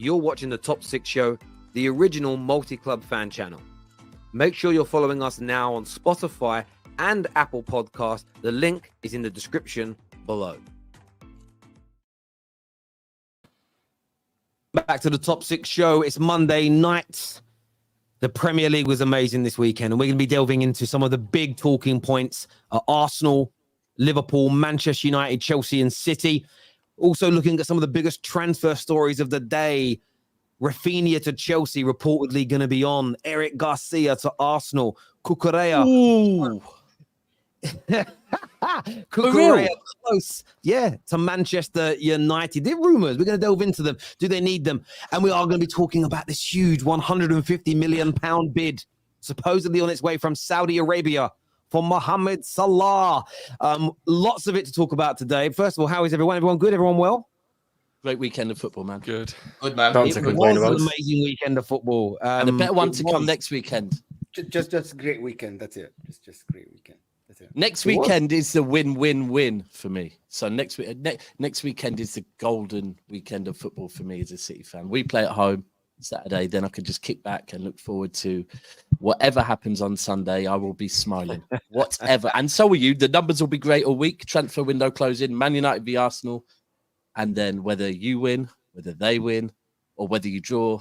You're watching the Top 6 Show, the original multi-club fan channel. Make sure you're following us now on Spotify and Apple Podcasts. The link is in the description below. Back to the Top 6 Show. It's Monday night. The Premier League was amazing this weekend, and we're going to be delving into some of the big talking points. Arsenal, Liverpool, Manchester United, Chelsea and City. Also looking at some of the biggest transfer stories of the day. Raphinha to Chelsea, reportedly going to be on. Eric Garcia to Arsenal. Cucrella. Ooh. Cucrella close, to Manchester United. They're rumours. We're going to delve into them. Do they need them? And we are going to be talking about this huge £150 million bid, supposedly on its way from Saudi Arabia for Mohamed Salah. Lots of it to talk about today. First of all, how is everyone? Everyone good? Everyone well? Great weekend of football, man. Good, man. It was an amazing weekend of football. And a better one to come next weekend. Just a great weekend. That's it. Just a great weekend. That's it. Next weekend is the win-win-win for me. So next weekend is the golden weekend of football for me as a City fan. We play at home Saturday, then I can just kick back and look forward to whatever happens on Sunday. I will be smiling, whatever. And so will you. The numbers will be great all week. Transfer window closing, Man United v Arsenal. And then whether you win, whether they win, or whether you draw,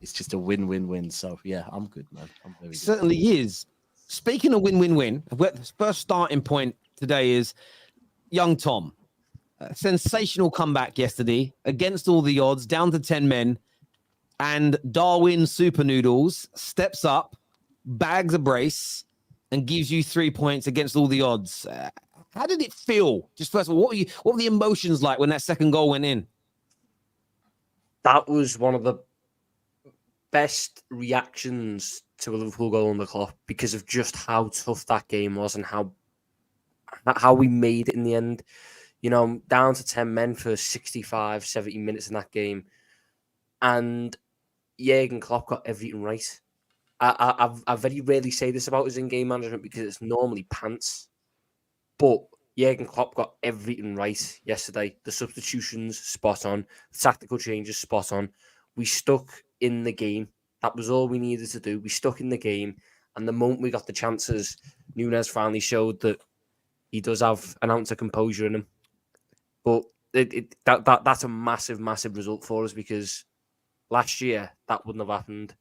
it's just a win-win-win. So, yeah, I'm good, man. I'm very good. Certainly is. Speaking of win-win-win, the first starting point today is young Tom. A sensational comeback yesterday against all the odds, down to 10 men. And Darwin Super Noodles steps up, bags a brace, and gives you 3 points against all the odds. How did it feel? Just first of all, what were the emotions like when that second goal went in? That was one of the best reactions to a Liverpool goal on the clock because of just how tough that game was and how we made it in the end. You know, down to 10 men for 65, 70 minutes in that game. And Jurgen Klopp got everything right. I very rarely say this about his in-game management because it's normally pants. But Jurgen Klopp got everything right yesterday. The substitutions, spot on. The tactical changes, spot on. We stuck in the game. That was all we needed to do. We stuck in the game. And the moment we got the chances, Nunez finally showed that he does have an ounce of composure in him. But that's a massive, massive result for us because last year that wouldn't have happened.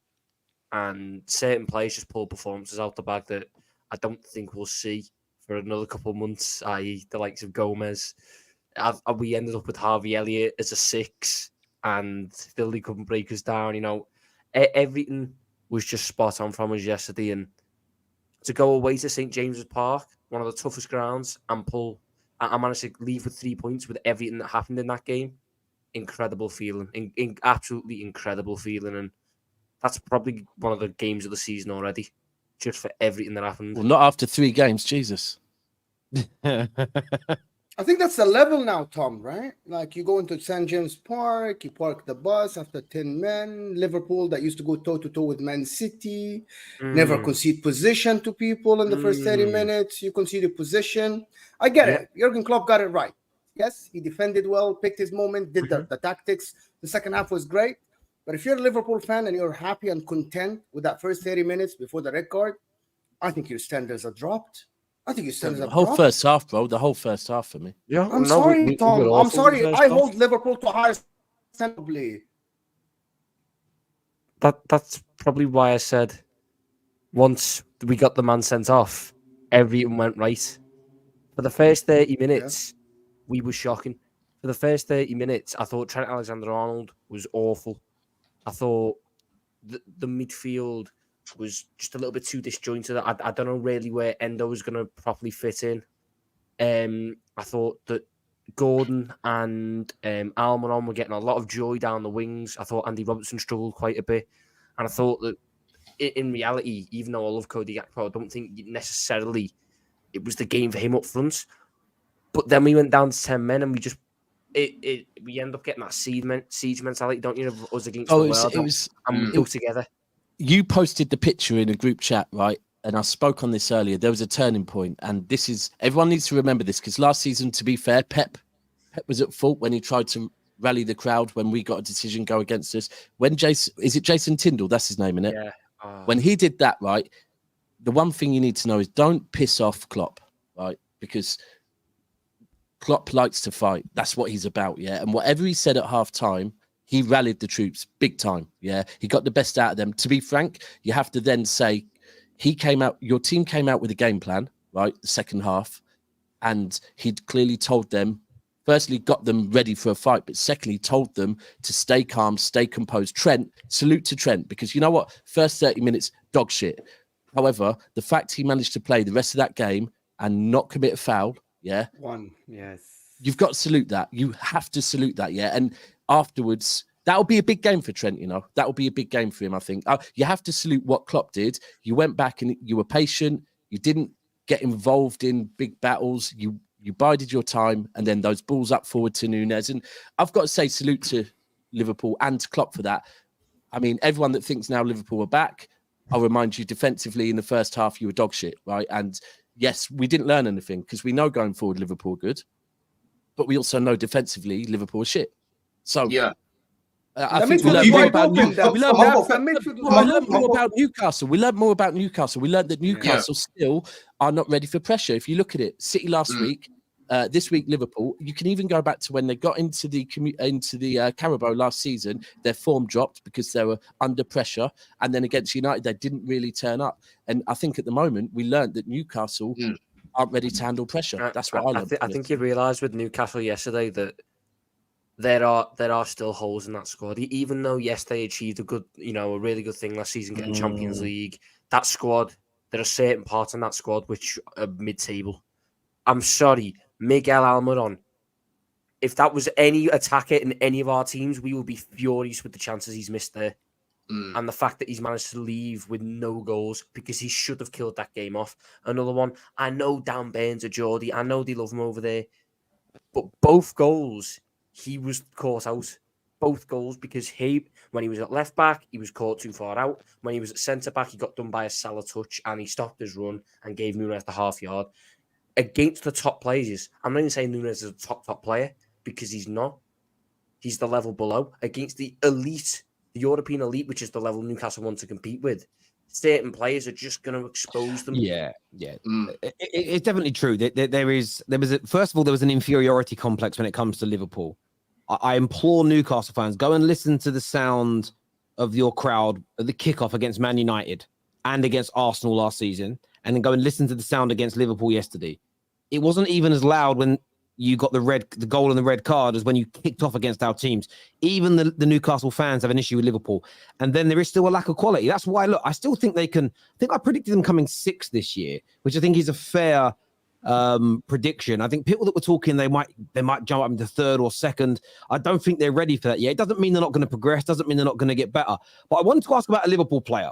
And certain players just pulled performances out the bag that I don't think we'll see for another couple of months, i.e. the likes of Gomez. We ended up with Harvey Elliott as a 6 and still he couldn't break us down. You know, everything was just spot on from us yesterday. And to go away to St. James's Park, one of the toughest grounds, and I managed to leave with 3 points with everything that happened in that game. Incredible feeling. Absolutely incredible feeling. And that's probably one of the games of the season already, just for everything that happened. Well, not after 3 games, Jesus. I think that's the level now, Tom, right? Like you go into St. James Park, you park the bus after 10 men. Liverpool that used to go toe-to-toe with Man City, never concede position to people in the first 30 minutes. You concede a position. I get it. Jurgen Klopp got it right. Yes, he defended well, picked his moment, did the tactics. The second half was great. But if you're a Liverpool fan and you're happy and content with that first 30 minutes before the red card, I think your standards are dropped. I think your standards are dropped. The whole first half, bro. The whole first half for me. Yeah, I'm sorry, Tom. I'm sorry. I hold Liverpool to a higher standard. That's probably why I said once we got the man sent off, everything went right. For the first 30 minutes, we were shocking. For the first 30 minutes, I thought Trent Alexander-Arnold was awful. I thought the midfield was just a little bit too disjointed. I don't know really where Endo was going to properly fit in. I thought that Gordon and Almiron were getting a lot of joy down the wings. I thought Andy Robertson struggled quite a bit. And I thought that in reality, even though I love Cody Gakpo, I don't think necessarily it was the game for him up front. But then we went down to 10 men and we just we end up getting that siege mentality, don't you? Of us against the world. And we go together. You posted the picture in a group chat, right? And I spoke on this earlier. There was a turning point, and this is everyone needs to remember this because last season, to be fair, Pep was at fault when he tried to rally the crowd when we got a decision go against us. When Jason Tyndall? That's his name, isn't it? Yeah. When he did that, right, the one thing you need to know is don't piss off Klopp, right? Because Klopp likes to fight. That's what he's about, yeah? And whatever he said at half-time, he rallied the troops big time, yeah? He got the best out of them. To be frank, you have to then say your team came out with a game plan, right, the second half, and he'd clearly told them, firstly, got them ready for a fight, but secondly, told them to stay calm, stay composed. Trent, salute to Trent, because you know what? First 30 minutes, dog shit. However, the fact he managed to play the rest of that game and not commit a foul, yeah? Yes. You've got to salute that. You have to salute that, yeah? And afterwards, that'll be a big game for Trent, you know? That'll be a big game for him, I think. You have to salute what Klopp did. You went back and you were patient. You didn't get involved in big battles. You bided your time, and then those balls up forward to Nunez. And I've got to say salute to Liverpool and to Klopp for that. I mean, everyone that thinks now Liverpool are back, I'll remind you, defensively in the first half, you were dog shit, right? And yes, we didn't learn anything because we know going forward Liverpool are good, but we also know defensively Liverpool are shit. So yeah. I think we learned more about Newcastle. We learned more about Newcastle. We learned more about Newcastle. We learned that Newcastle still are not ready for pressure. If you look at it, City last week, this week Liverpool. You can even go back to when they got into the Carabao last season. Their form dropped because they were under pressure, and then against United they didn't really turn up. And I think at the moment we learned that Newcastle aren't ready to handle pressure. That's what I learned. I think you realised with Newcastle yesterday that there are still holes in that squad. Even though, yes, they achieved a really good thing last season, getting Champions League. That squad, there are certain parts in that squad which are mid-table. I'm sorry, Miguel Almiron. If that was any attacker in any of our teams, we would be furious with the chances he's missed there. And the fact that he's managed to leave with no goals because he should have killed that game off. Another one, I know Dan Burns or Geordie, I know they love him over there, but both goals, he was caught out. Both goals because when he was at left back, he was caught too far out. When he was at centre back, he got done by a Salah touch and he stopped his run and gave Nunez the half yard. Against the top players, I'm not even saying Nunez is a top player because he's not. He's the level below. Against the elite, the European elite, which is the level Newcastle want to compete with, certain players are just going to expose them. Yeah. It's definitely true. First of all, there was an inferiority complex when it comes to Liverpool. I implore Newcastle fans, go and listen to the sound of your crowd at the kickoff against Man United and against Arsenal last season, and then go and listen to the sound against Liverpool yesterday. It wasn't even as loud when you got the goal and the red card as when you kicked off against our teams. Even the Newcastle fans have an issue with Liverpool. And then there is still a lack of quality. That's why, look, I still think I predicted them coming sixth this year, which I think is a fair prediction. I think people that were talking, they might jump up into third or second. I don't think they're ready for that yet. It doesn't mean they're not going to progress. Doesn't mean they're not going to get better. But I wanted to ask about a Liverpool player.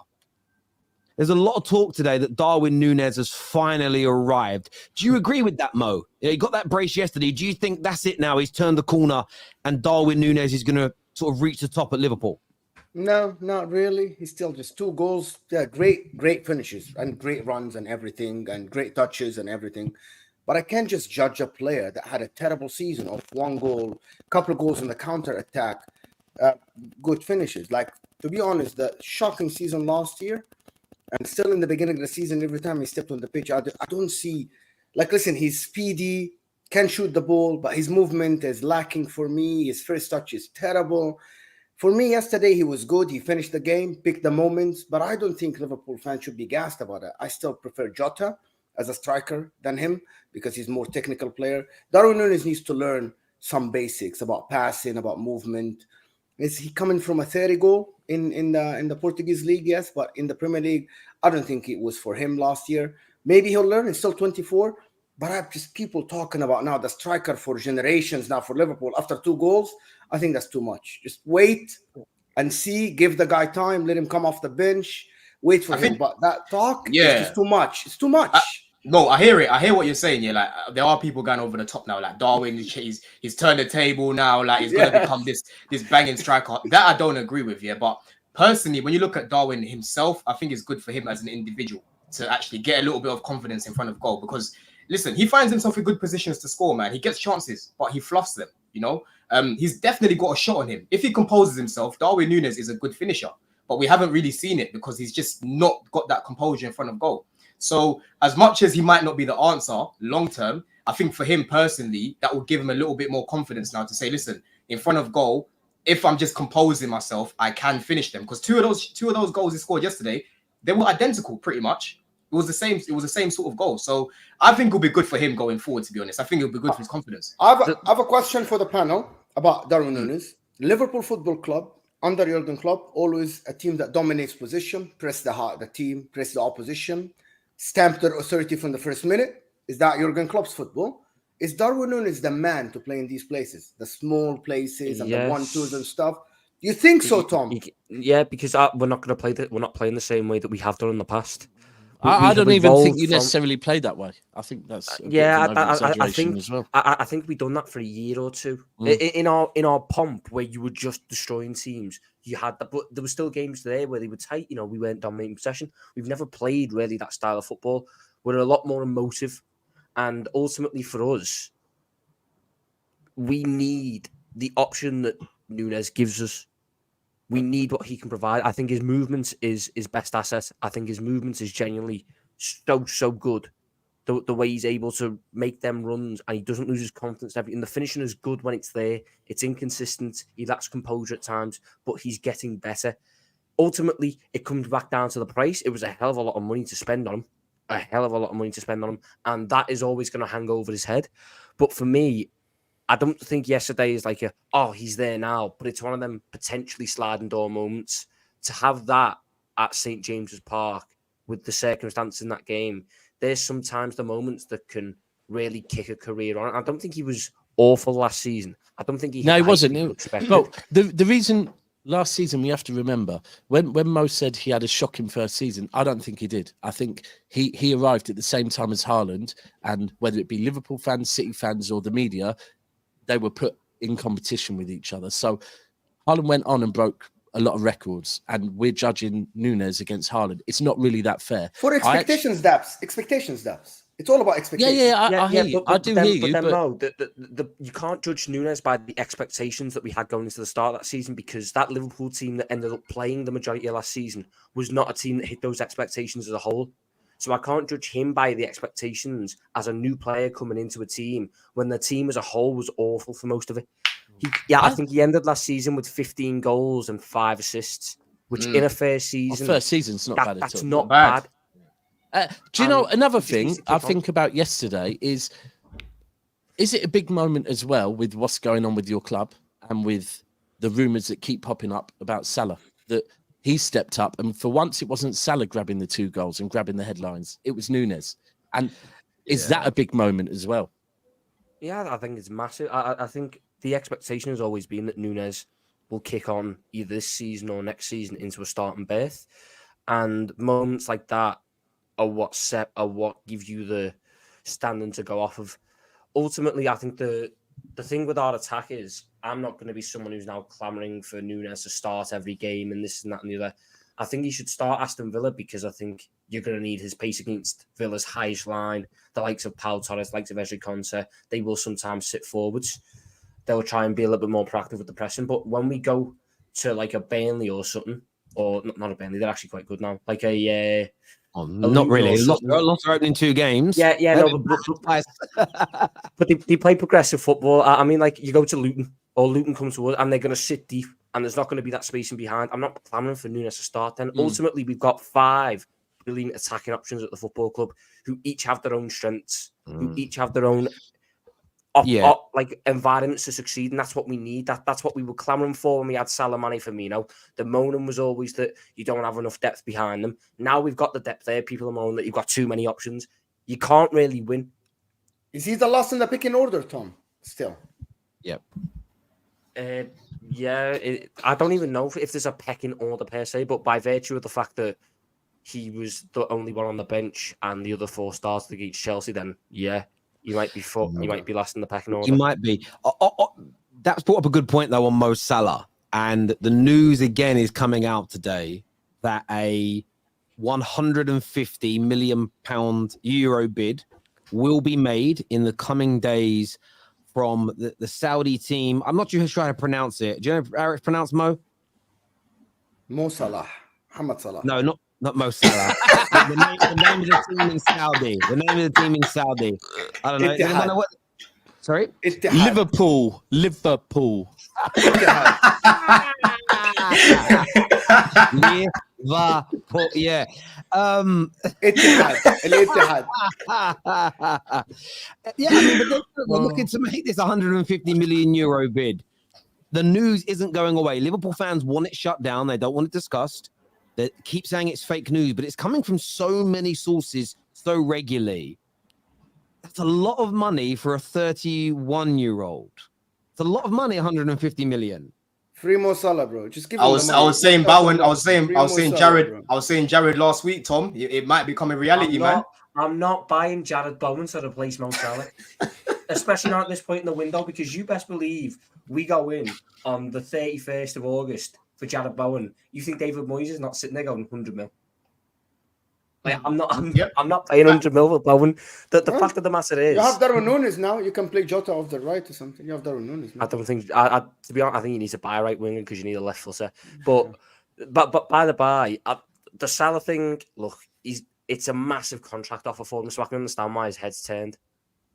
There's a lot of talk today that Darwin Nunez has finally arrived. Do you agree with that, Mo? He got that brace yesterday. Do you think that's it now? He's turned the corner and Darwin Nunez is going to sort of reach the top at Liverpool? No, not really. He's still just 2 goals. Yeah, great finishes and great runs and everything and great touches and everything. But I can't just judge a player that had a terrible season of 1 goal, couple of goals on the counter attack, good finishes. Like, to be honest, the shocking season last year, and still in the beginning of the season, every time he stepped on the pitch, I don't see... Like, listen, he's speedy, can shoot the ball, but his movement is lacking for me. His first touch is terrible. For me, yesterday, he was good. He finished the game, picked the moments, but I don't think Liverpool fans should be gassed about it. I still prefer Jota as a striker than him because he's a more technical player. Darwin Nunez needs to learn some basics about passing, about movement. Is he coming from a 30 goal in the Portuguese league? Yes, but in the Premier League, I don't think it was for him last year. Maybe he'll learn. He's still 24. But I have just people talking about now the striker for generations now for Liverpool after 2 goals. I think that's too much. Just wait and see. Give the guy time. Let him come off the bench. Wait for him. But that talk is just too much. It's too much. No, I hear it. I hear what you're saying. Yeah, like there are people going over the top now. Like Darwin, he's turned the table now. Like he's going to become this banging striker. That I don't agree with. Yeah, but personally, when you look at Darwin himself, I think it's good for him as an individual to actually get a little bit of confidence in front of goal. Because listen, he finds himself in good positions to score. Man, he gets chances, but he fluffs them. You know, he's definitely got a shot on him. If he composes himself, Darwin Nunez is a good finisher, but we haven't really seen it because he's just not got that composure in front of goal. So as much as he might not be the answer long term, I think for him personally, that will give him a little bit more confidence now to say, listen, in front of goal, if I'm just composing myself, I can finish them. Because two of those goals he scored yesterday, they were identical pretty much. It was the same sort of goal. So I think it'll be good for him going forward, to be honest. I think it'll be good for his confidence. I have a question for the panel about Darwin Nunez. Liverpool Football Club, under Jurgen Klopp, always a team that dominates position, press the team, press the opposition, stamp their authority from the first minute. Is that Jurgen Klopp's football? Is Darwin Nunez the man to play in these places, the small places and the 1-2s and stuff? You think so, Tom? Yeah, because we're not going to play that. We're not playing the same way that we have done in the past. I don't even think you necessarily play that way. I think that's I think as well. I think we've done that for a year or two in our pomp where you were just destroying teams. You had that, but there were still games there where they were tight. You know, we weren't dominating possession. We've never played really that style of football. We're a lot more emotive. And ultimately for us, we need the option that Nunez gives us. We need what he can provide. I think his movement is his best asset. I think his movement is genuinely so good. The way he's able to make them runs and he doesn't lose his confidence and everything. The finishing is good when it's there. It's inconsistent. He lacks composure at times, but he's getting better. Ultimately, it comes back down to the price. It was a hell of a lot of money to spend on him. And that is always going to hang over his head. But for me, I don't think yesterday is like he's there now, but it's one of them potentially sliding door moments. To have that at St. James's Park with the circumstances in that game, there's sometimes the moments that can really kick a career on. I don't think he was awful last season. I don't think he wasn't. Well, the reason last season, we have to remember, when Mo said he had a shocking first season, I don't think he did. I think he arrived at the same time as Haaland, and whether it be Liverpool fans, City fans, or the media, they were put in competition with each other. So Haaland went on and broke a lot of records, and we're judging Nunez against Haaland. It's not really that fair. For expectations, depths. It's all about expectations. I hear you. I do hear you. But no, you can't judge Nunez by the expectations that we had going into the start of that season, because that Liverpool team that ended up playing the majority of last season was not a team that hit those expectations as a whole. So I can't judge him by the expectations as a new player coming into a team when the team as a whole was awful for most of it. I think he ended last season with 15 goals and 5 assists, which in a first season... First season's not bad at all. That's not bad. Do you know another thing I think about yesterday is it a big moment as well with what's going on with your club and with the rumours that keep popping up about Salah, that he stepped up and for once it wasn't Salah grabbing the 2 goals and grabbing the headlines, it was Nunez. And is that a big moment as well? Yeah, I think it's massive. I think the expectation has always been that Nunez will kick on either this season or next season into a starting berth, and moments like that are what give you the standing to go off of. Ultimately, I think the thing with our attack is I'm not going to be someone who's now clamouring for Nunez to start every game and this and that and the other. I think he should start Aston Villa because I think you're going to need his pace against Villa's highest line, the likes of Pau Torres, the likes of Ezri Konsa. They will sometimes sit forwards. They'll try and be a little bit more proactive with the pressing. But when we go to like a Burnley or something, or not a Burnley, they're actually quite good now. Like a not really. Lots are opening 2 games. But they play progressive football. I mean, like you go to Luton, or Luton comes to us, and they're going to sit deep, and there's not going to be that spacing behind. I'm not clamouring for Nunez to start. Then ultimately, we've got 5 brilliant attacking options at the football club who each have their own strengths, who each have their own like environments to succeed, and that's what we need. That's what we were clamouring for when we had Salah, Mane, Firmino. The moaning was always that you don't have enough depth behind them. Now we've got the depth there. People are moaning that you've got too many options. You can't really win. Is he the last in the picking order, Tom? Still. Yep. I don't even know if there's a pecking order per se, but by virtue of the fact that he was the only one on the bench and the other 4 started against Chelsea, then you might be you might be last in the pecking order. You might be. That's brought up a good point though on Mo Salah, and the news again is coming out today that a £150 million Euro bid will be made in the coming days from the Saudi team. I'm not sure who's trying to pronounce it. Do you know how it's pronounced, Mo? Mo Salah. Muhammad Salah. No, not Mo Salah. the name of the team in Saudi. The name of the team in Saudi. I don't know. Ittihad. Anyone know what? Sorry? Ittihad. Liverpool. Liverpool. Yeah. Ittihad. Al-Ittihad. Yeah, I mean, but they're looking to make this 150 million euro bid. The news isn't going away. Liverpool fans want it shut down. They don't want it discussed. They keep saying it's fake news, but it's coming from so many sources so regularly. That's a lot of money for a 31-year-old. It's a lot of money, 150 million. Free Mo Salah, bro. Just give I him was the money. saying Bowen. I was saying Jared. Bro. I was saying Jared last week, Tom. It might become a reality, man. I'm not buying Jared Bowen to replace Mo Salah, especially not at this point in the window, because you best believe we go in on the 31st of August for Jared Bowen. You think David Moyes is not sitting there going 100 mil? Like, I'm not paying 100 mil for Bowen. The fact of the matter is, You have Darwin Nunez now. You can play Jota off the right or something. You have Darwin Nunez now. I don't think. To be honest, I think you need to buy a right winger because you need a left footer. But by the by, the Salah thing. Look, it's a massive contract offer for him, so I can understand why his head's turned.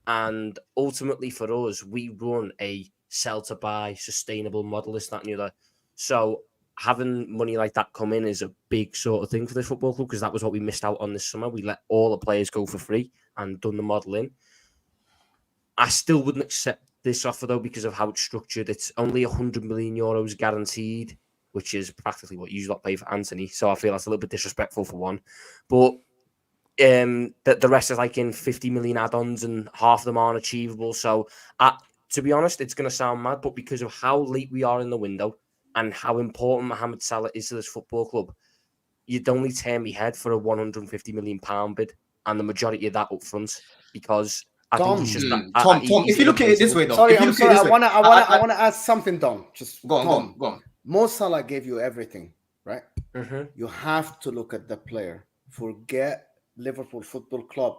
And ultimately, for us, we run a sell to buy, sustainable model. This, that, and the other. So having money like that come in is a big sort of thing for the football club, because that was what we missed out on this summer. We let all the players go for free and done the model in. I still wouldn't accept this offer, though, because of how it's structured. It's only 100 million euros guaranteed, which is practically what you lot pay for Anthony. So I feel that's a little bit disrespectful for one. But the rest is like in 50 million add-ons, and half of them aren't achievable. So to be honest, it's going to sound mad, but because of how late we are in the window and how important Mohamed Salah is to this football club, you'd only turn me head for a £150 million bid, and the majority of that up front, because I think he's just Tom, if you look at it this way, though. Sorry, I'm sorry. I want to ask something, Dom. Just go on. Mo Salah gave you everything, right? Mm-hmm. You have to look at the player. Forget Liverpool Football Club.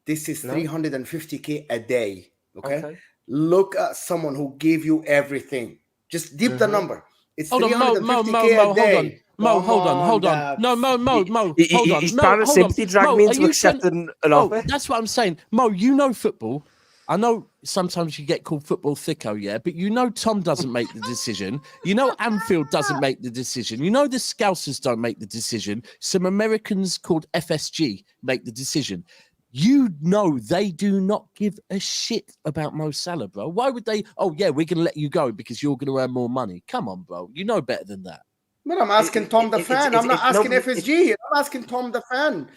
This is 350k a day. Okay? Look at someone who gave you everything. Just deep the number. It's 350k a day. Hold on. No, Mo, hold on. He's trying to sympathy drag me into accepting an offer. That's what I'm saying. Mo, you know football. I know sometimes you get called football thicko, yeah, but you know Tom doesn't make the decision. You know Anfield doesn't make the decision. You know the Scousers don't make the decision. Some Americans called FSG make the decision. You know they do not give a shit about Mo Salah, bro. Why would they? Oh, yeah, we're going to let you go because you're going to earn more money. Come on, bro. You know better than that. But I'm asking Tom the fan. I'm not asking FSG here. I'm asking Tom the fan.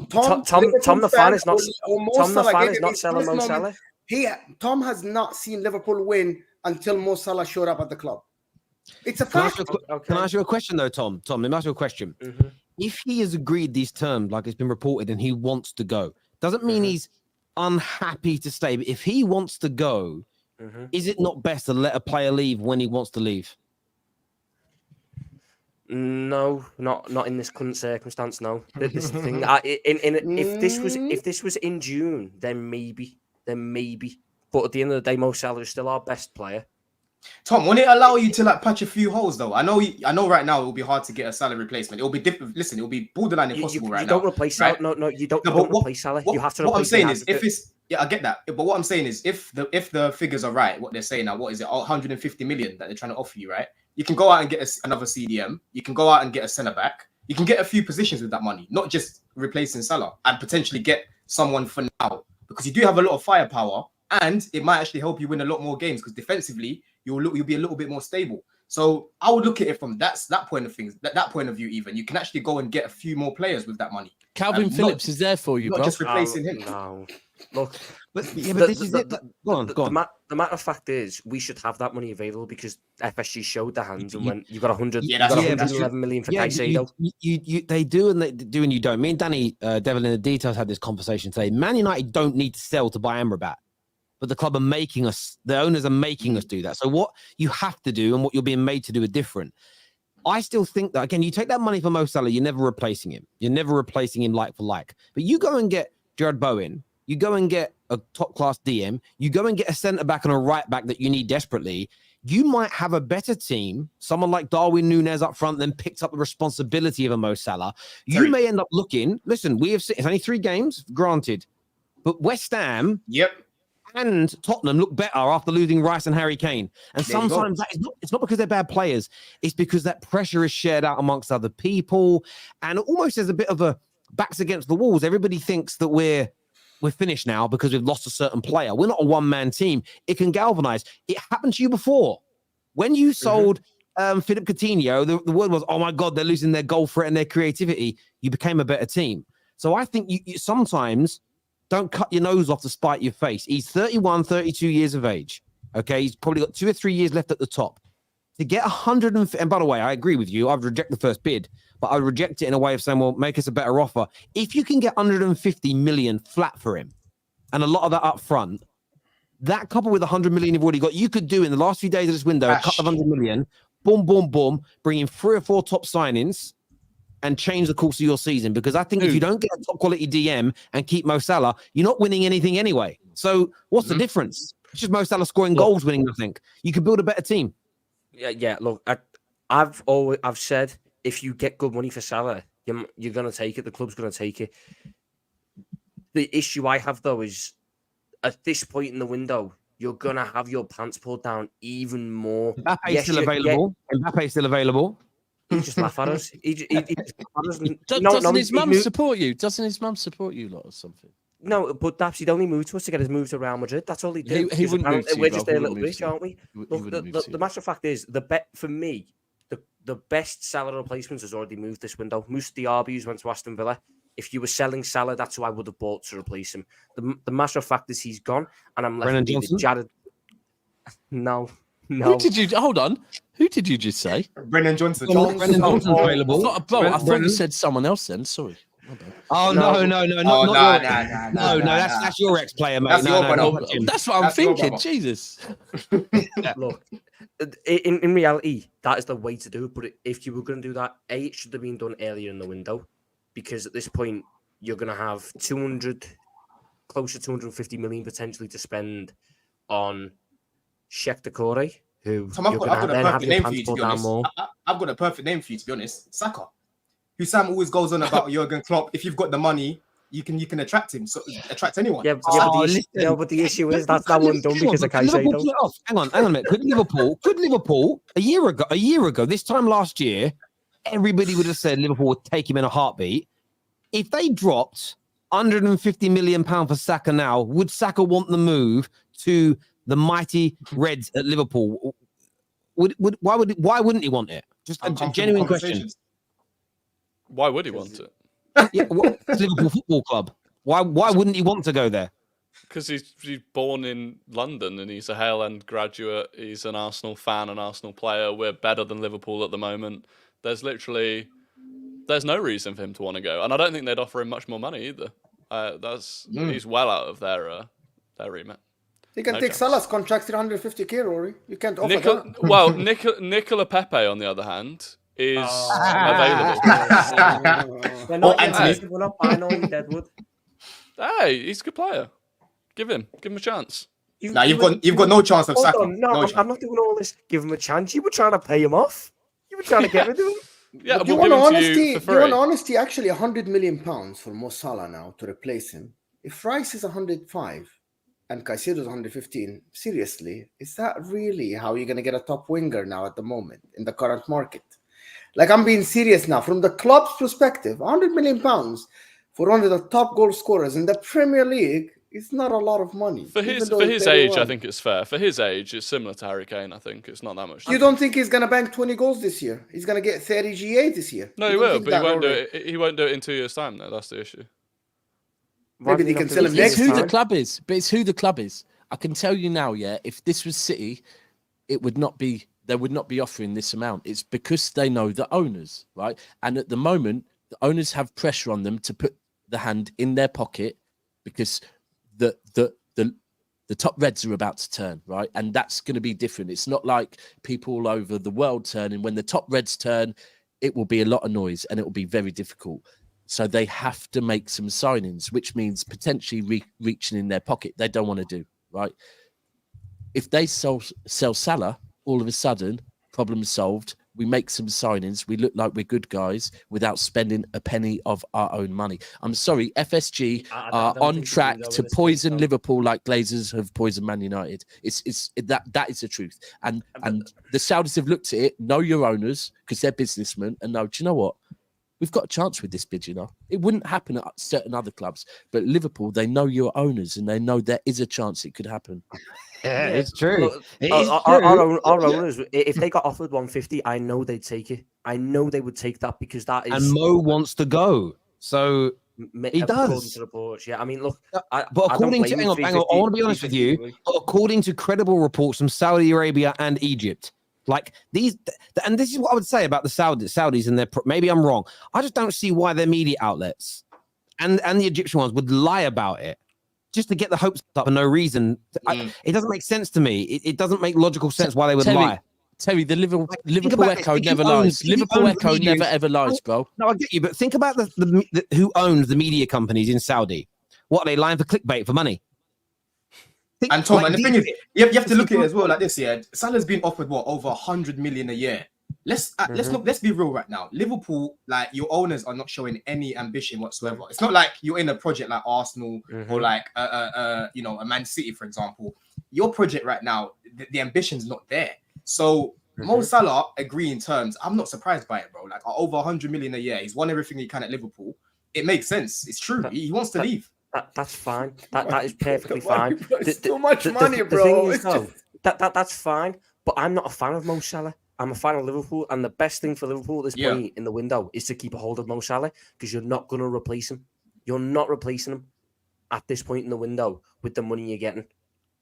Tom the fan is not. Tom the fan is not selling Mo Salah. Tom has not seen Liverpool win until Mo Salah showed up at the club. It's a fact. Can I ask you a question, though, Tom? Let me ask you a question. Mm-hmm. If he has agreed these terms, like it's been reported, and he wants to go, doesn't mean he's unhappy to stay. But if he wants to go, is it not best to let a player leave when he wants to leave? No, not in this current circumstance. No, this is the thing. If this was in June, then maybe. But at the end of the day, Mo Salah is still our best player. Tom, won't it allow you to like patch a few holes though? I know right now it will be hard to get a Salah replacement. It will be different. Listen, it will be borderline impossible right now. You don't replace Salah. No, you don't replace Salah. You have to replace. What I'm saying is, I get that. But what I'm saying is, if the figures are right, what they're saying now, what is it? 150 million that they're trying to offer you, right? You can go out and get another CDM. You can go out and get a centre back. You can get a few positions with that money, not just replacing Salah, and potentially get someone for now, because you do have a lot of firepower, and it might actually help you win a lot more games because defensively you'll be a little bit more stable. So I would look at it from that point of things, that point of view. Even you can actually go and get a few more players with that money. Calvin Phillips is there for you, not bro. just replacing him. No, look. But this is it. Go on. The matter of fact is, we should have that money available because FSG showed their hands, and when you've got 111 million for Caicedo. They do, and you don't. Me and Danny Devil in the Details had this conversation today. Man United don't need to sell to buy Amrabat, but the club are making us. The owners are making us do that. So what you have to do and what you're being made to do are different. I still think that, again, you take that money from Mo Salah, you're never replacing him. You're never replacing him like for like. But you go and get Jared Bowen, you go and get a top-class DM, you go and get a centre-back and a right-back that you need desperately, you might have a better team, someone like Darwin Nunez up front, then picks up the responsibility of a Mo Salah. You may end up looking, listen, it's only 3 games, granted, but West Ham and Tottenham look better after losing Rice and Harry Kane. And sometimes it's not because they're bad players. It's because that pressure is shared out amongst other people. And almost as a bit of a backs against the walls, everybody thinks that we're finished now because we've lost a certain player. We're not a one-man team. It can galvanize. It happened to you before. When you sold Philip Coutinho, the word was, oh my God, they're losing their goal threat and their creativity. You became a better team. So I think you sometimes don't cut your nose off to spite your face. He's 31, 32 years of age. Okay, he's probably got 2 or 3 years left at the top. To get 100, and by the way, I agree with you. I'd reject the first bid, but I would reject it in a way of saying, well, make us a better offer. If you can get 150 million flat for him, and a lot of that up front, that coupled with 100 million you've already got, you could do in the last few days of this window, a couple of 100 million, boom, boom, boom, bring in 3 or 4 top signings and change the course of your season. Because I think if you don't get a top quality DM and keep Mo Salah, you're not winning anything anyway. So what's the difference? It's just Mo Salah scoring goals, winning nothing. You could build a better team. Yeah. Look, I've said if you get good money for Salah, you're going to take it. The club's going to take it. The issue I have though is at this point in the window, you're going to have your pants pulled down even more. Mbappe's still available. Mbappe's still available. He just laugh at us. Doesn't his mum support you? Doesn't his mum support you lot or something? No, but Daps, he'd only moved to us to get his move to Real Madrid. That's all he did. He wouldn't move to you, we're just there a Rob. little bit, aren't we? Look, the matter of fact is, for me, the best Salah replacements has already moved this window. Musa Diaby went to Aston Villa. If you were selling Salah, that's who I would have bought to replace him. The matter of fact is he's gone, and I'm left with Jared. No. Who did you hold on? Who did you just say? Brennan Johnson. Brennan Johnson's available. I thought you said someone else then. Sorry. Oh no! No, that's your ex-player, mate. That's what I'm thinking. Jesus. Look, in reality, that is the way to do it. But if you were going to do that, it should have been done earlier in the window, because at this point you're going to have 200, close to 250 million potentially to spend on Sheikh Decore, who Tom, I've got a perfect name for you, to be honest. I've got a perfect name for you, to be honest. Saka. Who Sam always goes on about Jurgen Klopp. If you've got the money, you can attract him. So attract anyone. Yeah, but the issue is that wasn't done because of Caicedo. Hang on a minute. Could Liverpool a year ago, this time last year, everybody would have said Liverpool would take him in a heartbeat. If they dropped 150 million pounds for Saka now, would Saka want the move to the mighty Reds at Liverpool? Why wouldn't he want it? Just a genuine question. Why would he want it? Yeah, it's Liverpool Football Club. Why wouldn't he want to go there? Because he's born in London and he's a Hale End graduate. He's an Arsenal fan, an Arsenal player. We're better than Liverpool at the moment. There's no reason for him to want to go, and I don't think they'd offer him much more money either. He's well out of their remit. You can take Salah's contract 350k, Rory. You can't offer that. Well, Nicola Pepe, on the other hand, is available. We're not buying on Deadwood. Hey, he's a good player. Give him a chance. You've got no chance of Saka. I'm not doing all this. Give him a chance. You were trying to pay him off. You were trying to get rid of him. Yeah, we'll give him to you for free. You want honesty? Actually, 100 million pounds for Mo Salah now to replace him. If Rice is 105 and Caicedo is 115, seriously, is that really how you're going to get a top winger now at the moment in the current market? Like, I'm being serious now. From the club's perspective, 100 million pounds for one of the top goal scorers in the Premier League is not a lot of money. For his age, I think it's fair. For his age, it's similar to Harry Kane. I think it's not that much. You don't think he's going to bank 20 goals this year? He's going to get 30 GA this year? No, he will, but he won't do it. He won't do it in 2 years' time, though. That's the issue. Maybe they can sell him It's next who time. the club is, but it's who the club is. I can tell you now, yeah, if this was City, it would not be. They would not be offering this amount. It's because they know the owners, right? And at the moment, the owners have pressure on them to put the hand in their pocket because the top Reds are about to turn, right? And that's going to be different. It's not like people all over the world turning. When the top Reds turn, it will be a lot of noise and it will be very difficult. So they have to make some signings, which means potentially reaching in their pocket. They don't want to do, right? If they sell Salah, all of a sudden, problem solved. We make some signings. We look like we're good guys without spending a penny of our own money. I'm sorry, FSG are on track to poison Liverpool like Glazers have poisoned Man United. That is the truth. And the Saudis have looked at it, know your owners, because they're businessmen, and know, do you know what? We've got a chance with this bid, you know. It wouldn't happen at certain other clubs, but Liverpool, they know your owners and they know there is a chance it could happen. Yeah, it's true. Look, our owners, if they got offered 150, I know they'd take it. I know they would take that because that is. And Mo wants to go, so he does. To reports, yeah. I mean, look, but according to hang on, I want to be honest with you. According to credible reports from Saudi Arabia and Egypt, like these, and this is what I would say about the Saudis and their. Maybe I'm wrong. I just don't see why their media outlets and the Egyptian ones would lie about it. Just to get the hopes up for no reason. It doesn't make sense to me. It doesn't make logical sense why they would lie. Terry, the Liverpool Echo never lies. Liverpool Echo never ever lies, bro. No, I get you, but think about the who owns the media companies in Saudi. What are they lying for clickbait for money? And Tom, and the thing is, you have to look at it as well like this. Yeah, Salah's been offered over 100 million a year. Let's be real right now. Liverpool, like your owners are not showing any ambition whatsoever. It's not like you're in a project like Arsenal or like a Man City, for example. Your project right now, the ambition's not there. So Mo Salah agreeing terms, I'm not surprised by it, bro. Like over 100 million a year, he's won everything he can at Liverpool. It makes sense. It's true. He wants to leave. That's fine. That is perfectly fine. It's too much money, bro. That's fine. But I'm not a fan of Mo Salah. I'm a fan of Liverpool, and the best thing for Liverpool at this point in the window is to keep a hold of Mo Salah because you're not going to replace him. You're not replacing him at this point in the window with the money you're getting.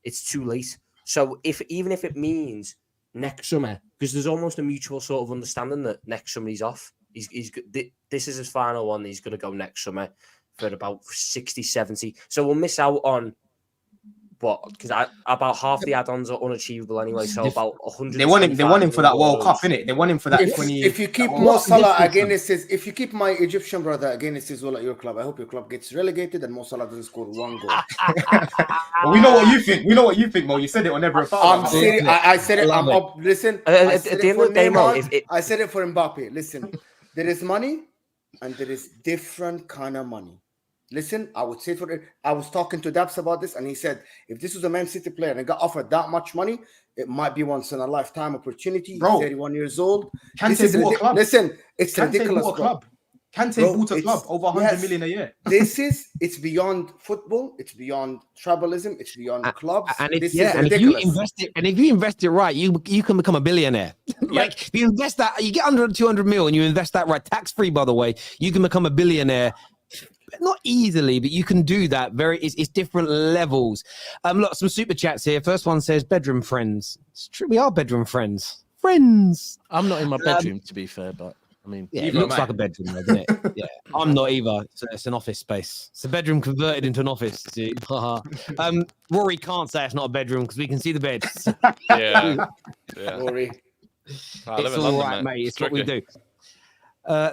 It's too late. So even if it means next summer, because there's almost a mutual sort of understanding that next summer he's off. This is his final one. He's going to go next summer for about 60, 70. So we'll miss out on because about half the add-ons are unachievable anyway. So about 100. They want him for that World Cup, innit? They want him for that 20. If you keep Mo Salah against if you keep my Egyptian brother against his will at your club, I hope your club gets relegated and Mo Salah doesn't score one goal. Well, we know what you think. We know what you think, Mo. You said it on every I'm serious. I said it. I'm up. Listen. At the end of the day, Mo, I said it for Mbappe. Listen, there is money, and there is different kind of money. Listen, I would say I was talking to Dabs about this, and he said if this was a Man City player and got offered that much money, it might be once in a lifetime opportunity. Bro, 31 years old. Kante bought a club. Listen, it's ridiculous. Kante bought a club over 100 million a year. It's beyond football. It's beyond tribalism. It's beyond clubs. And if you invest it right, you can become a billionaire. Like if you invest that, you get under 200 mil, and you invest that right, tax free, by the way, you can become a billionaire. Not easily, but you can do that. It's different levels. Look, some super chats here. First one says bedroom friends. It's true, we are bedroom friends. I'm not in my bedroom, to be fair, but I mean, it looks like a bedroom, doesn't it? Yeah, I'm not either. It's an office space. It's a bedroom converted into an office. Rory can't say it's not a bedroom because we can see the bed. Yeah. Rory, it's all right, mate. It's what we do.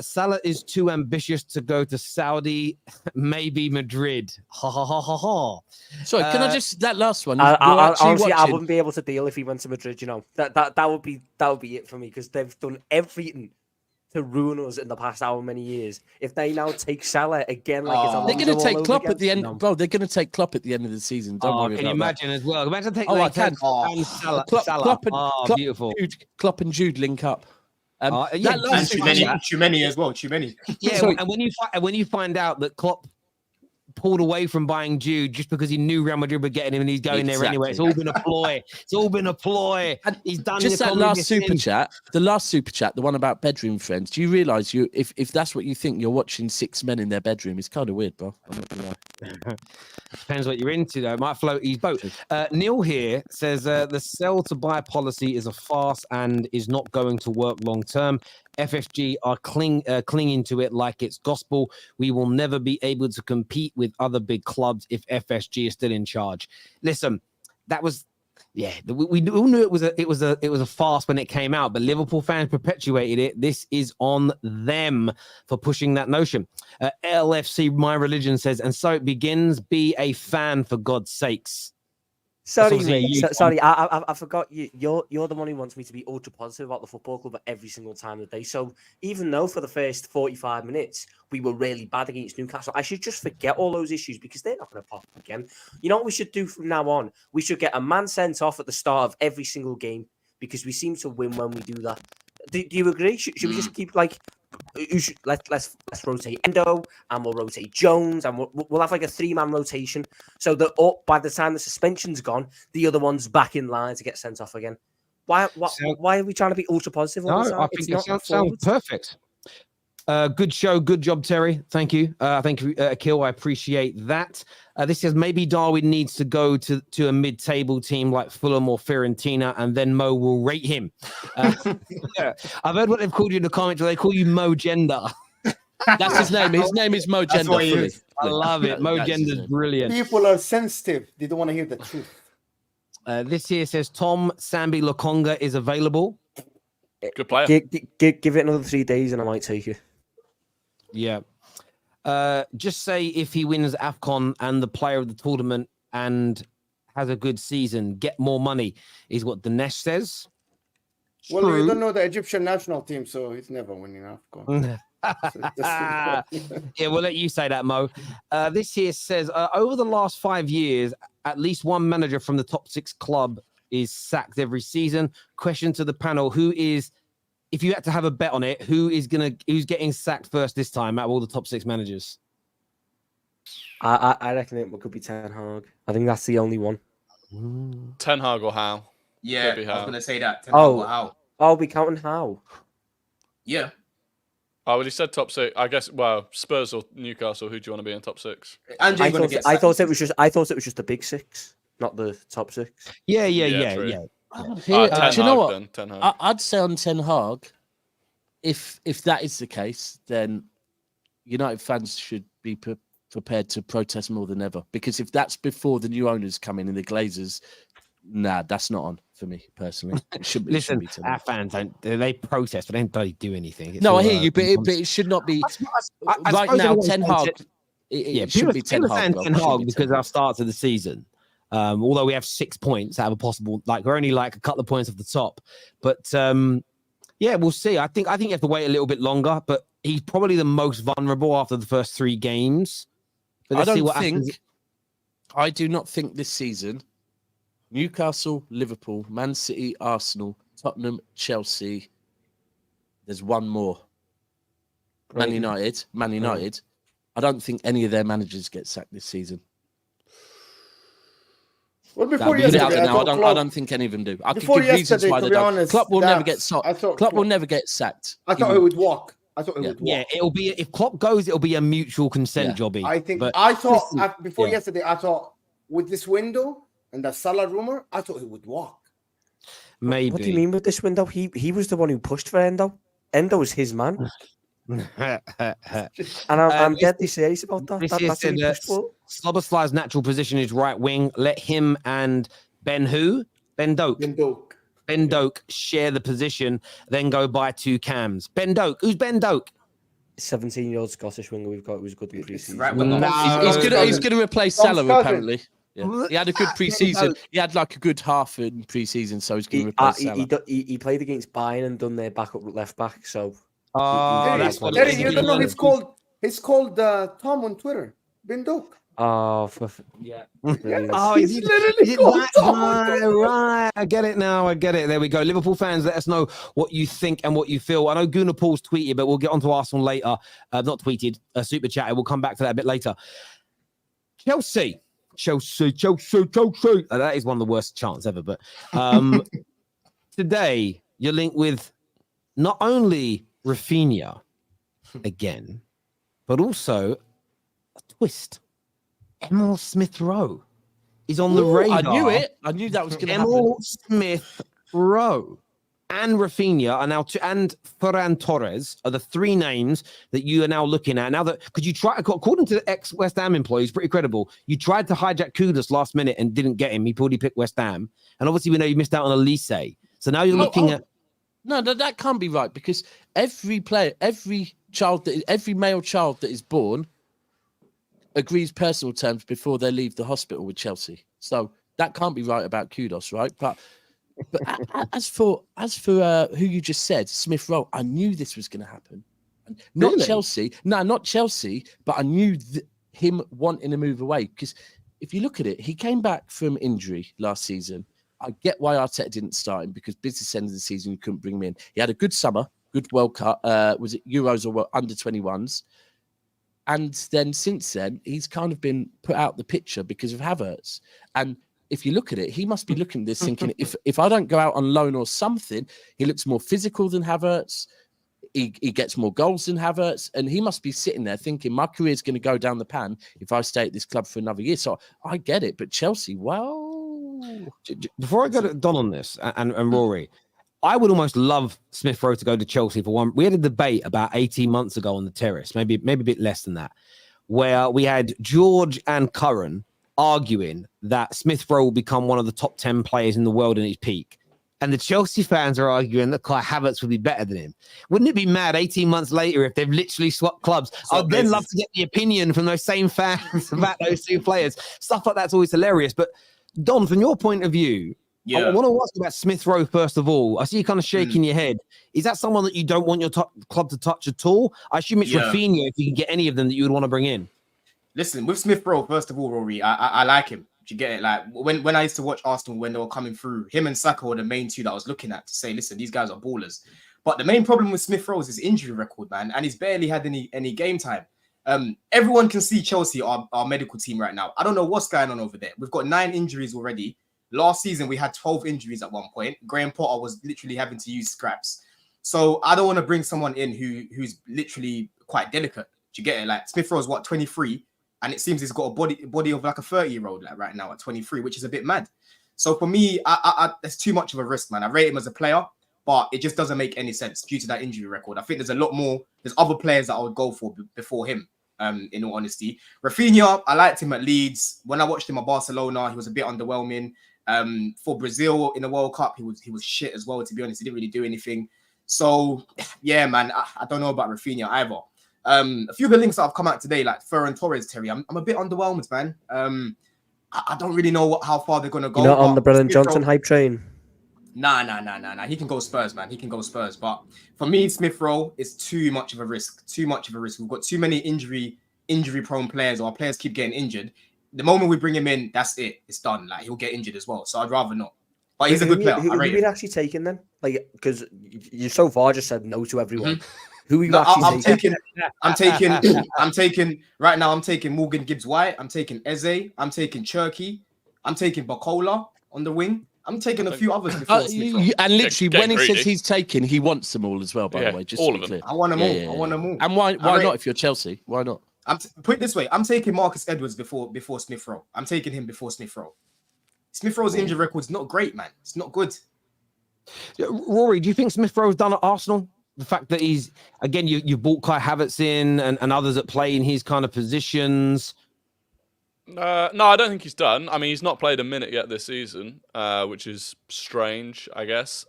Salah is too ambitious to go to Saudi, maybe Madrid. Ha ha ha ha ha. Sorry, can I just that last one? Honestly, I wouldn't be able to deal if he went to Madrid. You know that would be it for me because they've done everything to ruin us in the past however many years. If they now take Salah again, they're going to take Klopp at the end, bro. They're going to take Klopp at the end of the season. Don't worry can you imagine as well? Imagine taking Salah. Beautiful. Klopp and Jude link up. Tchouameni as well. Tchouameni. Yeah, and when you find out that Klopp pulled away from buying Jude just because he knew Real Madrid were getting him and he's going there anyway. It's all been a ploy. And he's done just that last super chat. The last super chat, the one about bedroom friends. Do you realise if that's what you think, you're watching six men in their bedroom? It's kind of weird, bro. Depends what you're into, though. It might float his boat. Neil here says the sell to buy policy is a farce and is not going to work long term. FSG are clinging to it like it's gospel. We will never be able to compete with other big clubs if FSG is still in charge. Listen, that was Yeah, we all knew it was a farce when it came out, but Liverpool fans perpetuated it. This is on them for pushing that notion. LFC My Religion says, and so it begins. Be a fan for God's sakes. Sorry, mate. Sorry, I forgot you. You're the one who wants me to be ultra positive about the football club every single time of the day. So even though for the first 45 minutes we were really bad against Newcastle, I should just forget all those issues because they're not going to pop up again. You know what we should do from now on? We should get a man sent off at the start of every single game because we seem to win when we do that. Do you agree? Should we just keep like? Let's rotate Endo and we'll rotate Jones and we'll have like a 3-man rotation so that by the time the suspension's gone, the other one's back in line to get sent off again. Why are we trying to be ultra positive? No, I think it sounds perfect. Good show, good job, Terry. Thank you. Thank you, Akil. I appreciate that. This says maybe Darwin needs to go to a mid-table team like Fulham or Fiorentina, and then Mo will rate him. I've heard what they've called you in the comments. They call you Mo Gender. That's his name. His name is Mo Gender. I love it. Mo Gender's brilliant. People are sensitive. They don't want to hear the truth. This here says Tom Sambi Lokonga is available. Good player. Give it another 3 days and I might take you. Yeah. Just say if he wins AFCON and the player of the tournament and has a good season, get more money, is what Dinesh says. Well, you don't know the Egyptian national team, so he's never winning AFCON. Yeah, we'll let you say that, Mo. This here says, over the last 5 years, at least one manager from the top 6 club is sacked every season. Question to the panel, if you had to have a bet on it, who's getting sacked first this time out of all the top 6 managers? I reckon it could be Ten Hag. I think that's the only one. Ten Hag or Howe. Yeah, I was going to say that. Ten Hag or Howe. Oh, we counting Howe? Yeah. Oh, well, he said top 6. I guess. Well, Spurs or Newcastle. Who do you want to be in top 6? I thought it was just the big 6, not the top 6. Yeah. Do you know what? Ten Hag. I'd say on Ten Hag, if that is the case, then United fans should be prepared to protest more than ever. Because if that's before the new owners come in and the Glazers, nah, that's not on for me personally. It should be. Listen, our fans they protest, but they don't do anything. I hear you, but it should not be. Right now, Ten Hag. It should be Ten Hag. Ten Hag because our start of the season. Although we have 6 points out of a possible, we're only a couple of points off the top, but yeah, we'll see. I think you have to wait a little bit longer, but he's probably the most vulnerable after the first 3 games. But I do not think this season, Newcastle, Liverpool, Man City, Arsenal, Tottenham, Chelsea. There's one more. Man United. I don't think any of their managers get sacked this season. Well, before yesterday, I don't think any of them do. I could give reasons why they don't. Klopp will never get sacked. Klopp will never get sacked. I thought he would walk. Yeah, it'll be if Klopp goes, it'll be a mutual consent jobby. I thought before yesterday, I thought with this window and the Salah rumor, I thought he would walk. Maybe. What do you mean with this window? He was the one who pushed for Endo. Endo was his man. And I'm deadly serious about that. Slobosly's natural position is right wing. Let him and Ben Doak share the position, then go buy 2 cams. Ben Doak. Who's Ben Doak? 17-year-old Scottish winger we've got who's good in pre-season. He's going to replace Salah, apparently. Yeah. He had a good pre-season. He had a good half in pre-season, so he's going to replace Salah. He played against Bayern and done their backup left back, so... that's what it is. You don't know he's called Tom on Twitter. Ben Doak. Oh, yeah. Oh, he's literally right. I get it now. There we go. Liverpool fans, let us know what you think and what you feel. I know Gunnar Paul's tweeted, but we'll get onto Arsenal later. Not tweeted, super chat. We'll come back to that a bit later. Chelsea. That is one of the worst chants ever. But today, you're linked with not only Raphinha again, but also a twist. Emil Smith-Rowe is on the radar. I knew it. I knew that was going to happen. Emil Smith-Rowe. and Raphinha are now and Ferran Torres are the three names that you are now looking at. Now that because you try, according to the ex-West Ham employees, pretty credible. You tried to hijack Kudus last minute and didn't get him. He already picked West Ham, and obviously we know you missed out on Elise. So now you're looking at. No, that can't be right because every player, every male child that is born agrees personal terms before they leave the hospital with Chelsea. So that can't be right about Kudus, right? But as for who you just said, Smith-Rowe, I knew this was going to happen. Not Really? Chelsea. No, not Chelsea, but I knew him wanting to move away. Because if you look at it, he came back from injury last season. I get why Arteta didn't start him because business end of the season, you couldn't bring him in. He had a good summer, good World Cup. Was it Euros or under 21s? And then since then, he's kind of been put out the picture because of Havertz. And if you look at it, he must be looking at this thinking, if I don't go out on loan or something, he looks more physical than Havertz. He gets more goals than Havertz. And he must be sitting there thinking, my career is going to go down the pan if I stay at this club for another year. So I get it. But Chelsea, well... Before I go to Don on this and Rory, I would almost love Smith-Rowe to go to Chelsea for one. We had a debate about 18 months ago on the terrace, maybe a bit less than that, where we had George and Curran arguing that Smith-Rowe will become one of the top 10 players in the world in his peak. And the Chelsea fans are arguing that Kai Havertz would be better than him. Wouldn't it be mad 18 months later if they've literally swapped clubs? I'd then love to get the opinion from those same fans about those two players. Stuff like that's always hilarious. But Don, from your point of view, I want to ask about Smith-Rowe first of all. I see you kind of shaking your head. Is that someone that you don't want your club to touch at all? I assume it's Raphinha, if you can get any of them that you would want to bring in. Listen, with Smith-Rowe, first of all, Rory, I like him. Do you get it? Like when I used to watch Arsenal when they were coming through, him and Saka were the main two that I was looking at to say, listen, these guys are ballers. But the main problem with Smith-Rowe is his injury record, man, and he's barely had any game time. Everyone can see Chelsea, our medical team right now. I don't know what's going on over there. We've got 9 injuries already. Last season, we had 12 injuries at one point. Graham Potter was literally having to use scraps. So I don't want to bring someone in who's literally quite delicate. Do you get it? Like Smith-Rowe's 23? And it seems he's got a body of like a 30-year-old like right now at 23, which is a bit mad. So for me, that's too much of a risk, man. I rate him as a player, but it just doesn't make any sense due to that injury record. I think there's a lot more. There's other players that I would go for before him, in all honesty. Raphinha, I liked him at Leeds. When I watched him at Barcelona, he was a bit underwhelming. For Brazil in the World Cup, he was shit as well, to be honest. He didn't really do anything. So, yeah, man, I don't know about Raphinha either. A few of the links that have come out today, like Ferran Torres, Terry, I'm a bit underwhelmed, man. I don't really know how far they're going to go. You're not on the Brennan Johnson hype train? Nah. He can go Spurs, man. He can go Spurs. But for me, Smith-Rowe is too much of a risk. We've got too many injury-prone players, or our players keep getting injured. The moment we bring him in, that's it. It's done. Like, he'll get injured as well. So I'd rather not. But he's a good player. Who are you actually taking then? Like, because you so far just said no to everyone. Mm-hmm. Who are you actually taking? I'm taking right now. I'm taking Morgan Gibbs-White. I'm taking Eze. I'm taking Cherky. I'm taking Bacola on the wing. I'm taking a few others before Smith-Rowe. And literally, when he says he's taking, he wants them all as well. By the way, just all to be of them. clear. I want them all. I want them all. And why not? If you're Chelsea, why not? Put it this way: I'm taking Marcus Edwards before Smith-Rowe. I'm taking him before Smith-Rowe. Smith-Rowe's injury record's not great, man. It's not good. Rory, do you think Smith-Rowe's done at Arsenal? The fact that he's, again, you bought Kai Havertz in and others that play in his kind of positions. No, I don't think he's done. I mean, he's not played a minute yet this season, which is strange, I guess.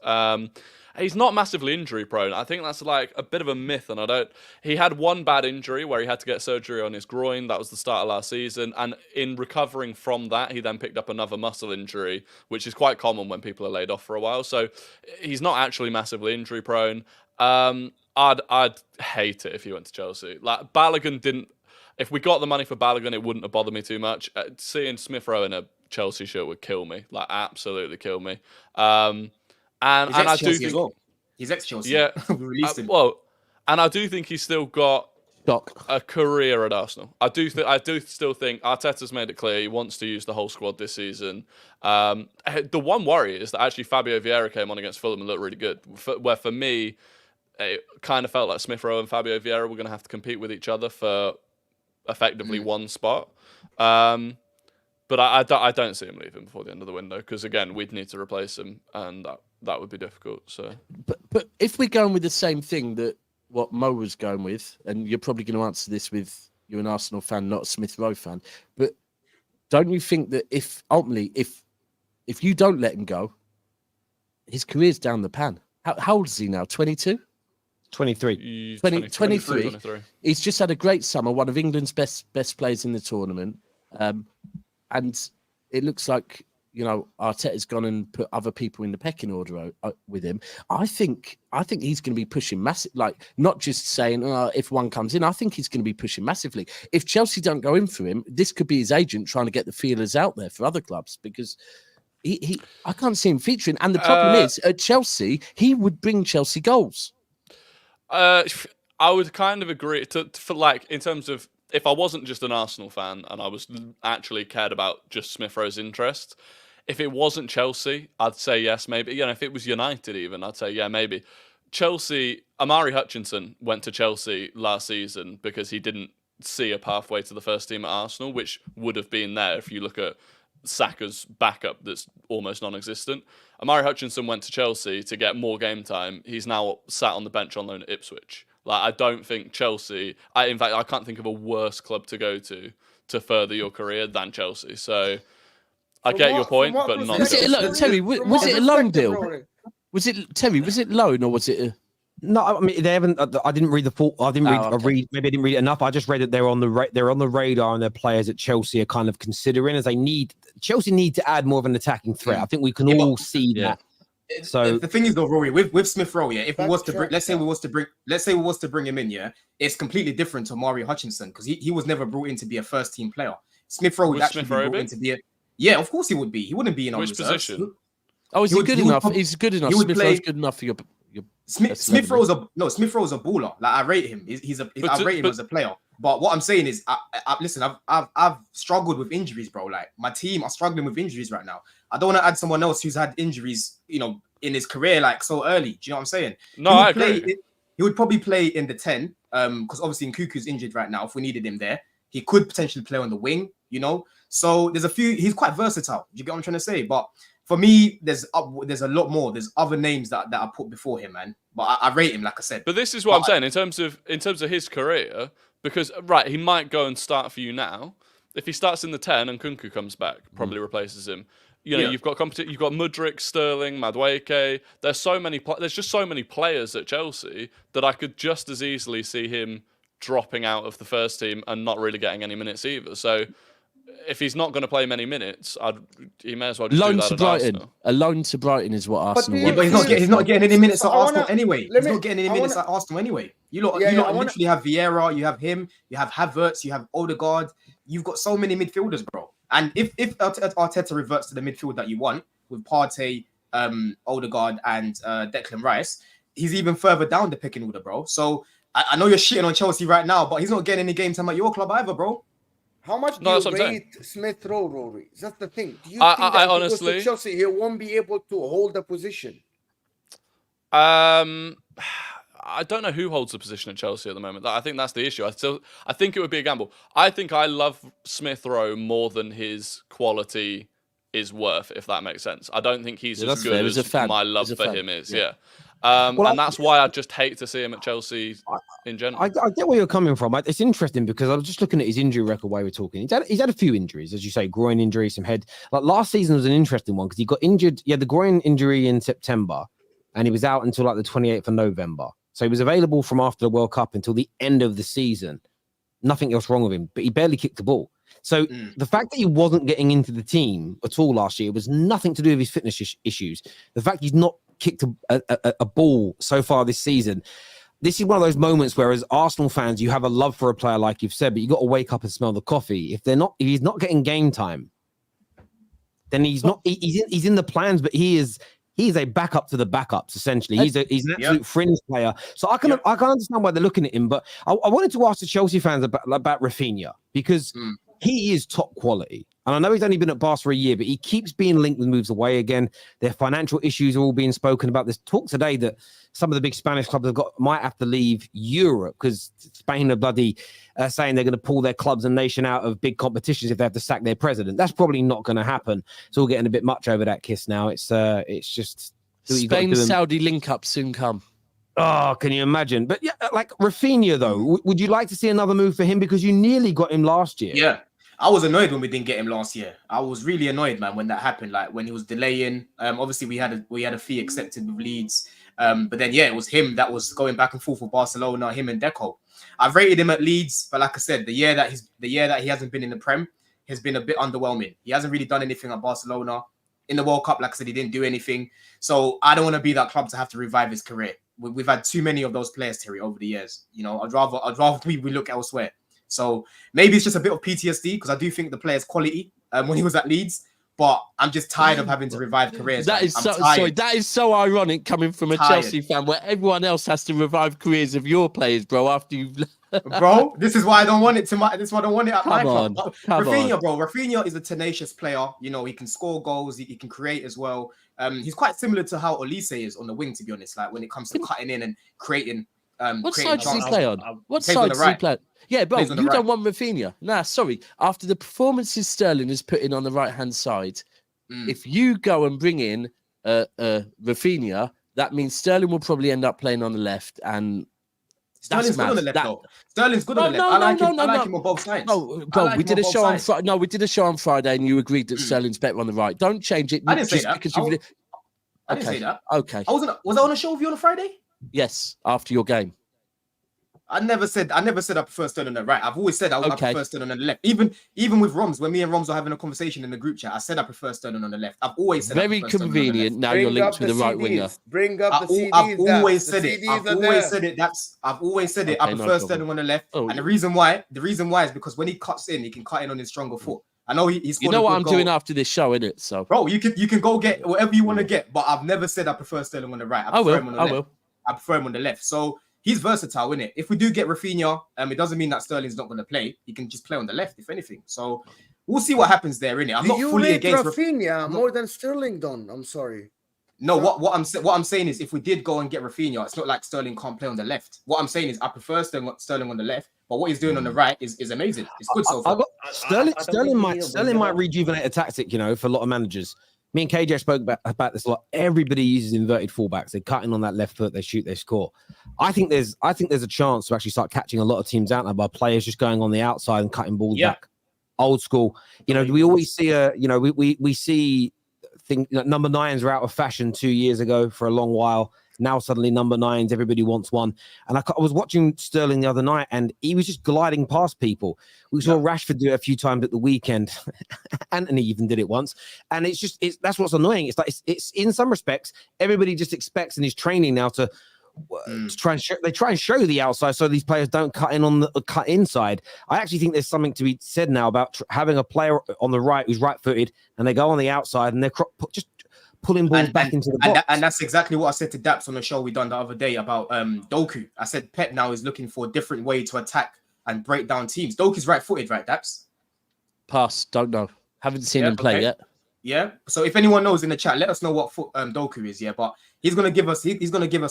He's not massively injury prone. I think that's like a bit of a myth, and he had one bad injury where he had to get surgery on his groin. That was the start of last season, and in recovering from that, he then picked up another muscle injury, which is quite common when people are laid off for a while. So he's not actually massively injury prone. I'd hate it if he went to Chelsea. Like Balogun didn't. If we got the money for Balogun, it wouldn't have bothered me too much. Seeing Smith-Rowe in a Chelsea shirt would kill me, like absolutely kill me. And I do think he's ex-Chelsea. Yeah, we released him. Well, and I do think he's still got a career at Arsenal. I do still think Arteta's made it clear he wants to use the whole squad this season. The one worry is that actually Fabio Vieira came on against Fulham and looked really good. Where for me, it kind of felt like Smith-Rowe and Fabio Vieira were going to have to compete with each other for effectively one spot. But I don't see him leaving before the end of the window because, again, we'd need to replace him. And that would be difficult. So, but if we're going with the same thing that what Mo was going with, and you're probably going to answer this with you're an Arsenal fan, not a Smith-Rowe fan, but don't you think that if ultimately if you don't let him go, his career's down the pan? How old is he now? 22? 23. 23. He's just had a great summer, one of England's best players in the tournament. And it looks like, Arteta's gone and put other people in the pecking order with him. I think he's going to be pushing massive, like not just saying, if one comes in, I think he's going to be pushing massively. If Chelsea don't go in for him, this could be his agent trying to get the feelers out there for other clubs because I can't see him featuring. And the problem is at Chelsea, he would bring Chelsea goals. I would kind of agree for like in terms of if I wasn't just an Arsenal fan and I was actually cared about just Smith-Rowe's interest, if it wasn't Chelsea, I'd say yes, maybe. If it was United even, I'd say yeah, maybe. Chelsea, Amari Hutchinson went to Chelsea last season because he didn't see a pathway to the first team at Arsenal, which would have been there if you look at Saka's backup that's almost non-existent. Amari Hutchinson went to Chelsea to get more game time. He's now sat on the bench on loan at Ipswich. Like, I don't think Chelsea... in fact, I can't think of a worse club to go to further your career than Chelsea. So, I get your point, but not... Was it a loan deal? Was it loan or was it... No, I mean they haven't. I didn't read the full. I didn't read. Maybe I didn't read it enough. I just read that they're on the radar, and their players at Chelsea are kind of considering as Chelsea need to add more of an attacking threat. I think we can all see that. So the thing is though, Rory, with Smith-Rowe, if we was to bring, let's say we was to bring him in, it's completely different to Amari Hutchinson because he was never brought in to be a first team player. Smith-Rowe would actually be brought in to be of course he would be. He wouldn't be in on which position. Oh, is he good enough? He's good enough. Smith-Rowe's good enough for your Smith-Rowe's a baller. Like I rate him. I rate him as a player. But what I'm saying is, listen, I've struggled with injuries, bro. Like my team are struggling with injuries right now. I don't want to add someone else who's had injuries, in his career like so early. Do you know what I'm saying? No, I agree. He would probably play in the 10, because obviously Nkuku's injured right now. If we needed him there, he could potentially play on the wing. So there's a few. He's quite versatile. Do you get what I'm trying to say? But for me, there's a lot more. There's other names that I put before him, man. But I rate him, like I said. But this is what I'm saying in terms of his career, because he might go and start for you now. If he starts in the 10 and Nkunku comes back, probably replaces him. You've got you've got Mudryk, Sterling, Madueke. There's just so many players at Chelsea that I could just as easily see him dropping out of the first team and not really getting any minutes either. So if he's not going to play many minutes, he may as well just loan do that to at Brighton. Arsenal. A loan to Brighton is what Arsenal want. But he's not getting any minutes at Arsenal anyway. He's not getting any minutes at Arsenal anyway. You literally have Vieira, you have him, you have Havertz, you have Odegaard. You've got so many midfielders, bro. And if Arteta reverts to the midfield that you want with Partey, Odegaard, and Declan Rice, he's even further down the pecking order, bro. So I know you're shitting on Chelsea right now, but he's not getting any game time at your club either, bro. How much do you rate Smith-Rowe, Rory? That's the thing. Do you think that honestly, to Chelsea, he won't be able to hold the position? I don't know who holds the position at Chelsea at the moment. I think that's the issue. I think it would be a gamble. I think I love Smith-Rowe more than his quality is worth, if that makes sense. I don't think he's as good as my love for him is. Yeah. And that's why I just hate to see him at Chelsea in general. I get where you're coming from. It's interesting because I was just looking at his injury record while we're talking. He's had a few injuries, as you say, groin injury, some head. Like last season was an interesting one because he got injured. He had the groin injury in September and he was out until like the 28th of November. So he was available from after the World Cup until the end of the season. Nothing else wrong with him, but he barely kicked the ball. So the fact that he wasn't getting into the team at all last year was nothing to do with his fitness issues. The fact he's not kicked a ball so far this season. This is one of those moments where, as Arsenal fans, you have a love for a player, like you've said, but you got to wake up and smell the coffee. If he's not getting game time, then he's not. He's in the plans, but he is a backup to the backups. Essentially, he's an absolute fringe player. So I can understand why they're looking at him. But I wanted to ask the Chelsea fans about Raphinha because he is top quality. And I know he's only been at Barca for a year, but he keeps being linked with moves away again. Their financial issues are all being spoken about. There's talk today that some of the big Spanish clubs might have to leave Europe because Spain are bloody saying they're going to pull their clubs and nation out of big competitions if they have to sack their president. That's probably not going to happen. It's all getting a bit much over that kiss now. It's just Do what you gotta do. Spain-Saudi link-up soon come. Oh, can you imagine? But yeah, like Raphinha, though, would you like to see another move for him? Because you nearly got him last year. Yeah. I was annoyed when we didn't get him last year. I was really annoyed, man, when that happened. Like when he was delaying. Obviously we had a fee accepted with Leeds. But then it was him that was going back and forth with Barcelona, him and Deco. I've rated him at Leeds, but like I said, the year that he hasn't been in the Prem has been a bit underwhelming. He hasn't really done anything at Barcelona. In the World Cup, like I said, he didn't do anything. So I don't want to be that club to have to revive his career. We've had too many of those players, Terry, over the years. You know, I'd rather we look elsewhere. So maybe it's just a bit of PTSD because I do think the player's quality when he was at Leeds, but I'm just tired of having to revive careers. That is so ironic coming from a Chelsea fan where everyone else has to revive careers of your players, bro. After you've bro, this is why I don't want it this is why I don't want it at my club. Raphinha, bro. Raphinha is a tenacious player. You know, he can score goals, he can create as well. He's quite similar to how Olise is on the wing, to be honest. Like when it comes to cutting in and creating. What side does he play on? What side does he play? Yeah, bro, you don't want Raphinha. Nah, sorry. After the performances Sterling is putting on the right-hand side, if you go and bring in Raphinha, that means Sterling will probably end up playing on the left, and Sterling's good on the left, though. Sterling's good on the left. I like him on both sides. No, bro, we did a show on Friday. No, we did a show on Friday, and you agreed that Sterling's better on the right. Don't change it. I didn't say that. I didn't say that. Okay. Was I on a show with you on a Friday? Yes, after your game. I never said I prefer Sterling on the right. I've always said I prefer Sterling on the left. Even with Roms, when me and Roms were having a conversation in the group chat, I said I prefer Sterling on the left. I've always said very convenient. Now you're linked to the right winger. Bring up the CDs. I've always said it. I've always said it. I prefer Sterling on the left. And the reason why is because when he cuts in, he can cut in on his stronger foot. I know he's. You know what I'm doing after this show, innit? So, bro, you can go get whatever you want to get, but I've never said I prefer Sterling on the right. I prefer him on the left. So. He's versatile, isn't it? If we do get Raphinha, it doesn't mean that Sterling's not going to play. He can just play on the left, if anything. So we'll see what happens there, innit? I'm not fully against Raphinha more than Sterling done. I'm sorry. No, what I'm saying is if we did go and get Raphinha, it's not like Sterling can't play on the left. What I'm saying is I prefer Sterling on the left, but what he's doing on the right is amazing. It's good so far. Sterling might rejuvenate a tactic, for a lot of managers. Me and KJ spoke about this a lot. Everybody uses inverted fullbacks. They cut in on that left foot. They shoot. They score. I think there's a chance to actually start catching a lot of teams out now by players just going on the outside and cutting balls back. Old school. We always see we see number 9s were out of fashion 2 years ago for a long while. Now suddenly number 9s, everybody wants one. And I was watching Sterling the other night, and he was just gliding past people. We saw Rashford do it a few times at the weekend. Anthony even did it once. And that's what's annoying. It's like it's in some respects, everybody just expects in his training now to try and show. They try and show the outside so these players don't cut in on the cut inside. I actually think there's something to be said now about having a player on the right who's right-footed, and they go on the outside and they're just pulling balls back into the box. And that's exactly what I said to Daps on the show we done the other day about Doku. I said Pep now is looking for a different way to attack and break down teams. Doku's right-footed, right, Daps? Pass. Don't know. Haven't seen him play yet. Yeah. So if anyone knows in the chat, let us know what foot Doku is. Yeah, but he's gonna give us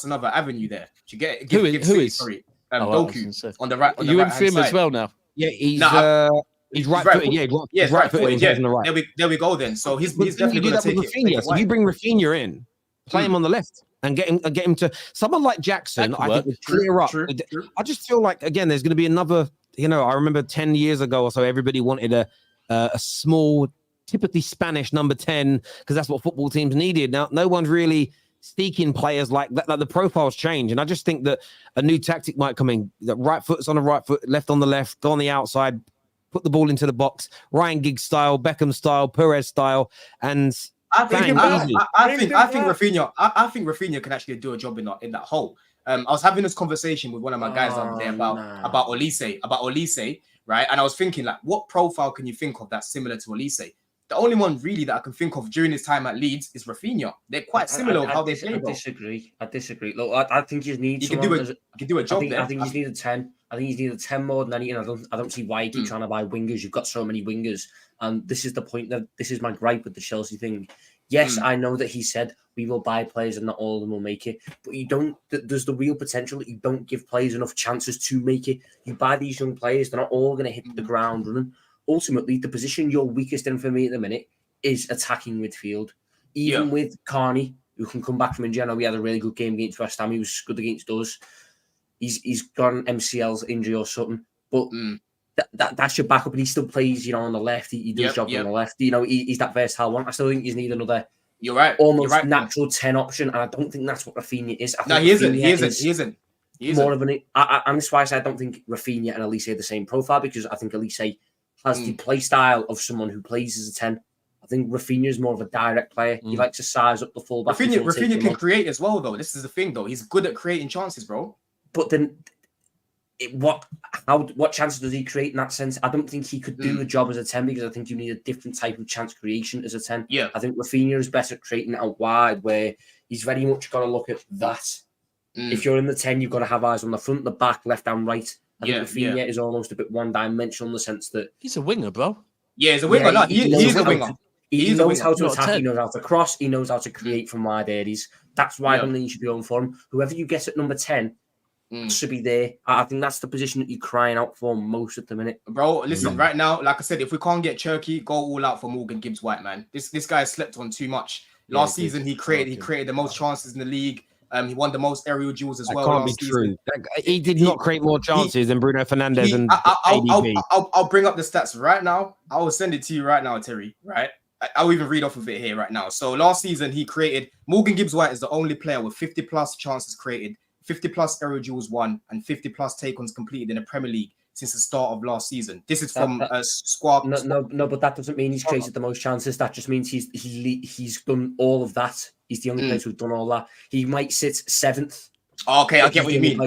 another avenue there. To get who is? Sorry, Doku on the right. Are you in for him as well now? Yeah, he's right-footed. He's right-footed. Yeah. On the right. There we go then. So he's definitely going to take it. So you bring Raphinha in, play him on the left, and get him to someone like Jackson. I think would clear up. True. I just feel like again, there's going to be another. I remember 10 years ago or so, everybody wanted a small, typically Spanish number 10 because that's what football teams needed. Now, no one's really seeking players like that. Like the profiles change, and I just think that a new tactic might come in. That right foot's on the right foot, left on the left, go on the outside. Put the ball into the box, Ryan Giggs style, Beckham style, Perez style, and I think Raphinha. I think Raphinha can actually do a job in that hole. I was having this conversation with one of my guys the other day about Olise, right? And I was thinking, like, what profile can you think of that's similar to Olise? The only one really that I can think of during his time at Leeds is Raphinha. They're quite similar of how they play. I disagree. Look, I think you need. You can do a job there. I think you need a 10. I think he's needed 10 more than anything. I don't see why you keep trying to buy wingers. You've got so many wingers. And this is the point that this is my gripe with the Chelsea thing. Yes, I know that he said we will buy players and not all of them will make it. But you don't, there's the real potential that you don't give players enough chances to make it. You buy these young players, they're not all going to hit the ground running. Ultimately, the position you're weakest in for me at the minute is attacking midfield. Even with Carney, who can come back from injury. I know he had a really good game against West Ham. He was good against us. He's got an MCL injury or something, but that's your backup, and he still plays, on the left. He does jobs on the left. He's that versatile one. I still think you need another. You're right. Almost natural 10 option, and I don't think that's what Raphinha is. He isn't. More of an. And that's why I say I don't think Raphinha and Elise are the same profile, because I think Elise has the play style of someone who plays as a 10. I think Raphinha is more of a direct player. He likes to size up the fullback. Raphinha can create as well, though. This is the thing, though. He's good at creating chances, bro. But then, what chances does he create in that sense? I don't think he could do the job as a 10, because I think you need a different type of chance creation as a 10. Yeah. I think Raphinha is better at creating it out wide, where he's very much got to look at that. If you're in the 10, you've got to have eyes on the front, the back, left and right. I think Raphinha is almost a bit one-dimensional in the sense that... He's a winger, bro. Yeah, he's a winger. He's a winger. He knows how to attack, he knows how to cross, he knows how to create from wide areas. That's why I don't think you should be going for him. Whoever you get at number 10 should be there. I think that's the position that you're crying out for most at the minute. Bro, listen, right now, like I said, if we can't get Cherky, go all out for Morgan Gibbs-White, man. This guy slept on too much. Last season, he created the most chances in the league. He won the most aerial duels as well. Can't be true. He did not create more chances than Bruno Fernandes and ADB. I'll bring up the stats right now. I will send it to you right now, Terry. Right? I'll even read off of it here right now. So last season, he created... Morgan Gibbs-White is the only player with 50-plus chances created, 50-plus aerial duels won, and 50-plus take-ons completed in the Premier League since the start of last season. This is from squad. No, but that doesn't mean he's created the most chances. That just means he's done all of that. He's the only player who's done all that. He might sit 7th. Okay, I get what you mean.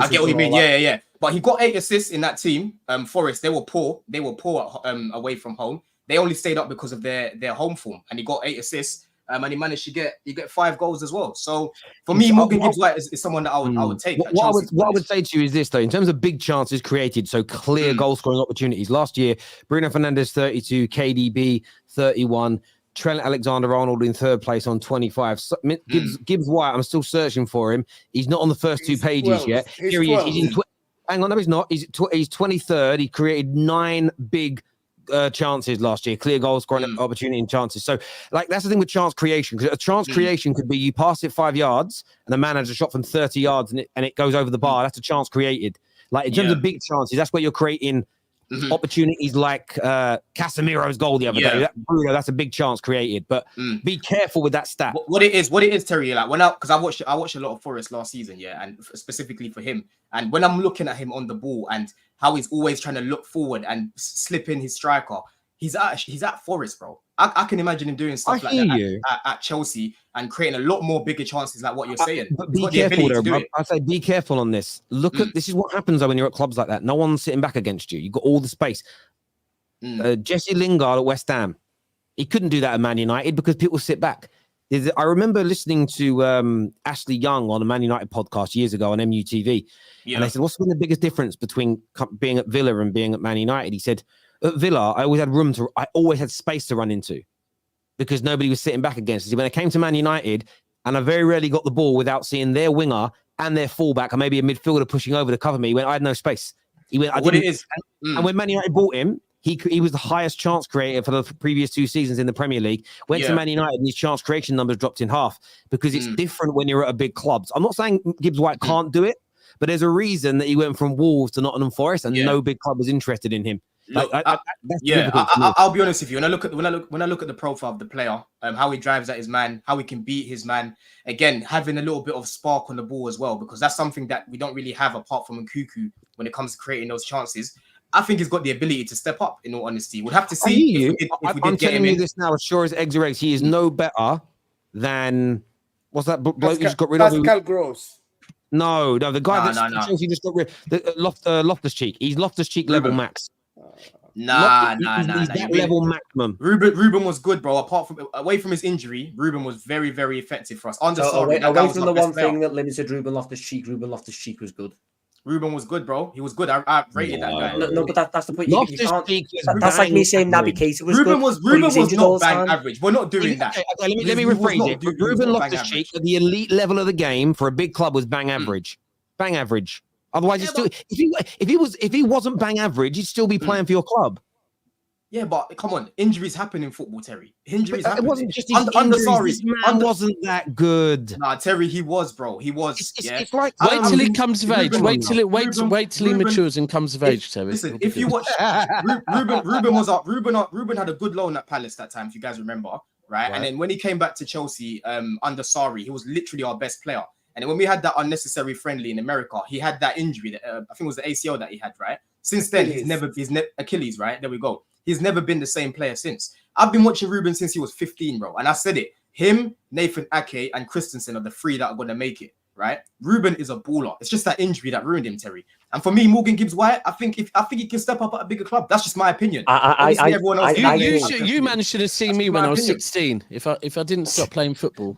Yeah. But he got 8 assists in that team. Forest, they were poor. They were poor away from home. They only stayed up because of their home form, and he got 8 assists. And he managed to get 5 goals as well. So for me, Morgan Gibbs-White is someone that I would take. What I would say to you is this, though, in terms of big chances created, so clear goal scoring opportunities. Last year, Bruno Fernandes 32, KDB 31, Trent Alexander-Arnold in 3rd place on 25. Gibbs-White, I'm still searching for him. He's not on the first 2 pages yet. Here he is. Hang on, no, he's not. He's 23rd. He created 9 big chances last year, clear goal scoring opportunity and chances. So, that's the thing with chance creation, because a chance creation could be you pass it 5 yards and the man has a shot from 30 yards and it goes over the bar. That's a chance created. In terms of big chances, that's where you're creating opportunities like Casemiro's goal the other day. Bruno, that's a big chance created. But be careful with that stat. What it is, Terry. Because I watched a lot of Forest last season, and specifically for him. And when I'm looking at him on the ball and how he's always trying to look forward and slip in his striker, he's at Forest, bro. I can imagine him doing stuff like that at Chelsea and creating a lot more bigger chances, like what you're saying. But be careful, though, bro. I say be careful on this. Look at this is what happens though when you're at clubs like that. No one's sitting back against you. You've got all the space. Jesse Lingard at West Ham, he couldn't do that at Man United because people sit back. I remember listening to Ashley Young on a Man United podcast years ago on MUTV, and they said, "What's been the biggest difference between being at Villa and being at Man United?" He said, "At Villa, I always had space to run into because nobody was sitting back against us. When I came to Man United, and I very rarely got the ball without seeing their winger and their fullback, or maybe a midfielder pushing over to cover me. He went, I had no space. He went, And when Man United bought him, he was the highest chance creator for the previous 2 seasons in the Premier League. Went to Man United and his chance creation numbers dropped in half because it's different when you're at a big clubs. I'm not saying Gibbs-White can't do it, but there's a reason that he went from Wolves to Nottingham Forest and no big club was interested in him. I'll be honest with you. When I look at the profile of the player, how he drives at his man, how he can beat his man. Again, having a little bit of spark on the ball as well, because that's something that we don't really have apart from Nkunku when it comes to creating those chances. I think he's got the ability to step up. In all honesty, we'll have to see. I'm telling you this now, as sure as eggs are eggs. He is no better than what's that bloke who just got rid of? Pascal Gross. No, the guy that Chelsea just got rid of, Loftus-Cheek. He's Loftus-Cheek level max. He's that level maximum. Ruben was good, bro. Away from his injury, Ruben was very, very effective for us. Away from the one thing that limited Ruben Loftus-Cheek was good. Ruben was good, bro. He was good. I rated that guy. No, but that's the point. You can't, that's like me saying Naby Keita was Ruben good. Ruben was not bang average. We're not doing that. Okay, let me rephrase it. Ruben Loftus-Cheek at the elite level of the game for a big club was bang average. Bang average. Otherwise, if he wasn't bang average, he'd still be playing for your club. Yeah, but come on, injuries happen in football, Terry. Injuries happen. It wasn't just his under injuries. sorry. This man wasn't that good. Nah, Terry, he was, bro. He was. It's like Wait till he comes of age. Ruben- Wait till he Ruben- matures and comes of age, Terry. Listen, It'll be if you good. watch, Ruben had a good loan at Palace that time, if you guys remember, right? And then when he came back to Chelsea under Sarri, he was literally our best player. And then when we had that unnecessary friendly in America, he had that injury. That, I think it was the ACL that he had, right? Since then, he's never Achilles, right? There we go. He's never been the same player since. I've been watching Ruben since he was 15, bro. And I said it. Him, Nathan Ake, and Christensen are the three that are going to make it, right? Ruben is a baller. It's just that injury that ruined him, Terry. And for me, Morgan Gibbs-White, I think he can step up at a bigger club. That's just my opinion. You man should have seen me when I was 16. If I didn't stop playing football.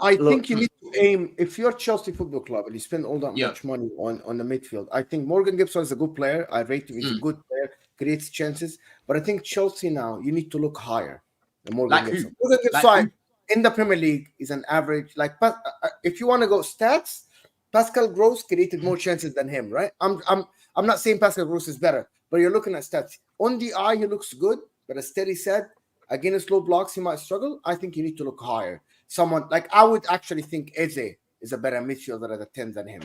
I think you need to aim. If you're Chelsea Football Club and you spend all that much money on the midfield, I think Morgan Gibson is a good player. I rate him. He's a good player, creates chances. But I think Chelsea now, you need to look higher than Morgan Gibson. Morgan Gibson in the Premier League is an average. Like, if you want to go stats, Pascal Gross created more chances than him, right? I'm not saying Pascal Gross is better, but you're looking at stats. On the eye, he looks good, but as Terry said, against low blocks, he might struggle. I think you need to look higher. Someone like I would actually think Eze is a better midfielder at a 10 than him.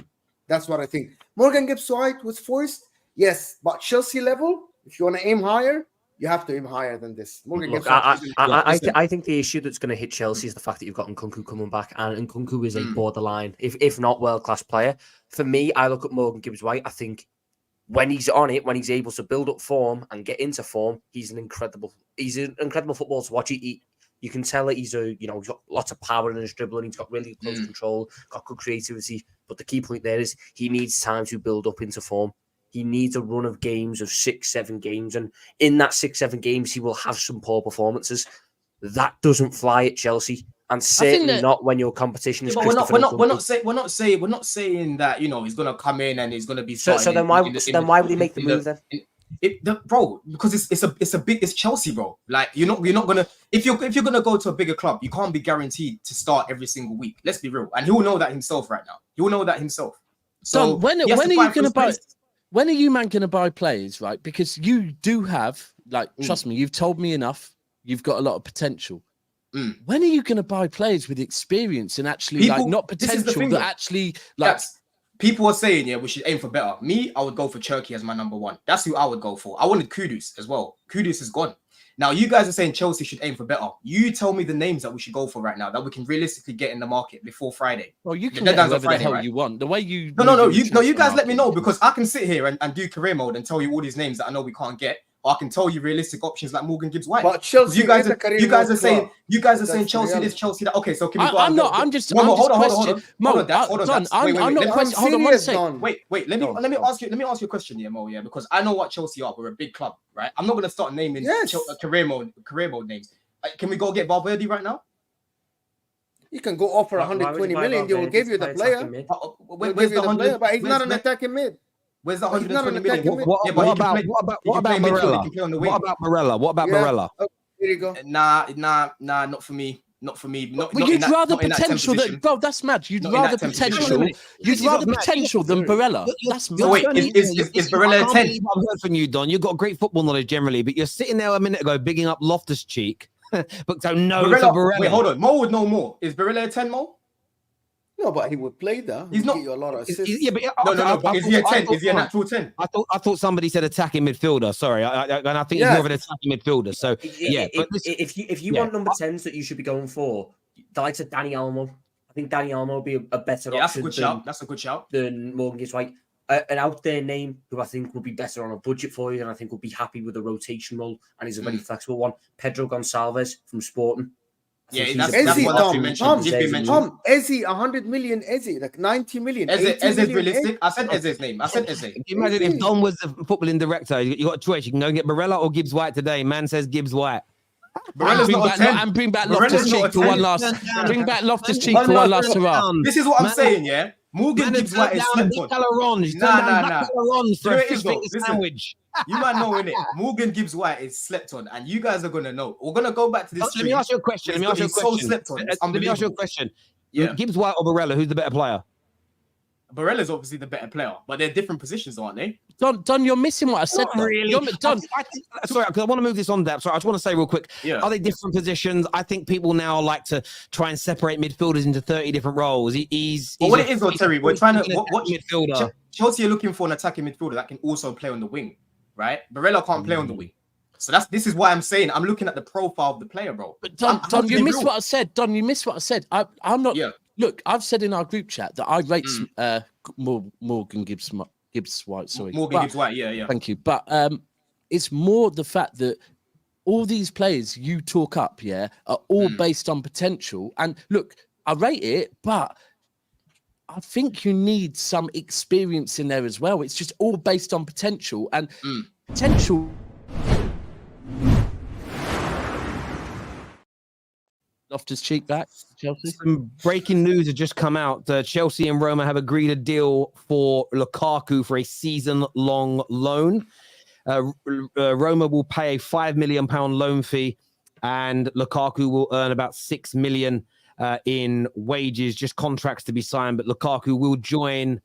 That's what I think. Morgan Gibbs-White was forced, yes, but Chelsea level, if you want to aim higher, you have to aim higher than this. I think the issue that's going to hit Chelsea is the fact that you've got Nkunku coming back, and Nkunku is a borderline, if not world-class player. For me, I look at Morgan Gibbs-White. I think when he's on it, when he's able to build up form and get into form, he's an incredible footballer to watch. You can tell that he's got lots of power in his dribbling. He's got really close control, got good creativity. But the key point there is he needs time to build up into form. He needs a run of games of 6-7 games. And in that 6-7 games, he will have some poor performances. That doesn't fly at Chelsea. And certainly not when your competition is. We're not saying that he's gonna come in and he's gonna be. So then why would he make the move then? Bro, because it's Chelsea, bro. Like you're not gonna if you're gonna go to a bigger club, you can't be guaranteed to start every single week. Let's be real, and he'll know that himself right now. He'll know that himself. So when are you gonna buy? When are you man gonna buy players, right? Because you do have, trust me, you've told me enough. You've got a lot of potential. When are you going to buy players with experience and actually not potential, but actually people are saying, we should aim for better. Me, I would go for Turkey as my number one. That's who I would go for. I wanted Kudus as well. Kudus is gone. Now you guys are saying Chelsea should aim for better. You tell me the names that we should go for right now that we can realistically get in the market before Friday. Well, you can get whatever the hell you want. The way you you guys let me know, because I can sit here and do career mode and tell you all these names that I know we can't get. Or I can tell you realistic options like Morgan Gibbs-White. But Chelsea, you guys are saying Chelsea this, Chelsea that. Okay, so can we go? I'm not. I'm just. Hold on. Hold on one second. Wait. Let me ask you a question here, Mo. Yeah, because I know what Chelsea are. We're a big club, right? I'm not going to start naming career mode names. Can we go get Valverde right now? You can go offer 120 million. They will give you the player. Where's the 100? But he's not an attacking mid. Where's the 120 million? What about Barella? What about Barella? Oh, here you go. Nah, not for me. Not for me. But you'd rather potential that, bro. That's mad. You'd rather potential. You'd rather potential than Barella. That's mad. So wait, is Barella a 10? I've heard from you, Don. You've got great football knowledge generally, but you're sitting there a minute ago bigging up Loftus-Cheek, but so no for Barella. Wait, hold on. Mo would know more. Is Barella a 10, Mo? No, but he would play there. He's not. Get you a lot of assists. But is he a 10? Is he an actual 10? I thought somebody said attacking midfielder. Sorry, and I think he's more of an attacking midfielder. So if you want number 10s that you should be going for, the likes of Danny Olmo. I think Danny Olmo would be a better option. That's a good shout. Than Morgan Gibbs-White. An out there name who I think would be better on a budget for you, and I think would be happy with a rotation role, and he's a very flexible one. Pedro Gonçalves from Sporting. Yeah, that's what he's been mentioned. Eze, 100 million, Eze, like 90 million. Eze is realistic. I said Eze's name. Can you imagine if Don was the footballing director? You got a choice. You can go and get Barella or Gibbs-White today. Man says Gibbs-White. Bring back Loftus-Cheek for one last. Bring back Loftus-Cheek for one last hurrah. This is what I'm saying, yeah. Morgan Gibbs-White is slept on. Nah. For a fish finger sandwich. You might know, innit? Morgan Gibbs-White is slept on, and you guys are gonna know. We're gonna go back to this. Let me ask you a question. So slept on. Let me ask you a question. Yeah. Gibbs-White or Barella, who's the better player? Barella's obviously the better player, but they're different positions, aren't they? Don, you're missing what I said. Not really. Don, Sorry, because I want to move this on, Dap. Sorry, I just want to say real quick. Yeah. Are they different positions? I think people now like to try and separate midfielders into 30 different roles. He's what it is, though, Terry, we're trying to what midfielder. Chelsea are looking for an attacking midfielder that can also play on the wing, right? Barella can't play on the wing. So this is why I'm saying I'm looking at the profile of the player, bro. But Don, you missed what I said. Don, you missed what I said. I'm not. Yeah. Look, I've said in our group chat that I rate Morgan Gibbs White. Sorry, Morgan Gibbs White. Yeah. Thank you. But it's more the fact that all these players you talk up, are all based on potential. And look, I rate it, but I think you need some experience in there as well. It's just all based on potential and potential. Loftus-Cheek back, Chelsea. Some breaking news had just come out. Chelsea and Roma have agreed a deal for Lukaku for a season-long loan. Roma will pay a £5 million loan fee, and Lukaku will earn about $6 million in wages, just contracts to be signed. But Lukaku will join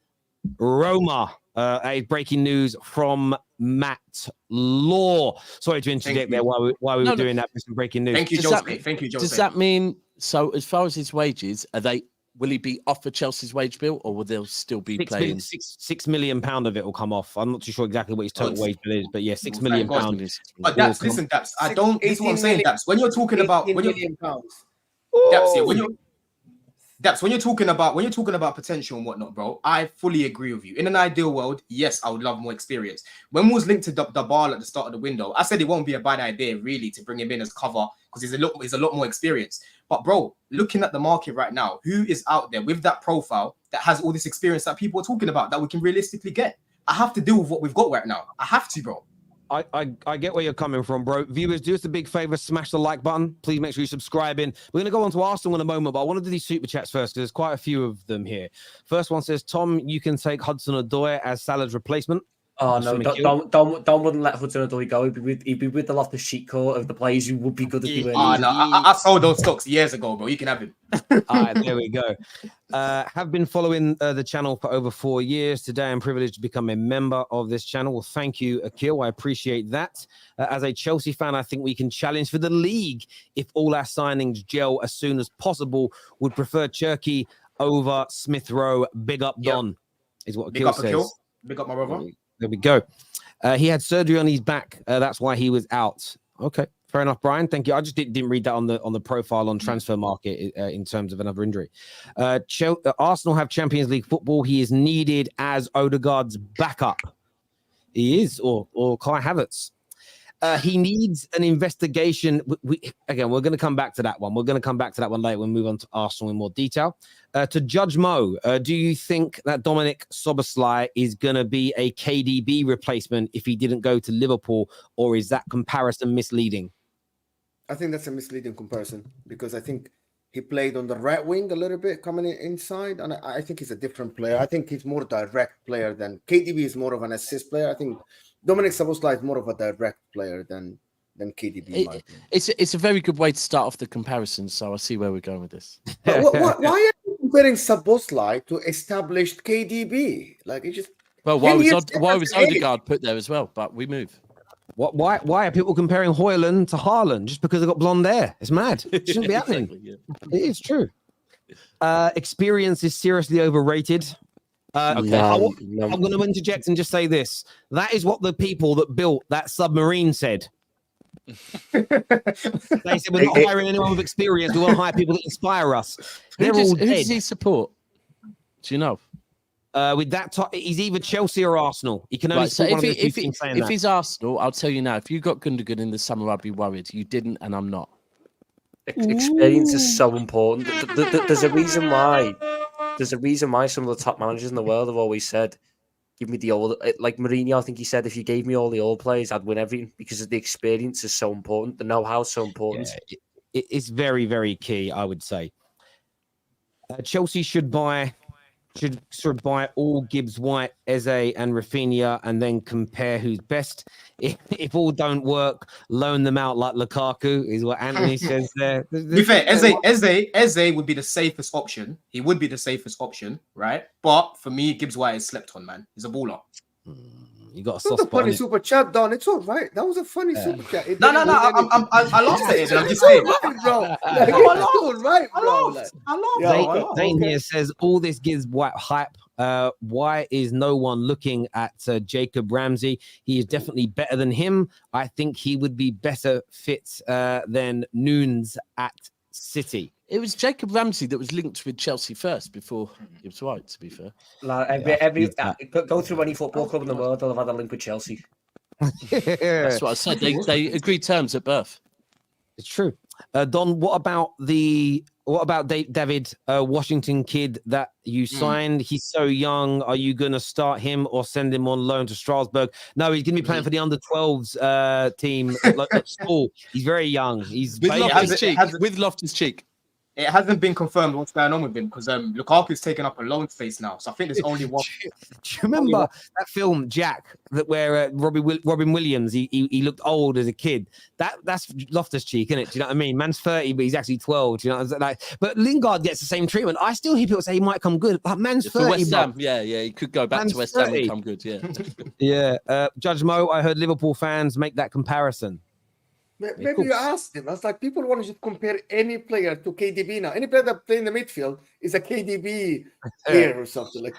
Roma. A breaking news from Matt Law. Sorry to interject there while we were doing that. Some breaking news. Thank you, Jose. Thank you, Jose. Does that mean, so as far as his wages, will he be offered Chelsea's wage bill, or will they still be playing? £6 million of it will come off. I'm not too sure exactly what his total wage bill is, but yeah, £6 million. But Daps, listen, Daps, I don't. This is what I'm saying, Daps. When you're talking about £18 million. Daps, yeah, when you're talking about potential and whatnot, bro, I fully agree with you. In an ideal world, yes, I would love more experience. When we was linked to Dabal at the start of the window, I said it won't be a bad idea really to bring him in as cover because he's a lot more experience. But bro, looking at the market right now, who is out there with that profile that has all this experience that people are talking about that we can realistically get? I have to deal with what we've got right now. I have to, bro. I get where you're coming from, bro. Viewers, do us a big favor, smash the like button. Please make sure you're subscribing. We're going to go on to Arsenal in a moment, but I want to do these super chats first because there's quite a few of them here. First one says, Tom, you can take Hudson-Odoi as Salah's replacement. Oh, no, Don wouldn't let Hudson-Odoi go. He'd be with the Loftus-Cheek core of the players who would be good at doing I sold those stocks years ago, bro. You can have him. All right, there we go. Have been following the channel for over 4 years. Today, I'm privileged to become a member of this channel. Well, thank you, Akil. I appreciate that. As a Chelsea fan, I think we can challenge for the league if all our signings gel as soon as possible. Would prefer Cherky over Smith-Rowe. Big up, Don, is what Akil says. Akil. Big up, my brother. There we go. He had surgery on his back. That's why he was out. Okay, fair enough, Brian. Thank you. I just didn't read that on the profile on Transfer Market in terms of another injury. Arsenal have Champions League football. He is needed as Odegaard's backup. He is, or Kai Havertz. He needs an investigation. We're going to come back to that one. We're going to come back to that one later when we move on to Arsenal in more detail. To Judge Mo, do you think that Dominic Szoboszlai is going to be a KDB replacement if he didn't go to Liverpool, or is that comparison misleading? I think that's a misleading comparison because I think he played on the right wing a little bit coming inside, and I think he's a different player. I think he's more direct player than KDB is more of an assist player. I think Dominic Szoboszlai is more of a direct player than KDB. It's a very good way to start off the comparison, so I see where we're going with this. Why are you comparing Szoboszlai to established KDB? Like it just why was Odegaard put there as well? But we move. Why are people comparing Højlund to Haaland just because they got blonde hair? It's mad. It shouldn't be happening. Exactly, yeah. It is true. Experience is seriously overrated. I'm going to interject and just say this. That is what the people that built that submarine said. They said we're not hiring anyone with experience. We want to hire people that inspire us. Who does he support? Do you know? With that, he's either Chelsea or Arsenal. He can only if he's Arsenal, I'll tell you now. If you got Gundogan in the summer, I'd be worried. You didn't, and I'm not. Experience is so important. There's a reason why. There's a reason why some of the top managers in the world have always said, give me the old, like Mourinho, I think he said, if you gave me all the old players, I'd win everything because the experience is so important. The know-how is so important. Yeah, it's very, very key, I would say. Chelsea should buy should sort of buy all Gibbs White, Eze, and Raphinha, and then compare who's best. If all don't work, loan them out like Lukaku, is what Anthony says there. To be fair, Eze would be the safest option. He would be the safest option, right? But for me, Gibbs White is slept on, man. He's a baller. You got a That's soft a spot. funny super chat, Don. It's all right. That was a funny super chat. No. I laughed at it. I'm just saying, bro. Like, it's all right, bro. Like, Zane okay. here says all this gives White hype. Why is no one looking at Jacob Ramsey? He is definitely better than him. I think he would be better fit than Nunez at City. It was Jacob Ramsey that was linked with Chelsea first before Gibbs White, to be fair. Go through any football club in the world, they'll have had a link with Chelsea. That's what I said. They agreed terms at birth. It's true. Don, what about David Washington kid that you signed? He's so young. Are you going to start him or send him on loan to Strasbourg? No, he's going to be playing for the under-12s team at school. He's very young. He's With Loftus-Cheek. It hasn't been confirmed what's going on with him because Lukaku's taken up a loan space now. So I think there's only one. Do you remember that film Jack where Robin Williams he looked old as a kid? That's Loftus-Cheek, isn't it? Do you know what I mean? Man's 30, but he's actually 12. Do you know? Like, but Lingard gets the same treatment. I still hear people say he might come good. But man's 30. For West Ham, yeah, he could go back to West Ham and come good. Yeah, yeah. Judge Mo, I heard Liverpool fans make that comparison. Maybe you asked him. I was like, people want to just compare any player to KDB now. Any player that play in the midfield is a KDB player or something like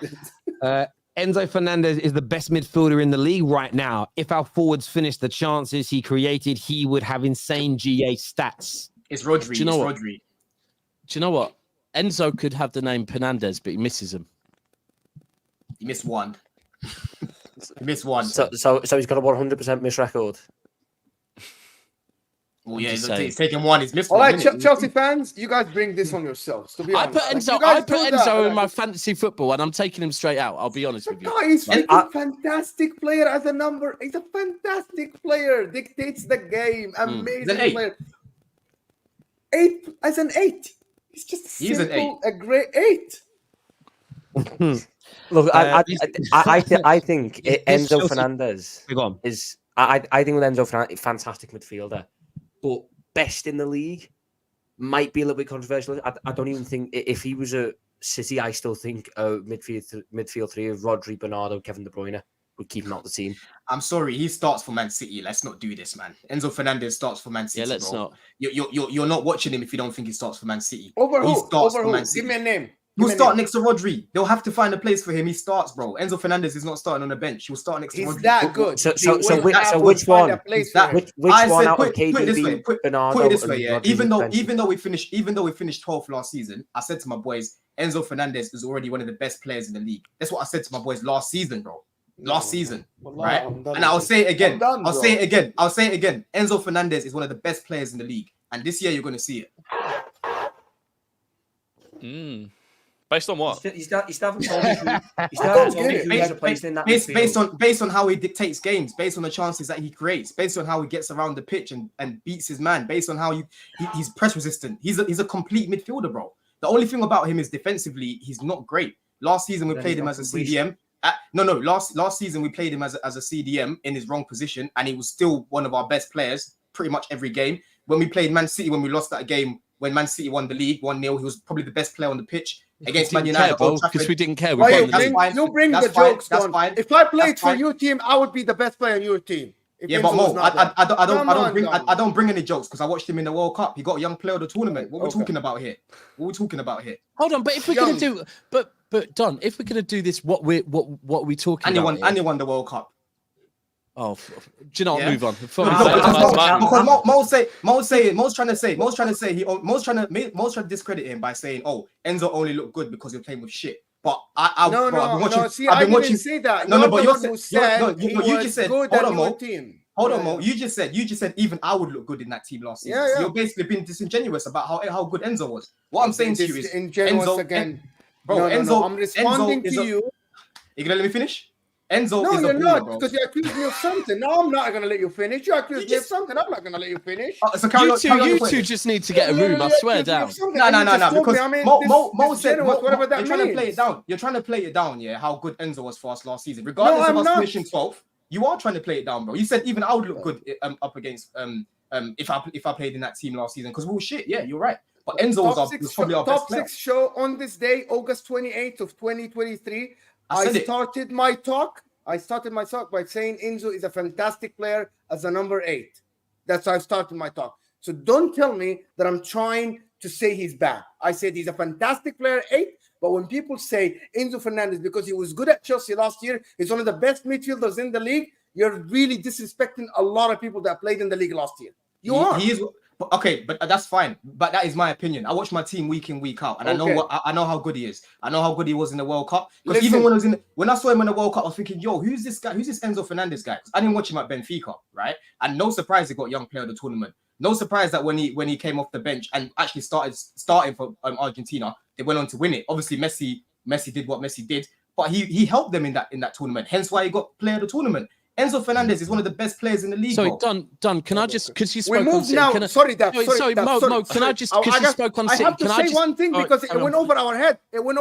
that. Enzo Fernandez is the best midfielder in the league right now. If our forwards finish the chances he created, he would have insane GA stats. It's Rodri. Do you know what? Enzo could have the name Fernandez, but he misses him. He missed one. He missed one. So he's got a 100% miss record. Well, yeah, he's taken one. He's missed All one. right, Chelsea fans, you guys bring this on yourselves. To be I honest, put Enzo in my fantasy football, and I'm taking him straight out. I'll be honest with you. No, he's a fantastic player as a number. He's a fantastic player. Dictates the game. Amazing player. 8 as an 8. He's just a great 8. Look, I think Enzo Fernandez is. I think with Enzo Fernandez, fantastic midfielder, but best in the league might be a little bit controversial. I don't even think if he was a City, I still think midfield three of Rodri, Bernardo, Kevin De Bruyne would keep him out the team. I'm sorry, he starts for Man City. Let's not do this, man. Enzo Fernandez starts for Man City. Yeah, let's not. You're not watching him if you don't think he starts for Man City. Over who? For Man City. Give me a name. He'll start next to Rodri. They'll have to find a place for him. He starts, bro. Enzo Fernandez is not starting on the bench. He'll start next to Rodri. He's that good. So which one? Which one out of KDB, Bernardo? Put it this way, yeah. Even though we finished 12th last season, I said to my boys, Enzo Fernandez is already one of the best players in the league. That's what I said to my boys last season, bro. Last season, right? And I'll say it again. I'll say it again. Enzo Fernandez is one of the best players in the league, and this year you're going to see it. Based on what? He's haven't told me who's replacing that midfield. Based on how he dictates games, based on the chances that he creates, based on how he gets around the pitch and beats his man, based on how he's press resistant. He's a complete midfielder, bro. The only thing about him is defensively, he's not great. Last season we played him as a CDM. Last season we played him as a CDM in his wrong position, and he was still one of our best players pretty much every game. When we played Man City, when we lost that game, when Man City won the league 1-0, he was probably the best player on the pitch against Man United. Because we didn't care. You bring the jokes, Don. If I played for your team, I would be the best player on your team. Yeah, but Mo, I don't bring any jokes because I watched him in the World Cup. He got Young Player of the Tournament. What we're talking about here? Hold on, but if we're gonna do, but Don, if we're gonna do this, what are we talking about? And he won the World Cup. Oh, do you not move on? Mo's trying to discredit him by saying, "Oh, Enzo only looked good because you're playing with shit." But I've been watching. Say that. But you just said, hold on, Mo. Hold on, Mo. You just said even I would look good in that team last season. Yeah. So you're basically being disingenuous about how good Enzo was. What I'm saying to you is, Enzo again, bro. Enzo, I'm responding to you. You gonna let me finish? Enzo No, is a you're baller, not, bro. because you accused me of something. No, I'm not going to let you finish. You accused me of something. I'm not going to let you finish. So carry on, carry on You your point. two just need to get a room. I swear down. No, because Mo said whatever that you're trying to play it means. down. You're trying to play it down, yeah, how good Enzo was for us last season. Regardless of I'm us not. finishing 12th, you are trying to play it down, bro. You said even I would look good up against if I played in that team last season, because we were shit. Yeah, you're right. But Enzo was probably our best player. Top 6 show on this day, August 28th of 2023. I started my talk by saying Enzo is a fantastic player as a number 8. That's how I started my talk. So don't tell me that I'm trying to say he's bad. I said he's a fantastic player, 8. But when people say Enzo Fernandez, because he was good at Chelsea last year, he's one of the best midfielders in the league, you're really disrespecting a lot of people that played in the league last year. He is okay, but that's fine. But that is my opinion. I watch my team week in, week out, and I know how good he is. I know how good he was in the World Cup. Because even when I saw him in the World Cup, I was thinking, yo, who's this guy? Who's this Enzo Fernandez guy? I didn't watch him at Benfica, right? And no surprise he got young player of the tournament. No surprise that when he came off the bench and actually starting for Argentina, they went on to win it. Obviously, Messi did what Messi did, but he helped them in that tournament. Hence why he got player of the tournament. Enzo Fernandez is one of the best players in the league. Sorry, Don, can I just, because you spoke on City. Sorry, Mo, can I just, because you spoke on City. I have to say one thing because it went over our head. It went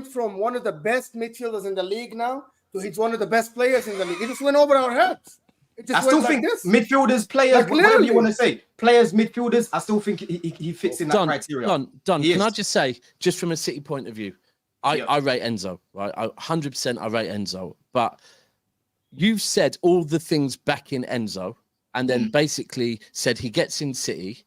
from one of the best midfielders in the league now to he's one of the best players in the league. It just went over our heads. I still think midfielders, players, whatever you want to say, players, midfielders, I still think he fits in that criteria. Don, can I just say, just from a City point of view, I rate Enzo, right? 100% I rate Enzo, but you've said all the things back in Enzo and then basically said he gets in City.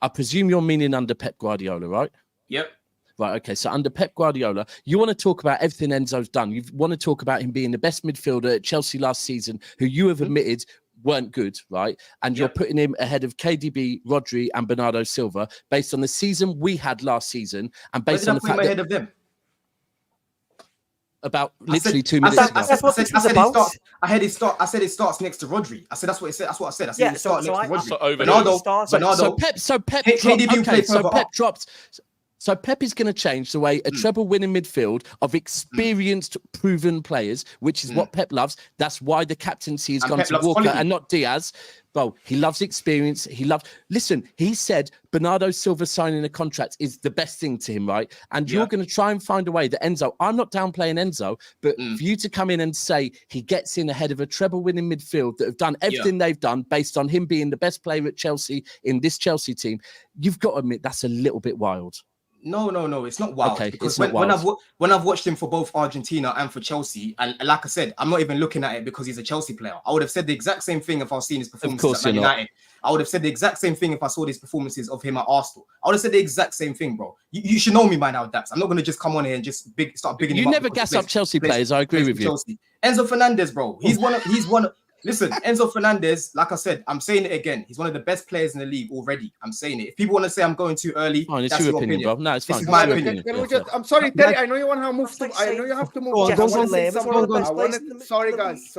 I presume you're meaning under Pep Guardiola, right? Yep. Right, okay. So under Pep Guardiola, you want to talk about everything Enzo's done. You want to talk about him being the best midfielder at Chelsea last season, who you have admitted weren't good, right? And you're putting him ahead of KDB, Rodri and Bernardo Silva based on the season we had last season and based on the fact ahead of them. About literally 2 minutes ago. I said it starts next to Rodri. I said that's what it said. That's what I said. I said it starts next to Rodri. So Pep dropped. So Pep is going to change the way a treble-winning midfield of experienced, proven players, which is what Pep loves. That's why the captaincy has gone to Walker and not Diaz. Well, he loves experience. Listen, he said Bernardo Silva signing a contract is the best thing to him, right? And you're going to try and find a way that Enzo, I'm not downplaying Enzo, but for you to come in and say he gets in ahead of a treble-winning midfield that have done everything they've done based on him being the best player at Chelsea in this Chelsea team, you've got to admit that's a little bit wild. No, it's not wild. Okay, because when I've watched him for both Argentina and for Chelsea, and like I said, I'm not even looking at it because he's a Chelsea player. I would have said the exact same thing if I was seeing his performances at Man United. I would have said the exact same thing if I saw these performances of him at Arsenal. I would have said the exact same thing, bro. You should know me by now, Dax. I'm not going to just come on here and just start bigging him up. You never gas up Chelsea players. I agree with you. Chelsea. Enzo Fernandez, bro. He's one of. Listen, Enzo Fernandez, like I said, I'm saying it again. He's one of the best players in the league already. I'm saying it. If people want to say I'm going too early, it's your opinion, bro. No, it's fine. This is my opinion. I'm sorry, Terry. I know you want to move. I know you have to move. Sorry, guys.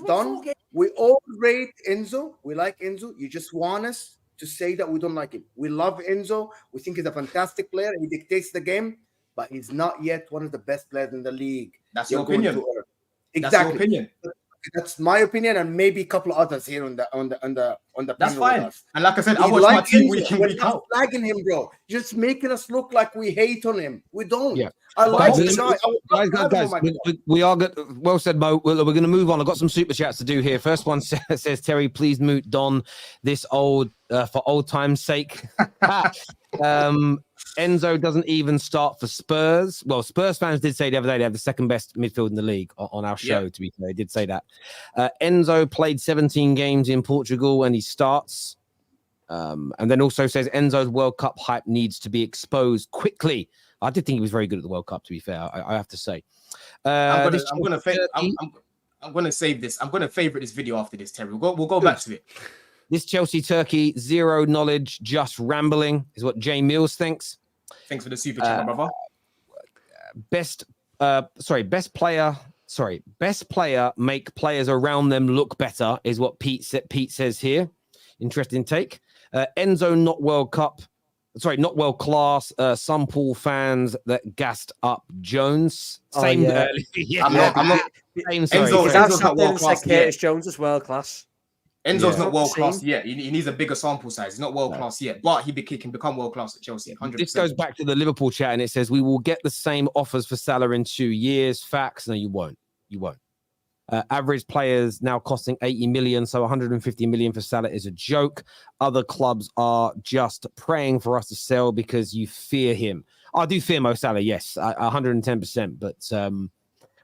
Don, we all rate Enzo. We like Enzo. You just want us to say that we don't like him. We love Enzo. We think he's a fantastic player. He dictates the game, but he's not yet one of the best players in the league. That's your opinion. Exactly. That's your opinion. That's my opinion, and maybe a couple of others here on the. That's fine. And like I said, I watch my team week in, week out. We're not flagging him, bro. You're just making us look like we hate on him. We don't. Yeah. Guys. We are good. Well said, Mo. We're going to move on. I've got some super chats to do here. First one says, Terry, please mute Don this old for old time's sake. Enzo doesn't even start for Spurs. Well, Spurs fans did say the other day they have the second best midfield in the league on our show, to be fair. They did say that. Enzo played 17 games in Portugal and he starts. And then also says Enzo's World Cup hype needs to be exposed quickly. I did think he was very good at the World Cup, to be fair. I have to say. I'm going to save this. I'm going to favorite this video after this, Terry. We'll go back to it. This Chelsea Turkey, zero knowledge, just rambling, is what Jay Mills thinks. Thanks for the super chat, my brother. Best player make players around them look better is what Pete says here. Interesting take. Enzo not World Cup. Sorry, not world class. Some Paul fans that gassed up Jones. Same. yeah. Yeah, I'm not. same. Sorry. Enzo- Because I've Enzo's sat not there world and said class Curtis yet. Jones is world class. Enzo's Yeah. not world class Same. yet. He needs a bigger sample size. He's not world class yet, but he can become world class at Chelsea. 100%. This goes back to the Liverpool chat, and it says we will get the same offers for Salah in 2 years. Facts? No, you won't. You won't. Average players now costing 80 million, so 150 million for Salah is a joke. Other clubs are just praying for us to sell because you fear him. I do fear Mo Salah, yes, 110%, but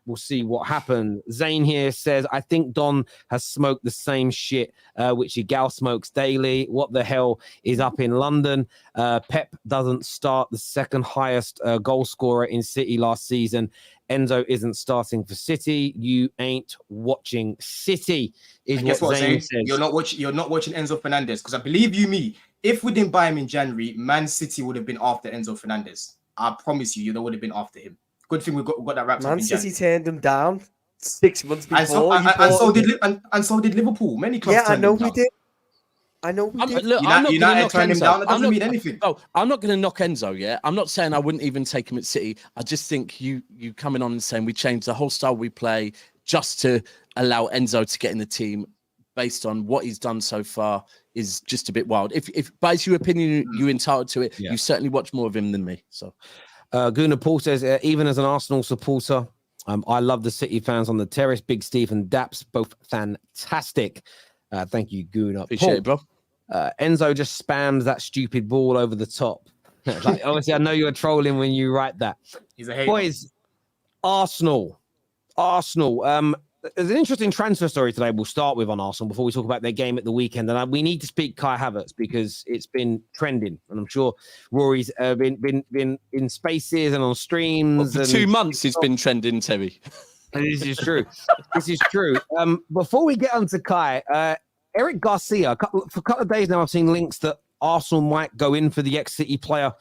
we'll see what happens. Zane here says, I think Don has smoked the same shit which Igal smokes daily. What the hell is up in London? Pep doesn't start the second highest goal scorer in City last season. Enzo isn't starting for City. You ain't watching City, is And guess what what, Zane Zane? says. You're not watching Enzo Fernandez, because I believe me, if we didn't buy him in January, Man City would have been after Enzo Fernandez. I promise you, they would have been after him. Good thing we got that wrapped up Man in City January. turned him down 6 months before. And so did Liverpool. Many clubs. Yeah, I turned know him we down. did. I know we did. Look, I'm not going to United knock turned him Enzo. down. That I'm doesn't not- mean anything. No, I'm not going to knock Enzo. Yeah, I'm not saying I wouldn't even take him at City. I just think you coming on and saying we changed the whole style we play just to allow Enzo to get in the team based on what he's done so far is just a bit wild. If by your opinion you're entitled to it, Yeah. you certainly watch more of him than me. So Gunnar Paul says, even as an Arsenal supporter, I love the City fans on the terrace. Big Steve and Daps, both fantastic. Thank you, Gunnar. appreciate it, bro. Enzo just spams that stupid ball over the top. Like, obviously, I know you're trolling when you write that. He's a hater. Boys, Arsenal. There's an interesting transfer story today we'll start with on Arsenal before we talk about their game at the weekend. And we need to speak Kai Havertz because it's been trending. And I'm sure Rory's been in spaces and on streams. For 2 months, it's been trending, Terry. This is true. This is true. Before we get on to Kai, Eric Garcia, for a couple of days now, I've seen links that Arsenal might go in for the ex-City player.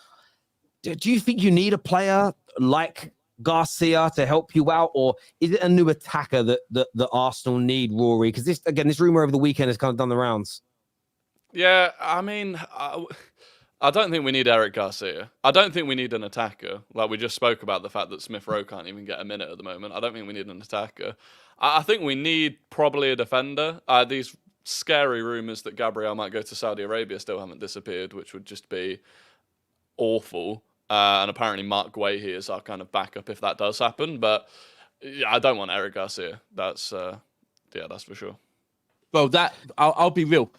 Do you think you need a player like Garcia to help you out, or is it a new attacker that Arsenal need, Rory? Because this rumor over the weekend has kind of done the rounds. Yeah, I mean, I don't think we need Eric Garcia. I don't think we need an attacker. Like we just spoke about the fact that Smith-Rowe can't even get a minute at the moment. I don't think we need an attacker. I think we need probably a defender. These scary rumours that Gabriel might go to Saudi Arabia still haven't disappeared, which would just be awful. And apparently Mark Guehi is our kind of backup if that does happen. But yeah, I don't want Eric Garcia. That's for sure. Well, I'll be real.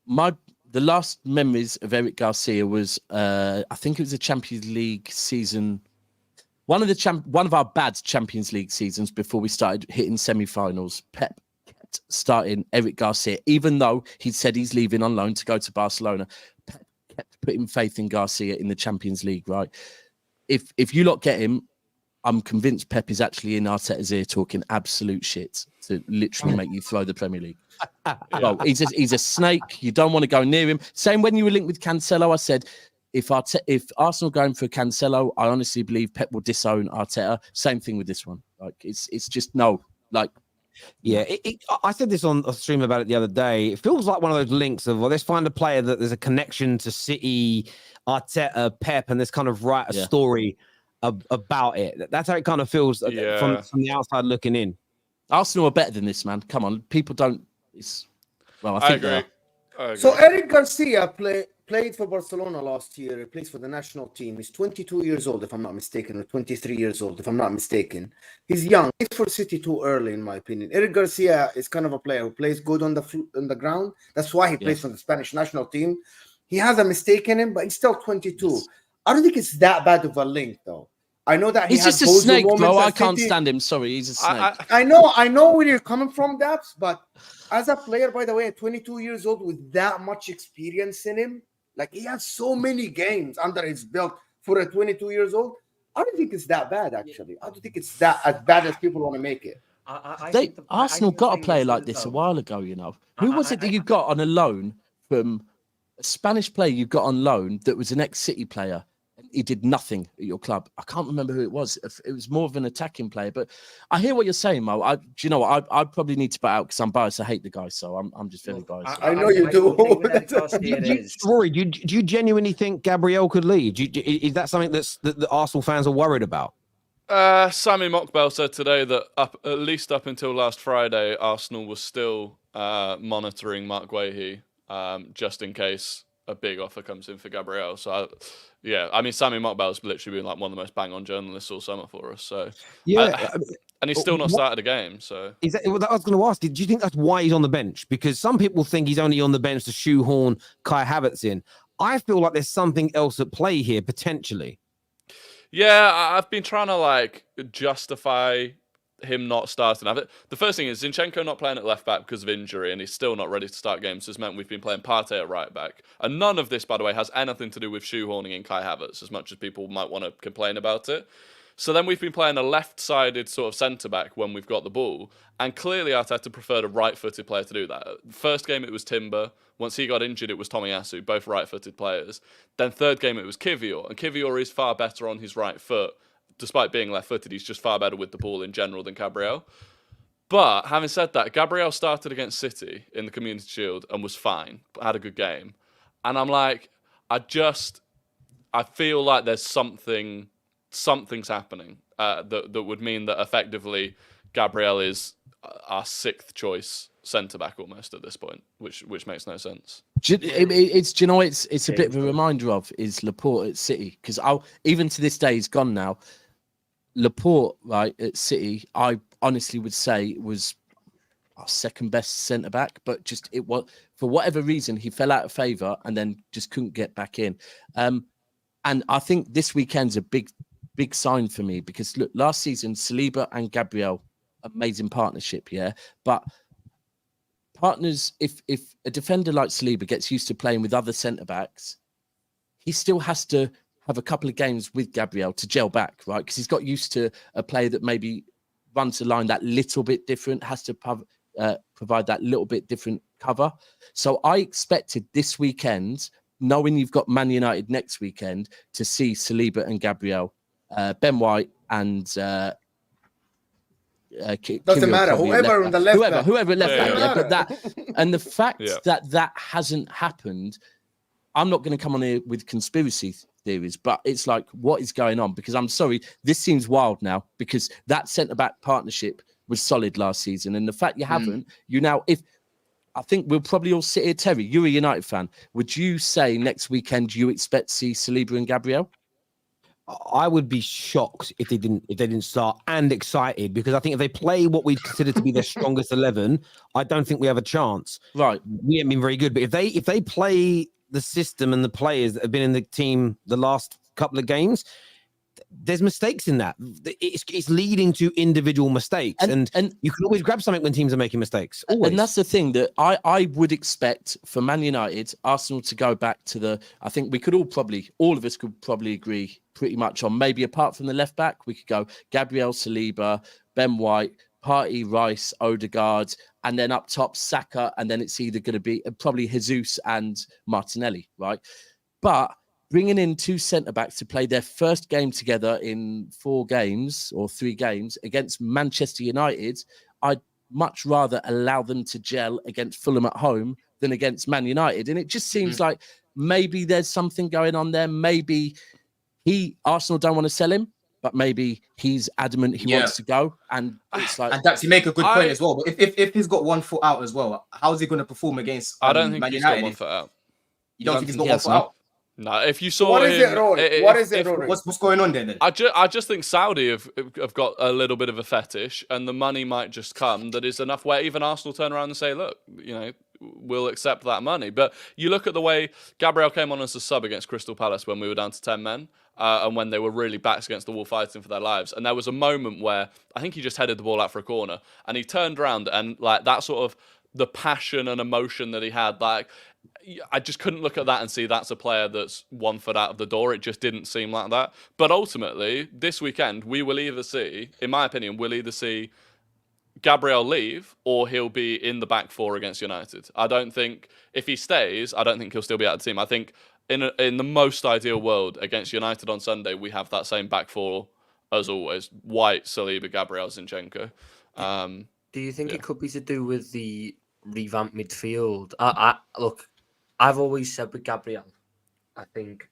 The last memories of Eric Garcia was I think it was a Champions League season. One of our bad Champions League seasons before we started hitting semi-finals. Pep kept starting Eric Garcia, even though he said he's leaving on loan to go to Barcelona. Pep kept putting faith in Garcia in the Champions League, right? If you lot get him, I'm convinced Pep is actually in Arteta's ear talking absolute shit to literally make you throw the Premier League. Well, he's a snake. You don't want to go near him. Same when you were linked with Cancelo, I said, if Arsenal going for Cancelo, I honestly believe Pep will disown Arteta. Same thing with this one. Like it's just no. Like, yeah, I said this on a stream about it the other day. It feels like one of those links of, well, let's find a player that there's a connection to City, Arteta, Pep, and let's kind of write a story about it. That's how it kind of feels from the outside looking in. Arsenal are better than this, man. Come on, people don't. I think I agree. So Eric Garcia played for Barcelona last year. He plays for the national team. He's 22 years old, if I'm not mistaken, or 23 years old, if I'm not mistaken. He's young. He's for City too early, in my opinion. Eric Garcia is kind of a player who plays good on the ground. That's why he plays for the Spanish national team. He has a mistake in him, but he's still 22. Yes. I don't think it's that bad of a link, though. I know that he's just a snake, bro. I can't stand him. Sorry, he's a snake. I know where you're coming from, Daps, but as a player, by the way, at 22 years old with that much experience in him, like he has so many games under his belt for a 22 years old. I don't think it's that bad, actually. I don't think it's that as bad as people want to make it. Arsenal got a player like this a while ago, you know. Who was it that you got on a loan from a Spanish player you got on loan that was an ex-City player? And he did nothing at your club. I can't remember who it was. It was more of an attacking player. But I hear what you're saying, Mo. Do you know what? I probably need to put out because I'm biased. I hate the guy, so I'm just very biased. I know you do. Rory, do you genuinely think Gabriel could leave? Is that something that Arsenal fans are worried about? Sammy Mockbell said today that at least up until last Friday, Arsenal was still monitoring Mark Guehi just in case a big offer comes in for Gabriel. So, I mean, Sammy Mockbell's literally been like one of the most bang-on journalists all summer for us. So, and he's still not started a game. So, is that what I was going to ask? Do you think that's why he's on the bench? Because some people think he's only on the bench to shoehorn Kai Havertz in. I feel like there's something else at play here potentially. Yeah, I've been trying to justify him not starting. The first thing is Zinchenko not playing at left back because of injury, and he's still not ready to start games. This meant we've been playing Partey at right back, and none of this, by the way, has anything to do with shoehorning in Kai Havertz, as much as people might want to complain about it. So then we've been playing a left-sided sort of centre-back when we've got the ball, and clearly Arteta preferred a right-footed player to do that. First game it was Timber. Once he got injured, it was Tomiyasu, both right-footed players. Then third game it was Kivior, and Kivior is far better on his right foot. Despite being left-footed, he's just far better with the ball in general than Gabriel. But having said that, Gabriel started against City in the Community Shield and was fine, had a good game. And I'm like, I feel like there's something's happening that would mean that effectively Gabriel is our sixth choice centre-back almost at this point, which makes no sense. It's a bit of a reminder of is Laporte at City, because even to this day he's gone now. Laporte, right, at City, I honestly would say was our second best centre back, but just it was for whatever reason he fell out of favour and then just couldn't get back in. And I think this weekend's a big sign for me because look, last season Saliba and Gabriel, amazing partnership, yeah, but partners, if a defender like Saliba gets used to playing with other centre backs, he still has to have a couple of games with Gabriel to gel back, right? Because he's got used to a player that maybe runs the line that little bit different, has to provide that little bit different cover. So I expected this weekend, knowing you've got Man United next weekend, to see Saliba and Gabriel, Ben White and doesn't matter. Whoever on the left, whoever left back. Yeah, but that and the fact that hasn't happened, I'm not going to come on here with conspiracy theories, but it's like, what is going on? Because I'm sorry, this seems wild now because that centre-back partnership was solid last season. And the fact you haven't, I think we'll probably all sit here, Terry, you're a United fan. Would you say next weekend you expect to see Saliba and Gabriel? I would be shocked if they didn't start, and excited because I think if they play what we consider to be their strongest 11, I don't think we have a chance. Right. We haven't been very good, but if they play the system and the players that have been in the team the last couple of games, there's mistakes in that. It's leading to individual mistakes, and you can always grab something when teams are making mistakes. Always. And that's the thing that I would expect for Man United, Arsenal to go back to I think we could all of us could probably agree pretty much on, maybe apart from the left back, we could go Gabriel, Saliba, Ben White, Partey, Rice, Odegaard, and then up top Saka, and then it's either going to be probably Jesus and Martinelli, right? But bringing in two centre-backs to play their first game together in 4 games or 3 games against Manchester United, I'd much rather allow them to gel against Fulham at home than against Man United. And it just seems like maybe there's something going on there. Maybe Arsenal don't want to sell him, but maybe he's adamant he wants to go. And it's like, and that's, you make a good point as well. But if he's got 1 foot out as well, how's he going to perform against I don't think Man he's United? got 1 foot out. You don't think he's got 1 foot out? No, if you saw what him, is it, Rory? What is it, Rory? What's going on there then? I just think Saudi have got a little bit of a fetish, and the money might just come that is enough where even Arsenal turn around and say, look, we'll accept that money. But you look at the way Gabriel came on as a sub against Crystal Palace when we were down to 10 men, and when they were really backs against the wall fighting for their lives. And there was a moment where I think he just headed the ball out for a corner, and he turned around and like that sort of the passion and emotion that he had, like, I just couldn't look at that and see that's a player that's 1 foot out of the door. It just didn't seem like that. But ultimately, this weekend, we will either see, in my opinion, Gabriel leave or he'll be in the back 4 against United. I don't think, if he stays, I don't think he'll still be out of the team. I think in the most ideal world against United on Sunday, we have that same back four as always: White, Saliba, Gabriel, Zinchenko. Do you think Yeah. it could be to do with the revamped midfield? Look, I've always said with Gabriel, I think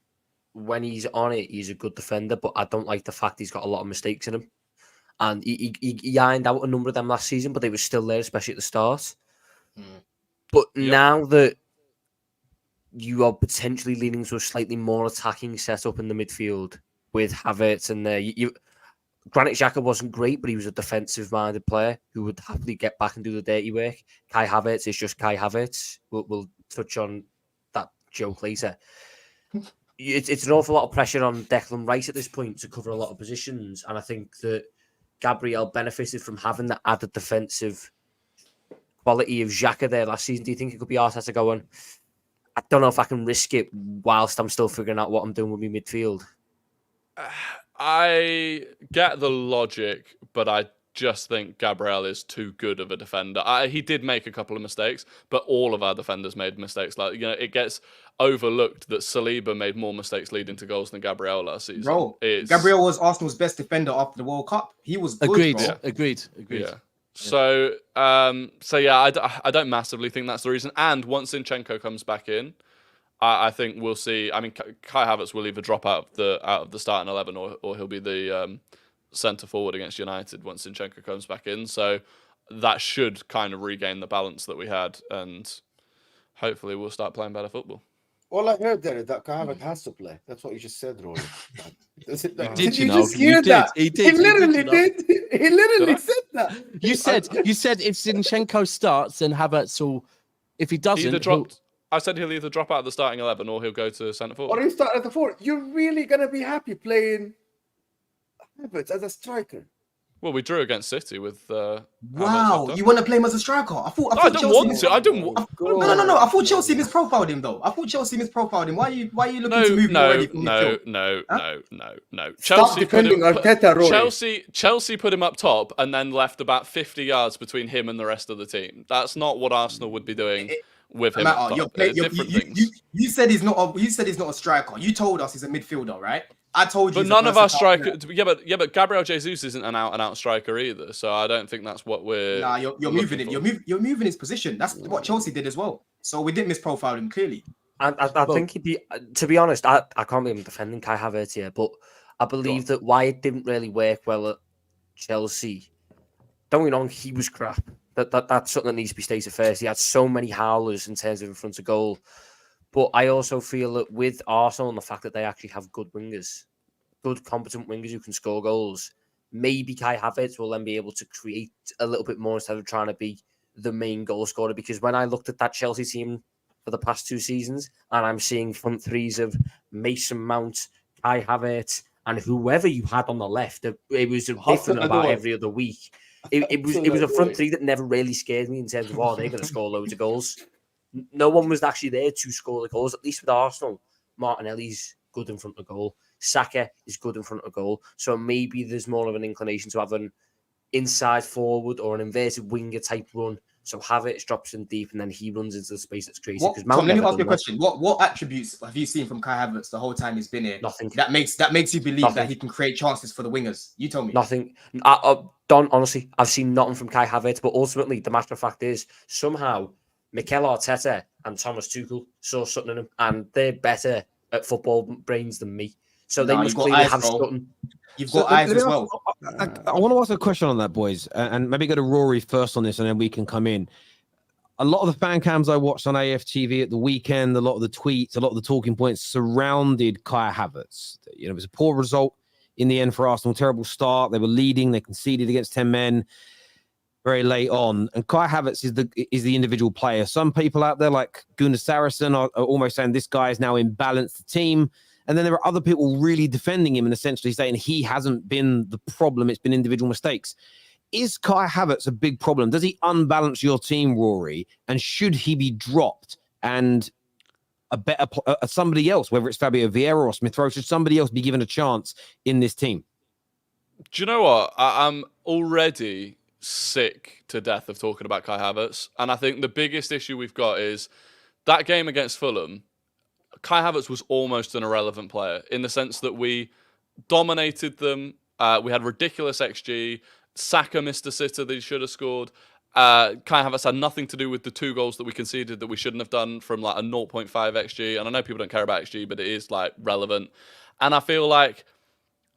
when he's on it, he's a good defender, but I don't like the fact he's got a lot of mistakes in him. And he ironed out a number of them last season, but they were still there, especially at the start. But now that you are potentially leaning to a slightly more attacking setup in the midfield with Havertz in there, Granit Xhaka wasn't great, but he was a defensive-minded player who would happily get back and do the dirty work. Kai Havertz is just Kai Havertz. We'll touch on that joke later. It's an awful lot of pressure on Declan Rice at this point to cover a lot of positions, and I think that Gabriel benefited from having the added defensive quality of Xhaka there last season. Do you think it could be Arteta going, I don't know if I can risk it whilst I'm still figuring out what I'm doing with my midfield? I get the logic, but I just think Gabriel is too good of a defender. He did make a couple of mistakes, but all of our defenders made mistakes. It gets overlooked that Saliba made more mistakes leading to goals than Gabriel last season. Bro, Gabriel was Arsenal's best defender after the World Cup. He was good, Agreed. bro. Yeah. Agreed. Yeah. So I don't massively think that's the reason. And once Zinchenko comes back in, I think we'll see. I mean, Kai Havertz will either drop out of the starting 11 or he'll be the centre forward against United once Zinchenko comes back in. So that should kind of regain the balance that we had, and hopefully we'll start playing better football. All I heard there is that Kai Havertz has to play. That's what you just said, Rory. Did you know? just hear that? He did. He literally did. He literally said that. You said if Zinchenko starts, then Havertz will. If he doesn't, I said he'll either drop out of the starting 11 or he'll go to centre forward. Or he start at the forward. You're really gonna be happy playing Havertz as a striker? Well, we drew against City with. Wow, you want to play him as a striker? I thought I don't Chelsea want to. I don't. No. I thought Chelsea misprofiled him though. I thought Chelsea misprofiled him. Why are you looking to move him already from midfield? No. Stop defending Arteta, Rory. Chelsea put him up top and then left about 50 yards between him and the rest of the team. That's not what Arsenal would be doing with him. You said he's not. You said he's not a striker. You told us he's a midfielder, right? I told you. But none of our strikers. Yeah, but Gabriel Jesus isn't an out-and-out striker either. So I don't think that's what we're. Nah, you're moving it. You're moving his position. That's what Chelsea did as well. So we didn't misprofile him clearly. I think he'd be. To be honest, I can't believe I'm defending Kai Havertz here, but I believe that why it didn't really work well at Chelsea. Don't get me wrong, he was crap. That's something that needs to be stated first. He had so many howlers in terms of in front of goal. But I also feel that with Arsenal and the fact that they actually have good wingers, good competent wingers who can score goals, maybe Kai Havertz will then be able to create a little bit more instead of trying to be the main goal scorer. Because when I looked at that Chelsea team for the past 2 seasons, and I'm seeing front threes of Mason Mount, Kai Havertz, and whoever you had on the left, it was different about every other week. It was a front three that never really scared me in terms of, they're going to score loads of goals. No one was actually there to score the goals, at least with Arsenal. Martinelli's good in front of goal. Saka is good in front of goal. So maybe there's more of an inclination to have an inside forward or an inverted winger type run. So Havertz drops in deep and then he runs into the space that's created. Tom, let me ask you a question. What attributes have you seen from Kai Havertz the whole time he's been here? Nothing. That makes you believe that he can create chances for the wingers. You tell me. Nothing. Don, honestly, I've seen nothing from Kai Havertz, but ultimately the matter of fact is somehow Mikel Arteta and Thomas Tuchel saw something in him, and they're better at football brains than me. So they must clearly have something. You've got eyes as well. I want to ask a question on that, boys, and maybe go to Rory first on this, and then we can come in. A lot of the fan cams I watched on AFTV at the weekend, a lot of the tweets, a lot of the talking points surrounded Kai Havertz. It was a poor result in the end for Arsenal, terrible start. They were leading, they conceded against 10 men very late on. And Kai Havertz is the individual player. Some people out there, like Gunnar Saracen, are almost saying this guy is now imbalanced the team. And then there are other people really defending him and essentially saying he hasn't been the problem. It's been individual mistakes. Is Kai Havertz a big problem? Does he unbalance your team, Rory? And should he be dropped and a better somebody else, whether it's Fabio Vieira or Smith-Rowe, should somebody else be given a chance in this team? Do you know what? I'm already sick to death of talking about Kai Havertz. And I think the biggest issue we've got is that game against Fulham. Kai Havertz was almost an irrelevant player in the sense that we dominated them. We had ridiculous XG. Saka missed a sitter that he should have scored. Kai Havertz had nothing to do with the 2 goals that we conceded that we shouldn't have done from like a 0.5 XG. And I know people don't care about XG, but it is like relevant. And I feel like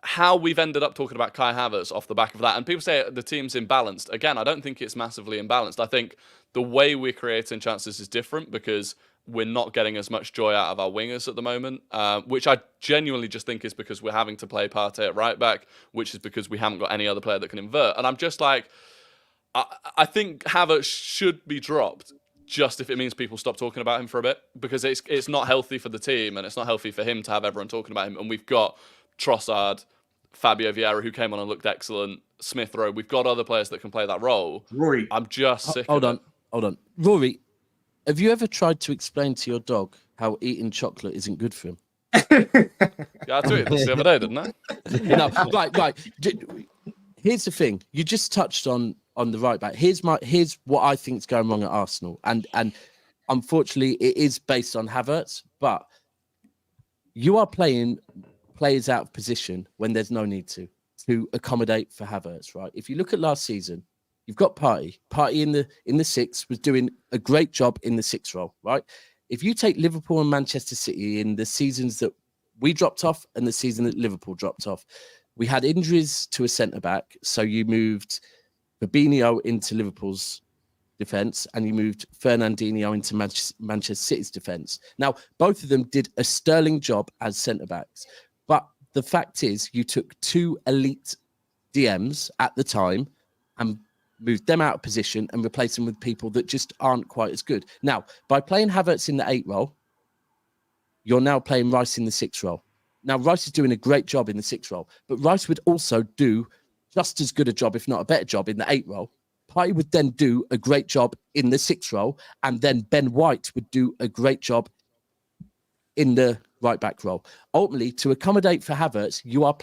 how we've ended up talking about Kai Havertz off the back of that, and people say the team's imbalanced. Again, I don't think it's massively imbalanced. I think the way we're creating chances is different because we're not getting as much joy out of our wingers at the moment, which I genuinely just think is because we're having to play Partey at right back, which is because we haven't got any other player that can invert. And I'm just like, I think Havertz should be dropped just if it means people stop talking about him for a bit, because it's not healthy for the team and it's not healthy for him to have everyone talking about him. And we've got Trossard, Fabio Vieira, who came on and looked excellent, Smith-Rowe. We've got other players that can play that role. Rory. I'm just sick Hold of on. Rory, have you ever tried to explain to your dog how eating chocolate isn't good for him? Yeah, I tweeted this the other day, didn't I? Right. Here's the thing. You just touched on the right back. Here's what I think is going wrong at Arsenal. And unfortunately, it is based on Havertz, but you are playing players out of position when there's no need to accommodate for Havertz, right? If you look at last season, you've got Partey. Partey in the 6 was doing a great job in the 6 role, right? If you take Liverpool and Manchester City in the seasons that we dropped off and the season that Liverpool dropped off, we had injuries to a centre-back, so you moved Fabinho into Liverpool's defence and you moved Fernandinho into Manchester City's defence. Now, both of them did a sterling job as centre-backs, but the fact is you took 2 elite DMs at the time and moved them out of position and replaced them with people that just aren't quite as good. Now, by playing Havertz in the 8 role, you're now playing Rice in the 6 role. Now, Rice is doing a great job in the 6 role, but Rice would also do just as good a job, if not a better job, in the 8 role. Partey would then do a great job in the 6 role, and then Ben White would do a great job in the right back role. Ultimately, to accommodate for Havertz, you're not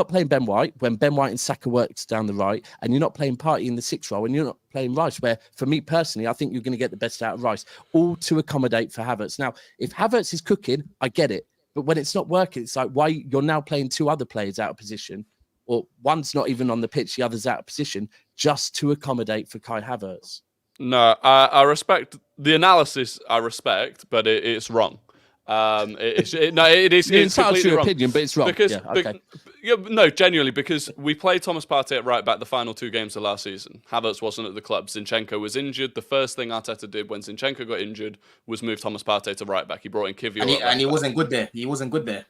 playing Ben White when Ben White and Saka works down the right, and you're not playing Partey in the 6 role, and you're not playing Rice, where for me personally, I think you're going to get the best out of Rice, all to accommodate for Havertz. Now, if Havertz is cooking, I get it. But when it's not working, it's like, why you're now playing 2 other players out of position, or one's not even on the pitch, the other's out of position, just to accommodate for Kai Havertz. No, I respect the analysis. I respect, but it's wrong. It is. It's completely your wrong. Opinion, but it's wrong. Because, okay. No, genuinely, because we played Thomas Partey at right back the final 2 games of last season. Havertz wasn't at the club. Zinchenko was injured. The first thing Arteta did when Zinchenko got injured was move Thomas Partey to right back. He brought in Kiwior, and he wasn't good there. He wasn't good there.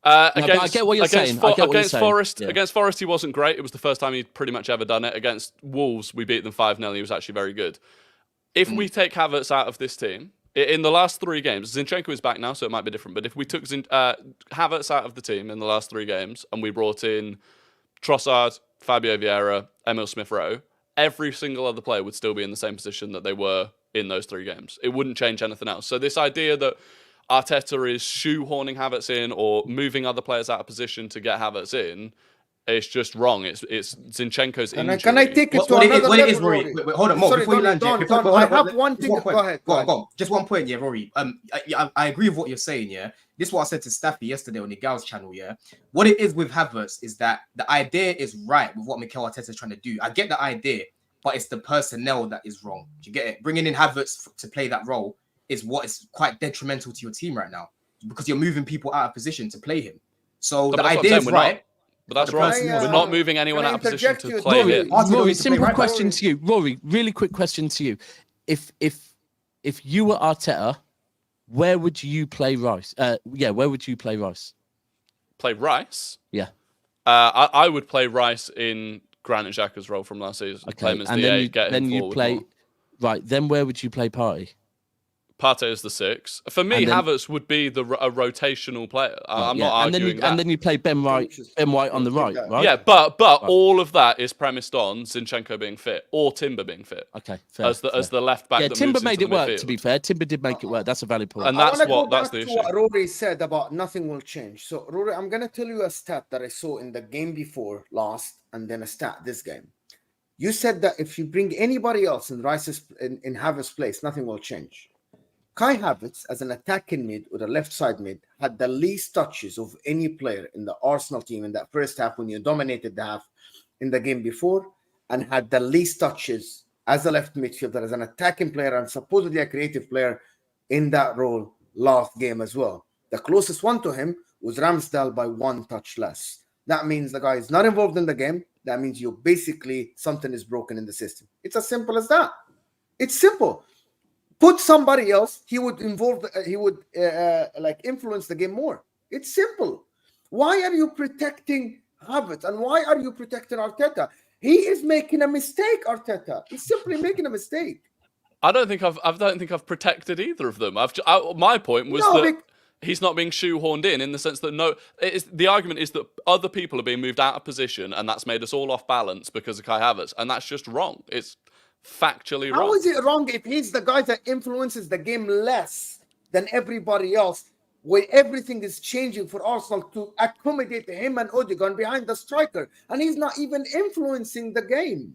I get what you're saying. Against Forest, he wasn't great. It was the first time he'd pretty much ever done it. Against Wolves, we beat them 5-0. He was actually very good. If we take Havertz out of this team, in the last 3 games, Zinchenko is back now, so it might be different. But if we took Havertz out of the team in the last 3 games and we brought in Trossard, Fabio Vieira, Emil Smith-Rowe, every single other player would still be in the same position that they were in those 3 games. It wouldn't change anything else. So this idea that Arteta is shoehorning Havertz in or moving other players out of position to get Havertz in, it's just wrong. It's Zinchenko's injury. Can I take it to another what level, it is, Rory? Wait, hold on, Mo, Sorry, before you land, don't. I have one thing. Go ahead. Go on. Just one point, yeah, Rory. I agree with what you're saying, yeah. This is what I said to Staffy yesterday on the Gals channel, yeah. What it is with Havertz is that the idea is right with what Mikel Arteta is trying to do. I get the idea, but it's the personnel that is wrong. Do you get it? Bringing in Havertz to play that role is what is quite detrimental to your team right now, because you're moving people out of position to play him. So the idea is right. But that's wrong. We're not moving anyone out of position to play him. Rory, simple question to you. Rory, really quick question to you. If you were Arteta, where would you play Rice? Where would you play Rice? Play Rice? Yeah. I would play Rice in Granit Xhaka's role from last season. Okay. Play him as and the then 8, get him forward more. Right, then where would you play Partey? Partey is the 6. For me, Havertz would be a rotational player. I'm not arguing that. And then you play Ben White on the right, right? Yeah, but all of that is premised on Zinchenko being fit or Timber being fit. Okay, fair. As the left back. Yeah, that Timber moves made into it work. midfield. To be fair, Timber did make it work. That's a valid point. And that's the issue. What Rory said about nothing will change. So Rory, I'm gonna tell you a stat that I saw in the game before last, and then a stat this game. You said that if you bring anybody else in Rice's in Havertz's place, nothing will change. Kai Havertz, as an attacking mid or a left side mid, had the least touches of any player in the Arsenal team in that first half when you dominated the half in the game before, and had the least touches as a left midfielder, as an attacking player and supposedly a creative player in that role last game as well. The closest one to him was Ramsdale by 1 touch less. That means the guy is not involved in the game. That means you basically something is broken in the system. It's as simple as that. It's simple. Put somebody else, he would influence the game more. It's simple. Why are you protecting Havertz and why are you protecting Arteta? He is making a mistake, Arteta. He's simply making a mistake. I don't think I've protected either of them. My point was he's not being shoehorned in the sense that the argument is that other people are being moved out of position and that's made us all off balance because of Kai Havertz, and that's just wrong. It's factually wrong. How is it wrong if he's the guy that influences the game less than everybody else, where everything is changing for Arsenal to accommodate him and Odegaard behind the striker, and he's not even influencing the game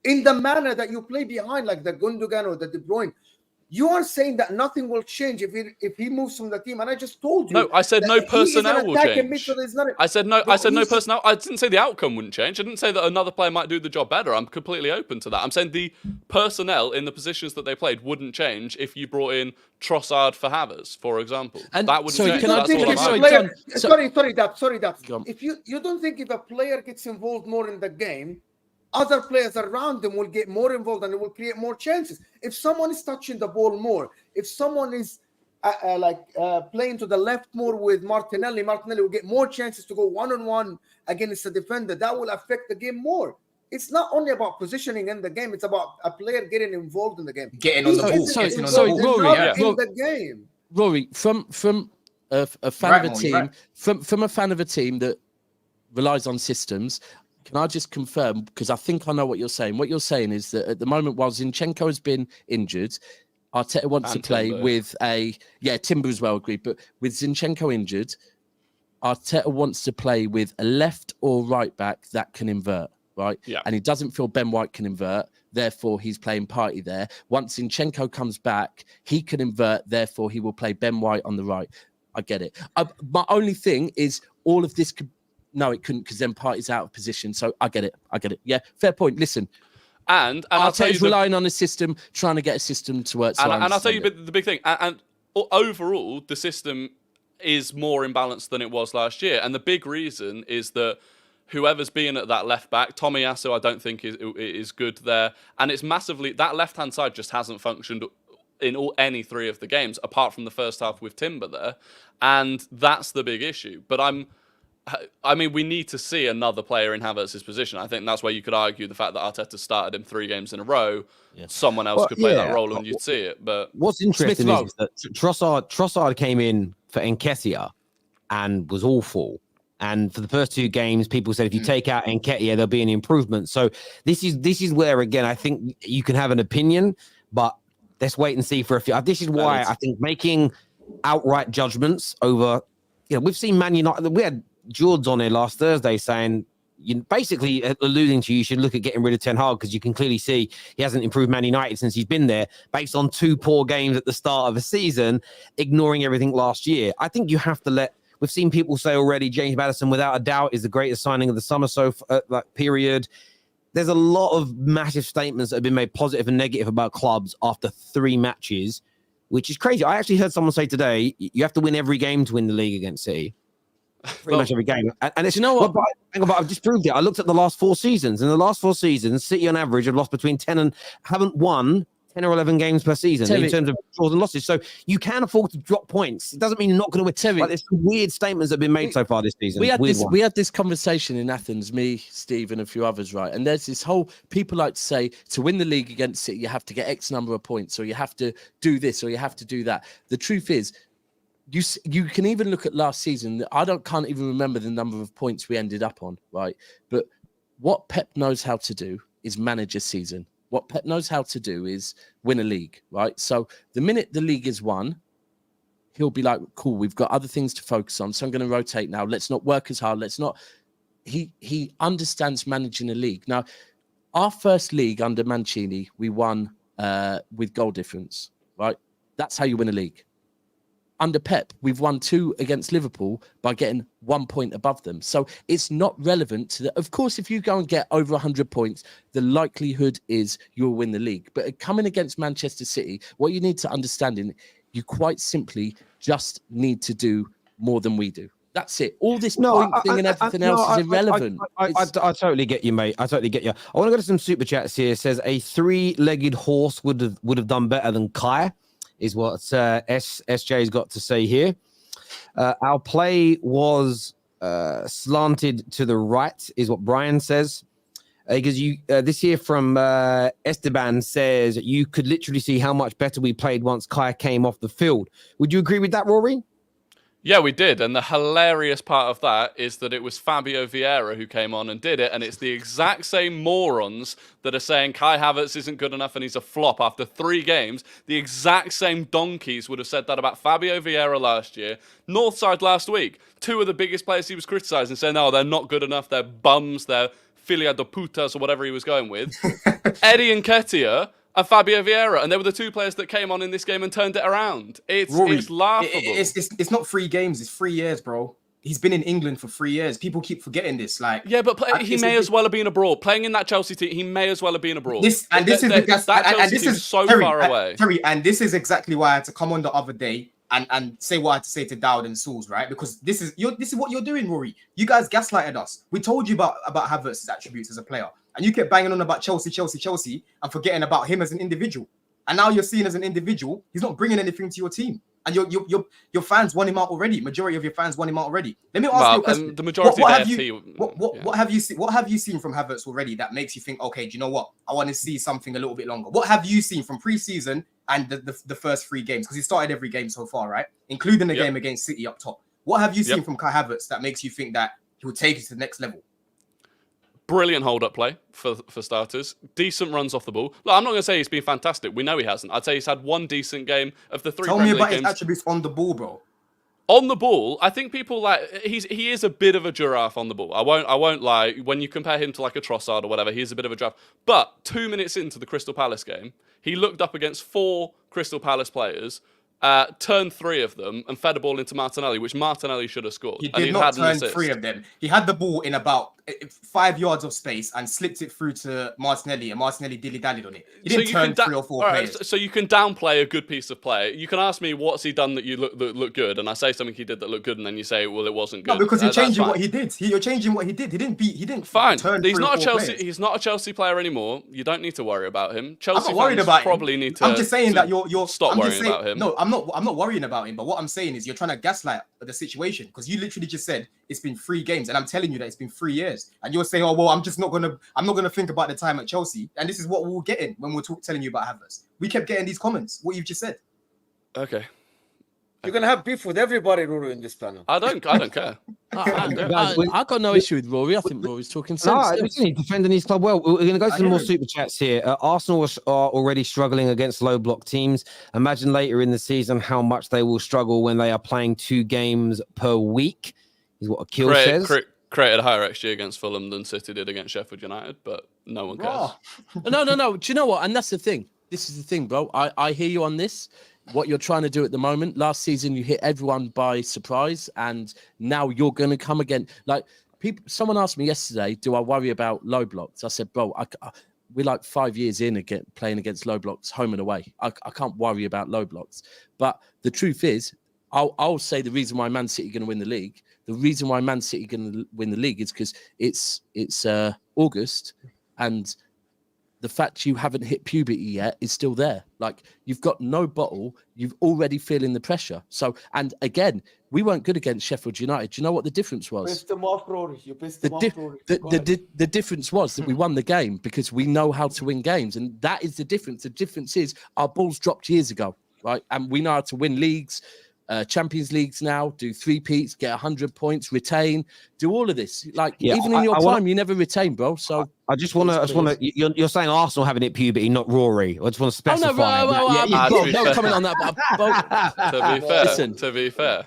in the manner that you play behind, like the Gundogan or the De Bruyne? You are saying that nothing will change if he moves from the team, and I just told you. No, I said no personnel will change. I said no personnel. I didn't say the outcome wouldn't change. I didn't say that another player might do the job better. I'm completely open to that. I'm saying the personnel in the positions that they played wouldn't change if you brought in Trossard for Havertz, for example. And that wouldn't change. Sorry, Dab. If you don't think if a player gets involved more in the game, other players around them will get more involved and it will create more chances. If someone is touching the ball more, if someone is playing to the left more with Martinelli will get more chances to go one-on-one against a defender. That will affect the game more. It's not only about positioning in the game, it's about a player getting involved in the game. Getting on the ball. In the game. Rory, from a fan of a team, from a fan of a team that relies on systems, can I just confirm, because I think I know what you're saying. What you're saying is that at the moment, while Zinchenko has been injured, Arteta wants to play with Timber as well, agreed. But with Zinchenko injured, Arteta wants to play with a left or right back that can invert, right? Yeah. And he doesn't feel Ben White can invert, therefore he's playing Partey there. Once Zinchenko comes back, he can invert, therefore he will play Ben White on the right. I get it. My only thing is all of this could... No, it couldn't, because then Partey's out of position. So I get it. Yeah, fair point. Listen. And I'll tell you, relying on a system, trying to get a system to work. And I'll tell you the big thing. And overall, the system is more imbalanced than it was last year. And the big reason is that whoever's being at that left back, Tomiyasu, I don't think is good there. And it's massively... That left-hand side just hasn't functioned in any three of the games, apart from the first half with Timber there. And that's the big issue. But we need to see another player in Havertz's position. I think that's where you could argue the fact that Arteta started him 3 games in a row. Yeah. Someone else could play that role and you'd see it. But what's interesting is that Trossard came in for Nketiah and was awful. And for the first 2 games, people said if you take out Nketiah, there'll be an improvement. So this is where, again, I think you can have an opinion, but let's wait and see for a few. This is why I think making outright judgments over, we've seen Man United. We had George on here last Thursday saying, basically alluding to you should look at getting rid of Ten Hag because you can clearly see he hasn't improved Man United since he's been there based on 2 poor games at the start of a season, ignoring everything last year. I think you have to we've seen people say already James Maddison without a doubt is the greatest signing of the summer period. There's a lot of massive statements that have been made positive and negative about clubs after 3 matches, which is crazy. I actually heard someone say today, you have to win every game to win the league against City. Pretty much every game. And it's, but I've just proved it. I looked at the last 4 seasons. In the last 4 seasons, City on average have lost between 10 and haven't won 10 or 11 games per season in terms of draws and losses. So you can afford to drop points. It doesn't mean you're not going to win. There's some weird statements that have been made so far this season. We had this conversation in Athens, me, Steve, and a few others, right? And there's this whole, people like to say, to win the league against City, you have to get X number of points, or you have to do this, or you have to do that. The truth is, you can even look at last season. Can't even remember the number of points we ended up on, right? But what Pep knows how to do is manage a season. What Pep knows how to do is win a league, right? So the minute the league is won, he'll be like, cool, we've got other things to focus on. So I'm going to rotate now. Let's not work as hard. He understands managing a league. Now, our first league under Mancini, we won with goal difference, right? That's how you win a league. Under Pep, we've won 2 against Liverpool by getting 1 point above them. So it's not relevant to that. Of course, if you go and get over 100 points, the likelihood is you'll win the league. But coming against Manchester City, what you need to understand is you quite simply just need to do more than we do. That's it. All this point thing and everything else is irrelevant. I totally get you, mate. I totally get you. I want to go to some super chats here. It says a 3-legged horse would have done better than Kai, is what SJ's got to say here. Our play was slanted to the right, is what Brian says. Because this here from Esteban says you could literally see how much better we played once Kai came off the field. Would you agree with that, Rory? Yeah, we did. And the hilarious part of that is that it was Fabio Vieira who came on and did it. And it's the exact same morons that are saying Kai Havertz isn't good enough and he's a flop after 3 games. The exact same donkeys would have said that about Fabio Vieira last year. Northside last week, 2 of the biggest players he was criticising, saying, no, they're not good enough. They're bums. They're filia de putas or whatever he was going with. Eddie Nketiah and Fabio Vieira, and they were the 2 players that came on in this game and turned it around. It's laughable. It's not 3 games. It's 3 years, bro. He's been in England for 3 years. People keep forgetting this. Like, yeah, but he may as well have been abroad. Playing in that Chelsea team, he may as well have been abroad. This is so far away. Terry, and this is exactly why I had to come on the other day and say what I had to say to Dowd and Sauls, right? Because this is what you're doing, Rory. You guys gaslighted us. We told you about Havertz's attributes as a player. And you kept banging on about Chelsea, and forgetting about him as an individual. And now you're seen as an individual. He's not bringing anything to your team. And your fans want him out already. Majority of your fans want him out already. Let me ask you a question. The majority what have you seen from Havertz already that makes you think, okay, do you know what? I want to see something a little bit longer. What have you seen from pre-season and the first 3 games? Because he started every game so far, right? Including the game against City up top. What have you seen from Kai Havertz that makes you think that he will take it to the next level? Brilliant hold-up play, for starters. Decent runs off the ball. Look, I'm not going to say he's been fantastic. We know he hasn't. I'd say he's had 1 decent game of the 3 Tell Premier me about League his games. attributes on the ball, bro. On the ball, I think people he is a bit of a giraffe on the ball. I won't lie. When you compare him to like a Trossard or whatever, he's a bit of a giraffe. But 2 minutes into the Crystal Palace game, he looked up against 4 Crystal Palace players, turned 3 of them and fed a ball into Martinelli, which Martinelli should have scored. He did not turn 3 of them. He had the ball in about 5 yards of space and slipped it through to Martinelli, and Martinelli dilly-dallied on it. He didn't turn 3 or 4 players. So you can downplay a good piece of play. You can ask me, what's he done that look good? And I say something he did that looked good, and then you say, well, it wasn't good. No, because you're changing what he did. You're changing what he did. He didn't fine. turn He's 3 not or a 4 Chelsea. players. He's not a Chelsea player anymore. You don't need to worry about him. Chelsea I'm not worried about probably him. need to. I'm just saying that you're stop worrying about him. No, I'm not worrying about him. But what I'm saying is you're trying to gaslight the situation, because you literally just said it's been 3 games, and I'm telling you that it's been 3 years, and you're saying, oh well, I'm not gonna think about the time at Chelsea, and this is what we're getting when we're telling you about Havertz. We kept getting these comments, what you've just said. Okay. You're gonna have beef with everybody, Rory, in this panel. I don't care. I got no issue with Rory. I think Rory's talking sense. He's defending his club well. We're going to go to some more super chats here. Arsenal are already struggling against low block teams. Imagine later in the season how much they will struggle when they are playing 2 games per week, is what Akil says. Created a higher XG against Fulham than City did against Sheffield United, but no one cares. No. Do you know what? And that's the thing. This is the thing, bro. I hear you on this. What you're trying to do at the moment. Last season, you hit everyone by surprise, and now you're going to come again. Like someone asked me yesterday, do I worry about low blocks? I said, bro, we're like 5 years in again playing against low blocks home and away. I can't worry about low blocks. But the truth is, I'll say the reason why Man City are going to win the league. The reason why Man City are going to win the league is because it's August, and the fact you haven't hit puberty yet is still there. Like, you've got no bottle. You've already feeling the pressure. So, and again, we weren't good against Sheffield United. Do you know what the difference was? Pissed them off, Rory. You pissed them off, Rory. The difference was that we won the game because we know how to win games. And that is the difference. The difference is our balls dropped years ago, right? And we know how to win leagues. Champions Leagues now, do 3-peats, get 100 points, retain, do all of this. Like, even in your time, you never retain, bro. So I just want to. You're saying Arsenal having hit puberty, not Rory. I just want to specify. No comment on that. To be fair.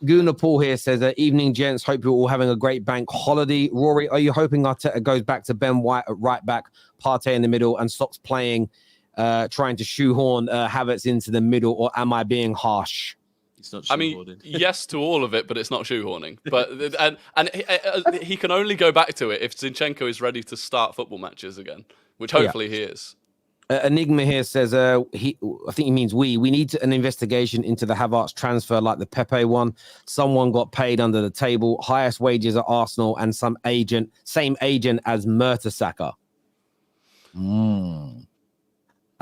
Guna Paul here says, evening, gents. Hope you're all having a great bank holiday. Rory, are you hoping Arteta goes back to Ben White at right back, Partey in the middle, and stops playing trying to shoehorn Havertz into the middle, or am I being harsh? It's not I mean, yes to all of it, but it's not shoehorning. But he can only go back to it if Zinchenko is ready to start football matches again, which hopefully he is. Enigma here says, I think he means we need an investigation into the Havertz transfer like the Pepe one. Someone got paid under the table, highest wages at Arsenal, and same agent as Mertesacker.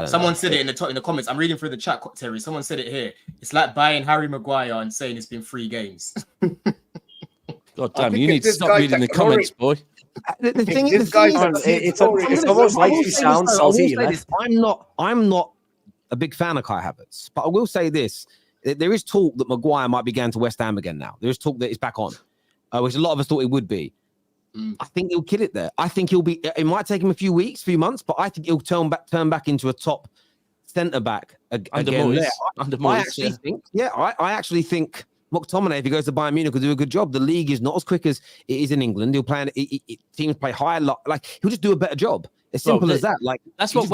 Someone said it in the comments. I'm reading through the chat, Terry. Someone said it here. It's like buying Harry Maguire and saying it's been 3 games. God damn, you need to stop reading the comments, boy. The thing is, it's almost like you sound salty. I'm not a big fan of Kai Havertz, but I will say this: there is talk that Maguire might be going to West Ham again now. There is talk that it's back on, which a lot of us thought it would be. I think he'll kill it there. I think he'll be. It might take him a few months, but I think he'll turn back into a top centre back under again. Moyes. I actually think McTominay, if he goes to Bayern Munich, will do a good job. The league is not as quick as it is in England. He'll play. Teams play higher. Like he'll just do a better job. As simple as that. Like that's what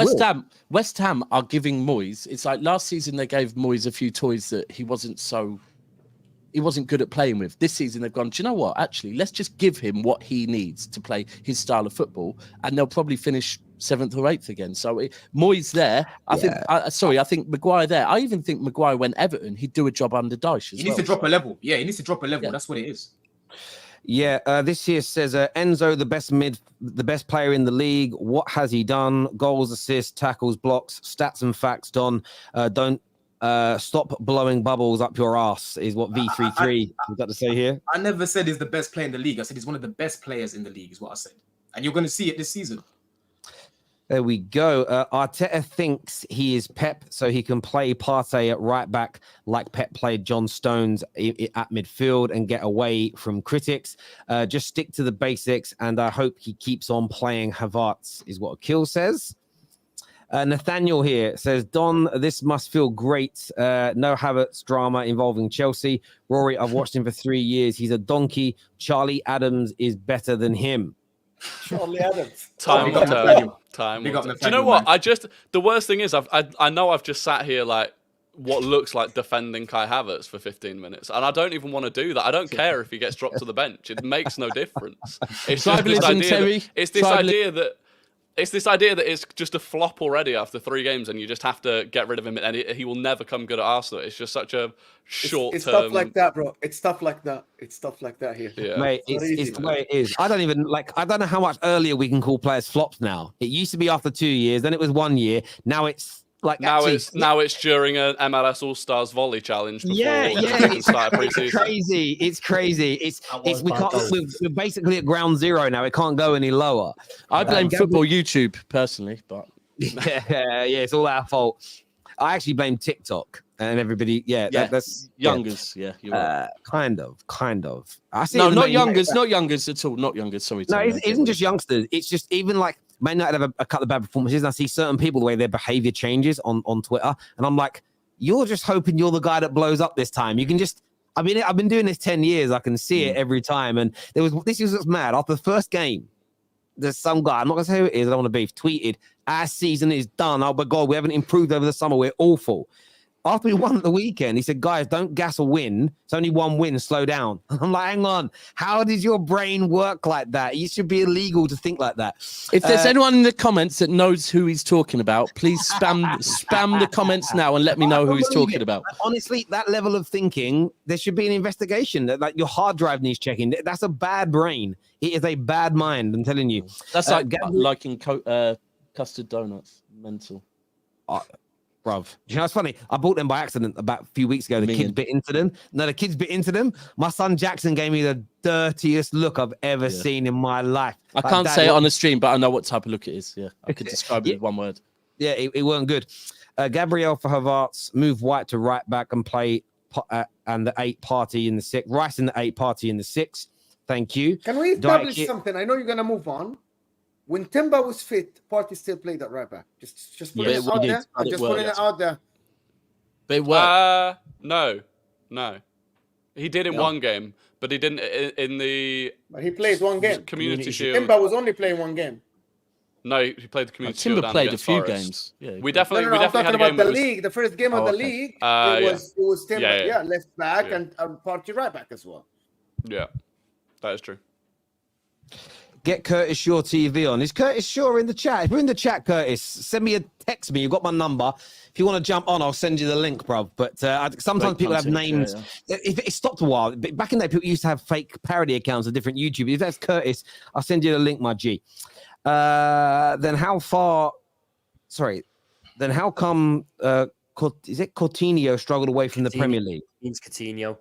West Ham are giving Moyes. It's like last season they gave Moyes a few toys that he wasn't good at playing with. This season they've gone, do you know what? Actually, let's just give him what he needs to play his style of football, and they'll probably finish 7th or 8th again. So Moyes there. I think Maguire there. I even think Maguire when Everton, he'd do a job under Dyche as well. He needs to drop a level. Yeah, he needs to drop a level. Yeah. That's what it is. Yeah, this here says Enzo, the best player in the league. What has he done? Goals, assists, tackles, blocks, stats and facts. Don, don't stop blowing bubbles up your ass is what V33 has got to say here. I never said he's the best player in the league. I said he's one of the best players in the league is what I said. And you're going to see it this season. There we go. Arteta thinks he is Pep, so he can play Partey at right back like Pep played John Stones at midfield and get away from critics. Just stick to the basics, and I hope he keeps on playing Havertz, is what Akil says. Nathaniel here says, Don, this must feel great. No Havertz drama involving Chelsea. Rory, I've watched him for 3 years. He's a donkey. Charlie Adams is better than him. Charlie Adams. Time. Do you know what? The worst thing is I know I've just sat here like what looks like defending Kai Havertz for 15 minutes, and I don't even want to do that. I don't care if he gets dropped to the bench. It makes no difference. It's just this idea that it's just a flop already after 3 games, and you just have to get rid of him, and he will never come good at Arsenal. It's just such a short-term... It's stuff like that, bro. It's stuff like that. It's stuff like that here. Yeah. Mate, it's the way it is. I don't know how much earlier we can call players flops now. It used to be after 2 years, then it was 1 year. Now it's like now it's during an MLS All-Stars volley challenge before the start of pre-season. It's crazy. We're basically at ground zero now. It can't go any lower. I blame football YouTube personally, but yeah, it's all our fault. I actually blame TikTok and everybody. That's youngers. Yeah, you're right. Kind of. I see. No, not youngers at all. Not youngers. Sorry. No, it isn't just youngsters. It's just even like Man United have a couple of bad performances, and I see certain people the way their behavior changes on Twitter, and I'm like, you're just hoping you're the guy that blows up this time. You can just. I've been doing this 10 years. I can see it every time, and this was what's mad after the first game. There's some guy, I'm not going to say who it is, I don't want to beef, tweeted, our season is done. Oh, my God, we haven't improved over the summer. We're awful. After we won at the weekend, he said, guys, don't gas a win. It's only 1 win. Slow down. I'm like, hang on. How does your brain work like that? You should be illegal to think like that. If there's anyone in the comments that knows who he's talking about, please spam the comments now and let me know who he's talking about. Honestly, that level of thinking, there should be an investigation. Like your hard drive needs checking. That's a bad brain. It is a bad mind, I'm telling you. That's like liking custard donuts. Mental. Bruv. You know, it's funny. I bought them by accident about a few weeks ago. The kids bit into them. No, the kids bit into them. My son Jackson gave me the dirtiest look I've ever seen in my life. I can't say it on the stream, but I know what type of look it is. Yeah, I could describe it with 1 word. Yeah, it weren't good. Gabriel for Havertz, move White to right back and play and the 8 Partey in the 6. Rice in the 8 Partey in the 6. Thank you. Can we establish something? I know you're going to move on. When Timber was fit, Partey still played at right back. Just putting it out there. I'm just putting it out there. But it worked. No. He did in 1 game, but he didn't in the. But he played 1 game. Community Shield. Timber was only playing 1 game. No, he played the community shield. Timber and played a against few Forest. games. Yeah, We No, definitely, no, we no, I'm definitely talking had a about game the that was. league. The first game of Oh, the okay. league, Yeah. it was Timber, Yeah. left back Yeah. and party right back as well. Yeah, that is true. Get Curtis Shaw TV on. Is Curtis Shaw in the chat? If you're in the chat, Curtis, send me text me. You've got my number. If you want to jump on, I'll send you the link, bro. But sometimes Great people have content names. creator. If it stopped a while, back in the day, people used to have fake parody accounts of different YouTubers. If that's Curtis, I'll send you the link, my G. Then how far? Sorry. Then how come? Is it Coutinho struggled away from the Premier League? Means Coutinho.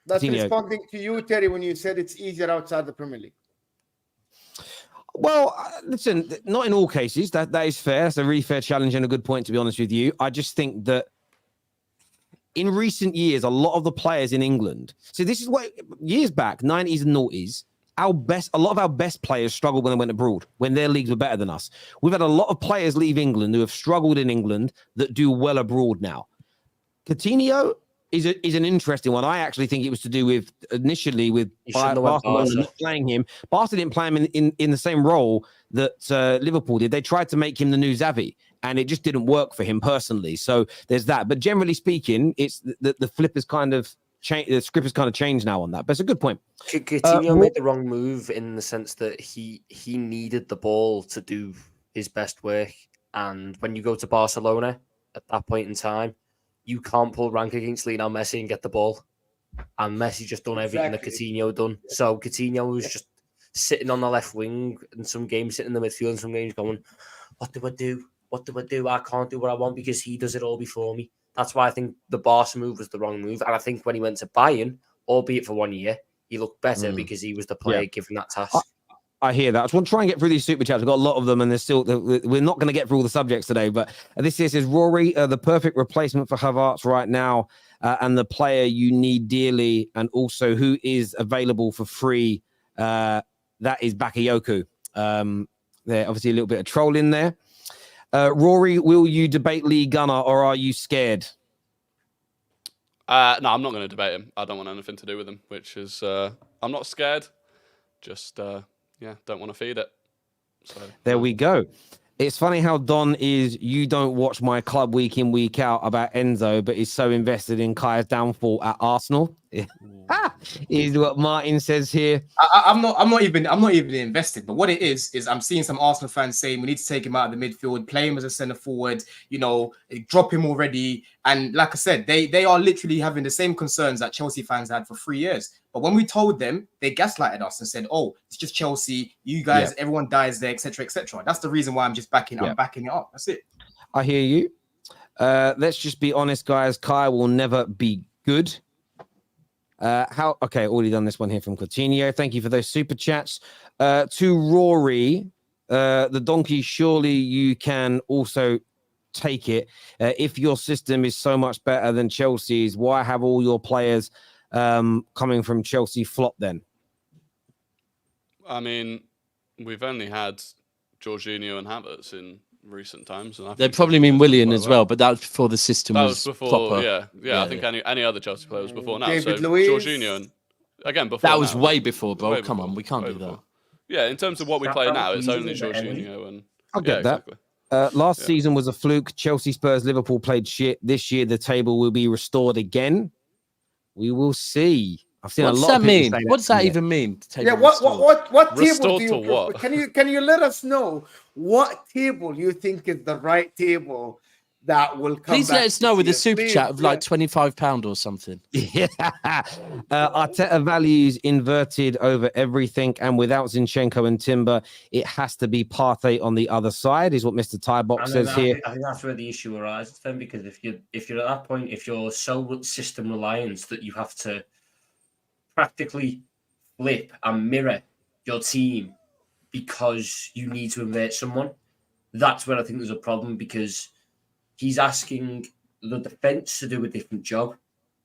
That's Coutinho. responding to you, Terry, when you said it's easier outside the Premier League. Well, listen, not in all cases. That is fair. It's a really fair challenge and a good point, to be honest with you. I just think that in recent years, a lot of the players in England. So this is what years back, 90s and noughties, a lot of our best players struggled when they went abroad, when their leagues were better than us. We've had a lot of players leave England who have struggled in England that do well abroad now. Coutinho is an interesting one. I actually think it was to do with initially with Barcelona not playing him. Barca didn't play him in the same role that Liverpool did. They tried to make him the new Xavi, and it just didn't work for him personally. So there's that. But generally speaking, it's the flip is kind of changed. The script has kind of changed now on that. But it's a good point. Coutinho made the wrong move in the sense that he needed the ball to do his best work, and when you go to Barcelona at that point in time, you can't pull rank against Lionel Messi and get the ball. And Messi just done everything that Coutinho done. So Coutinho was just sitting on the left wing in some games, sitting in the midfield in some games going, what do I do? What do I do? I can't do what I want because he does it all before me. That's why I think the Barca move was the wrong move. And I think when he went to Bayern, albeit for 1 year, he looked better because he was the player given that task. I hear that. I just want to try and get through these super chats. We've got a lot of them, and we're not going to get through all the subjects today. But this here says Rory, the perfect replacement for Havertz right now, and the player you need dearly, and also who is available for free. That is Bakayoko. There, obviously, a little bit of troll in there. Rory, will you debate Lee Gunner, or are you scared? No, I'm not going to debate him. I don't want anything to do with him, which is I'm not scared. Just don't want to feed it. So there we go. It's funny how Don is, you don't watch my club week in, week out about Enzo, but he's so invested in Kai's downfall at Arsenal. Is what Martin says here. I'm not even invested. But what it is I'm seeing some Arsenal fans saying we need to take him out of the midfield, play him as a centre forward, drop him already. And like I said, they are literally having the same concerns that Chelsea fans had for 3 years. But when we told them, they gaslighted us and said, "Oh, it's just Chelsea. You guys, everyone dies there, etc., etc." That's the reason why I'm just backing it up. That's it. I hear you. Let's just be honest, guys. Kai will never be good. Already done this one here from Coutinho. Thank you for those super chats. To Rory, the donkey, surely you can also take it. If your system is so much better than Chelsea's, why have all your players coming from Chelsea flop then? I mean, we've only had Jorginho and Havertz in recent times, and They probably mean Willian as well, but that was before the system was before. Proper. Yeah. I think any other Chelsea player was before now. David so Luiz. Jorginho and again before that was now. way before, bro. Way Come before. on, we can't Way do before. that. Yeah, in terms of what we play That now, was it's only easy, Jorginho and I'll get that. Exactly. Last season was a fluke. Chelsea, Spurs, Liverpool played shit. This year, the table will be restored again. We will see. I've seen What does a lot that of people mean? say What does that Yeah. even mean? Yeah, what table Restored do to you what? Can you let us know what table you think is the right table that will come? Please back let us know with a this year? super Please, chat of like yeah. £25 or something. Yeah. Arteta values inverted over everything, and without Zinchenko and Timber, it has to be Partey on the other side, is what Mr. Tybox says here. I think that's where the issue arises then, because if you're at that point, if you're so system reliant that you have to practically flip and mirror your team because you need to invert someone, that's where I think there's a problem, because he's asking the defense to do a different job,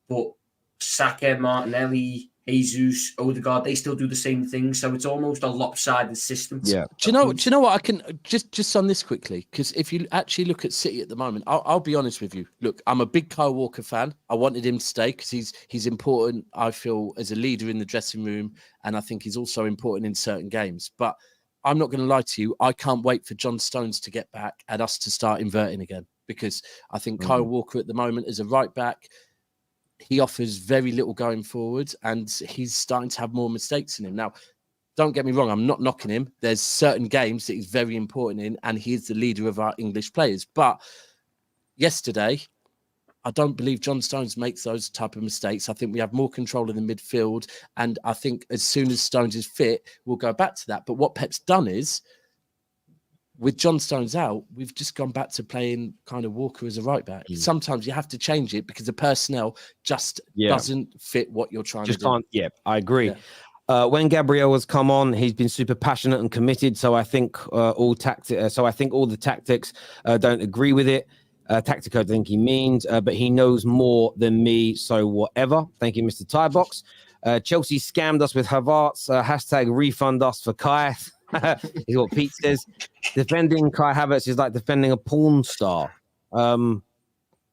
but Saka, Martinelli, Jesus, Odegaard, they still do the same thing. So it's almost a lopsided system. Yeah. Do you know what? I can just on this quickly, because if you actually look at City at the moment, I'll be honest with you. Look, I'm a big Kyle Walker fan. I wanted him to stay because he's important, I feel, as a leader in the dressing room, and I think he's also important in certain games. But I'm not going to lie to you. I can't wait for John Stones to get back and us to start inverting again, because I think Kyle Walker at the moment is a right back. He offers very little going forward, and he's starting to have more mistakes in him. Now, don't get me wrong, I'm not knocking him. There's certain games that he's very important in, and he is the leader of our English players. But yesterday, I don't believe John Stones makes those type of mistakes. I think we have more control in the midfield, and I think as soon as Stones is fit, we'll go back to that. But what Pep's done is, with John Stones out, we've just gone back to playing kind of Walker as a right back. Sometimes you have to change it because the personnel just doesn't fit what you're trying to do. Yeah, I agree. Yeah. When Gabriel has come on, he's been super passionate and committed. So I think all the tactics don't agree with it. Tactical, I think he means, but he knows more than me. So whatever. Thank you, Mr. Tybox. Chelsea scammed us with Havertz. Hashtag refund us for Kai. Is what Pete says. Defending Kai Havertz is like defending a porn star. Well,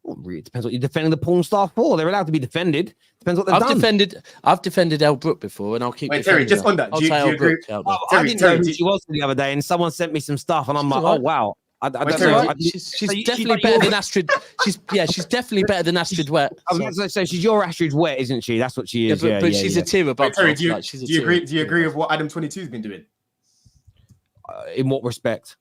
really, it depends what you're defending the porn star for. They're allowed to be defended. Depends what they've done. I've defended El Brook before, and I'll keep. Wait, Terry, just on that. Do you agree? I didn't know who she was the other day, and someone sent me some stuff, and I'm like, oh wow. I don't know. She's definitely better than Astrid. She's definitely better than Astrid Wet. I was going to say she's your Astrid Wet, isn't she? That's what she is. Yeah, but she's a tier above. Terry, do you agree with what Adam 22's been doing? In what respect?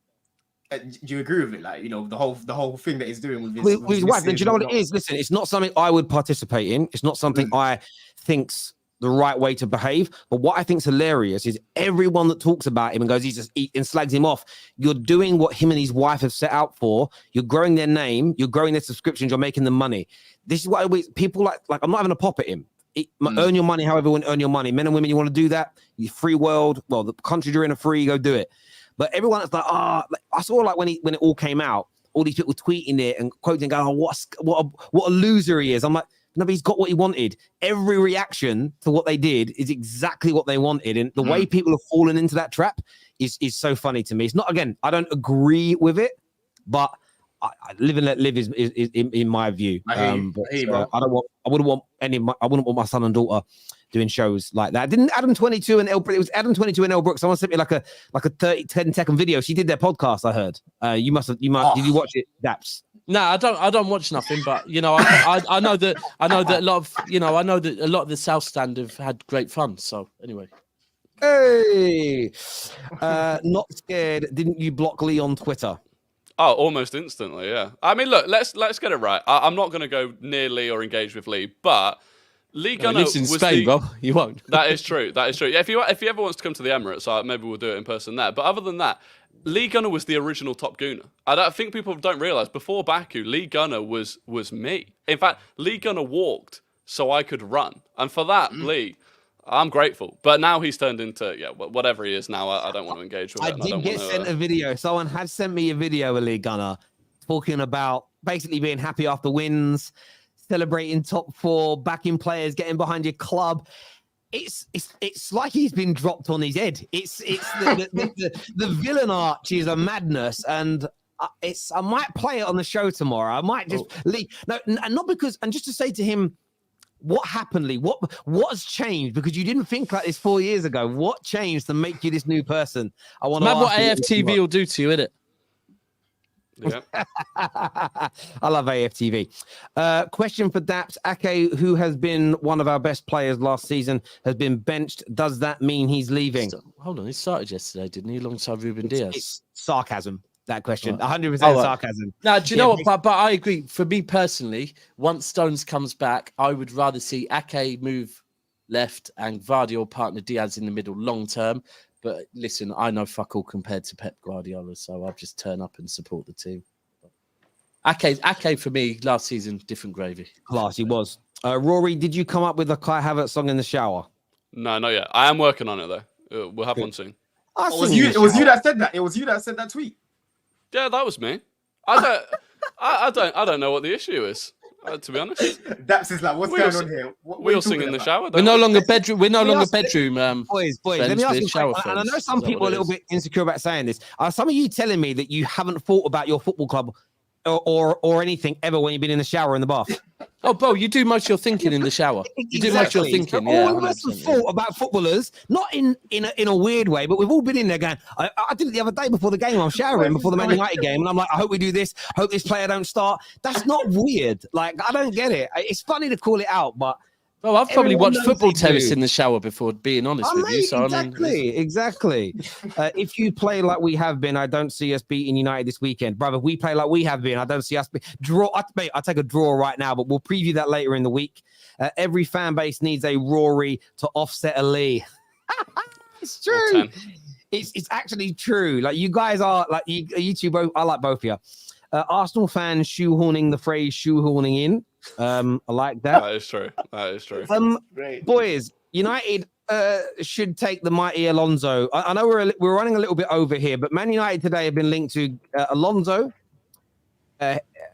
Do you agree with it? Like, the whole thing that he's doing with his wife. And do you know what it is? Listen, it's not something I would participate in. It's not something I think's the right way to behave. But what I think's hilarious is everyone that talks about him and goes, and slags him off. You're doing what him and his wife have set out for. You're growing their name. You're growing their subscriptions. You're making them money. This is what people like. I'm not having a pop at him. Earn your money however you want to earn your money. Men and women, you want to do that? You free world. Well, the country you're in are free. Go do it. But everyone that's like, I saw when it all came out, all these people tweeting it and quoting, going, what a loser he is. I'm like, no, but he's got what he wanted. Every reaction to what they did is exactly what they wanted. And the way people have fallen into that trap is so funny to me. It's not, again, I don't agree with it, but I live and let live is in my view. I wouldn't want my son and daughter doing shows like that. Didn't Adam 22 and El Brook? It was Adam 22 and El Brook. Someone sent me like a 10-second video. She did their podcast. I heard. Did you watch it, Daps? No, I don't watch nothing. But I know that a lot of the South Stand have had great fun. So anyway. Hey, not scared. Didn't you block Lee on Twitter? Oh, almost instantly. Yeah. I mean, look, let's get it right. I'm not going to go near Lee or engage with Lee, but Lee Gunner lives in Spain, bro. You won't. That is true. That is true. Yeah, if he ever wants to come to the Emirates, maybe we'll do it in person there. But other than that, Lee Gunner was the original top gooner. I think people don't realise, before Baku, Lee Gunner was me. In fact, Lee Gunner walked so I could run. And for that, Lee, I'm grateful. But now he's turned into, whatever he is now, I don't want to engage with it. I did get sent a video. Someone had sent me a video of Lee Gunner talking about basically being happy after wins, celebrating top four, backing players, getting behind your club. It's like he's been dropped on his head. It's the villain arch is a madness, and I might play it on the show tomorrow. I might just leave. No, and not because, and just to say to him, what happened, Lee? What has changed? Because you didn't think like this 4 years ago. What changed to make you this new person? I want to know what AFTV will do to you, innit? Yeah. I love AFTV. Question for Daps. Ake, who has been one of our best players last season, has been benched. Does that mean he's leaving? Hold on, he started yesterday, didn't he? Alongside Ruben Diaz. It's sarcasm, that question. 100% sarcasm. Now, do you know what? But I agree. For me personally, once Stones comes back, I would rather see Ake move left and Vardy or partner Diaz in the middle long term. But listen, I know fuck all compared to Pep Guardiola, so I'll just turn up and support the team. Ake for me, last season, different gravy. Class, he was. Rory, did you come up with a Kai Havertz song in the shower? No, not yet. I am working on it, though. We'll have one soon. It was you that said that. It was you that said that tweet. Yeah, that was me. I don't know what the issue is. To be honest, that's like, what's going on here? We all sing in the shower. We're no longer bedroom. Boys. Let me ask you, and I know some people are a little bit insecure about saying this. Are some of you telling me that you haven't thought about your football club or anything ever when you've been in the shower or in the bath? Oh, Bo, you do most of your thinking in the shower. You do most of your thinking. Yeah, all of us have 100%, thought about footballers, not in a weird way, but we've all been in there going, I did it the other day before the game. I'm showering before the Man United game, and I'm like, I hope we do this. Hope this player don't start. That's not weird. Like, I don't get it. It's funny to call it out, but Well, I've probably everyone watched knows Football they Terrace do. in the shower before, being honest with you. Mate, So exactly. If you play like we have been, I don't see us beating United this weekend, brother. If we play like we have been, I don't see us draw. Mate, I'll take a draw right now, but we'll preview that later in the week. Every fan base needs a Rory to offset a Lee. It's true. It's actually true. Like, you guys are like you two both. I like both of you. Arsenal fans shoehorning the phrase "shoehorning in." I like that. That is true. That is true. Boys, United should take the mighty Alonso. I know we're running a little bit over here, but Man United today have been linked to Alonso,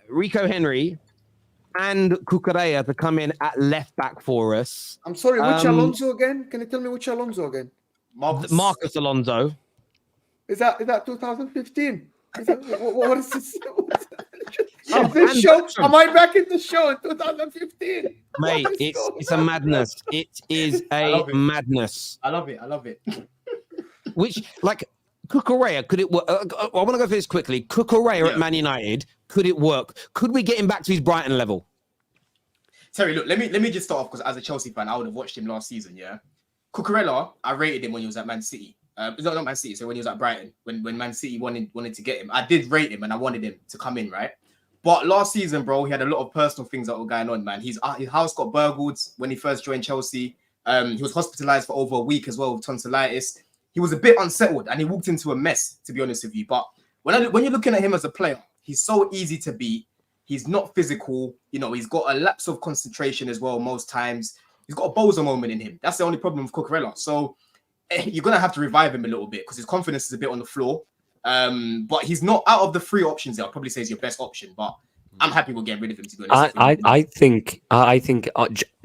Rico Henry, and Cucrella to come in at left back for us. I'm sorry, which Alonso again? Can you tell me which Alonso again? Marcus Alonso. Is that 2015? What is this? Oh, This show? Am I back in the show in 2015? Mate, it's a madness. It is a madness. I love it. Which, like, Cucrella, could it work? I want to go through this quickly. Cucrella at Man United, could it work? Could we get him back to his Brighton level? Terry, look, let me just start off, because as a Chelsea fan, I would have watched him last season. Yeah, Cucrella, I rated him when he was at Man City. Not Man City. So when he was at Brighton, when Man City wanted to get him, I did rate him and I wanted him to come in, right? But last season, bro, he had a lot of personal things that were going on, man. His house got burgled when he first joined Chelsea. He was hospitalized for over a week as well with tonsillitis. He was a bit unsettled and he walked into a mess, to be honest with you. But when you're looking at him as a player, he's so easy to beat. He's not physical. You know, he's got a lapse of concentration as well most times. He's got a Bozo moment in him. That's the only problem with Cucrella. So you're going to have to revive him a little bit because his confidence is a bit on the floor. But he's not, out of the three options there, I'll probably say he's your best option. But I'm happy we're getting rid of him, to be honest. I think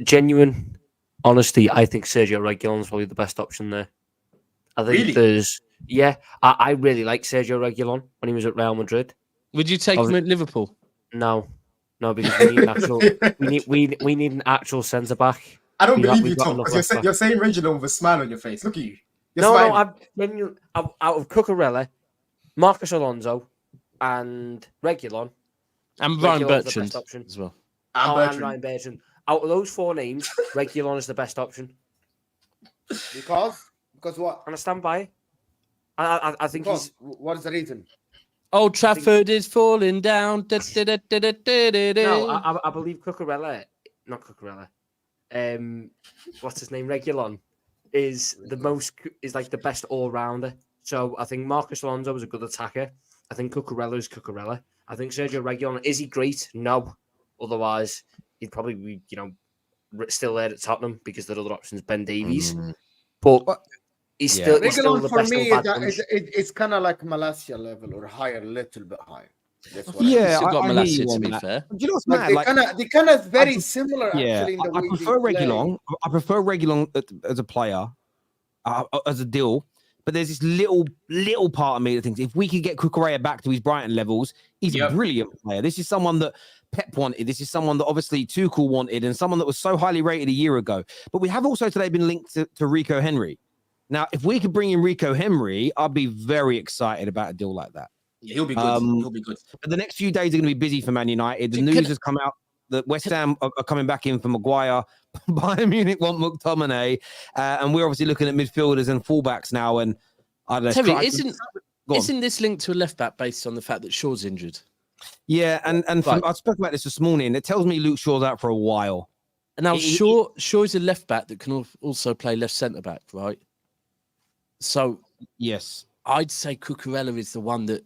genuine honesty, I think Sergio Reguilón is probably the best option there. I think I really like Sergio Reguilón when he was at Real Madrid. would you take him at Liverpool? No, because we need an actual we need an actual centre back. I don't believe you, Tom, because you're saying Reguilón with a smile on your face. Look at you. I'm out of Cucrella, Marcus Alonso, and Reguilón. And Ryan Bertrand as well. And Ryan Bertrand. Out of those four names, Reguilón is the best option. Because what? And I stand by it. I think what is the reason? Old Trafford is falling down. No, I believe Cucrella, not Cucrella. What's his name? Reguilón is like the best all rounder. So I think Marcus Alonso is a good attacker. I think Cucrella is Cucrella. I think Sergio Reguilón, is he great? No. Otherwise, he'd probably be, still there at Tottenham because their other option is Ben Davies. But he's still the for best. Me, it's kind of like Malacia level or higher, a little bit higher. That's what got Malacia, to be fair. Do you know what's mad? They kind of very similar. Actually, in the I prefer Reguilón. I prefer Reguilón as a player, as a deal. But there's this little part of me that thinks if we could get Cucrella back to his Brighton levels, he's a brilliant player. This is someone that Pep wanted. This is someone that obviously Tuchel wanted, and someone that was so highly rated a year ago. But we have also today been linked to Rico Henry. Now, if we could bring in Rico Henry, I'd be very excited about a deal like that. Yeah, he'll be good. He'll be good. But the next few days are going to be busy for Man United. The news has come out that West Ham are coming back in for Maguire. Bayern Munich want McTominay. And we're obviously looking at midfielders and fullbacks now. And I don't know. Terry, isn't this linked to a left back based on the fact that Shaw's injured? Yeah, and I spoke about this morning. It tells me Luke Shaw's out for a while. And now Shaw is a left back that can also play left centre back, right? So yes, I'd say Cucrella is the one that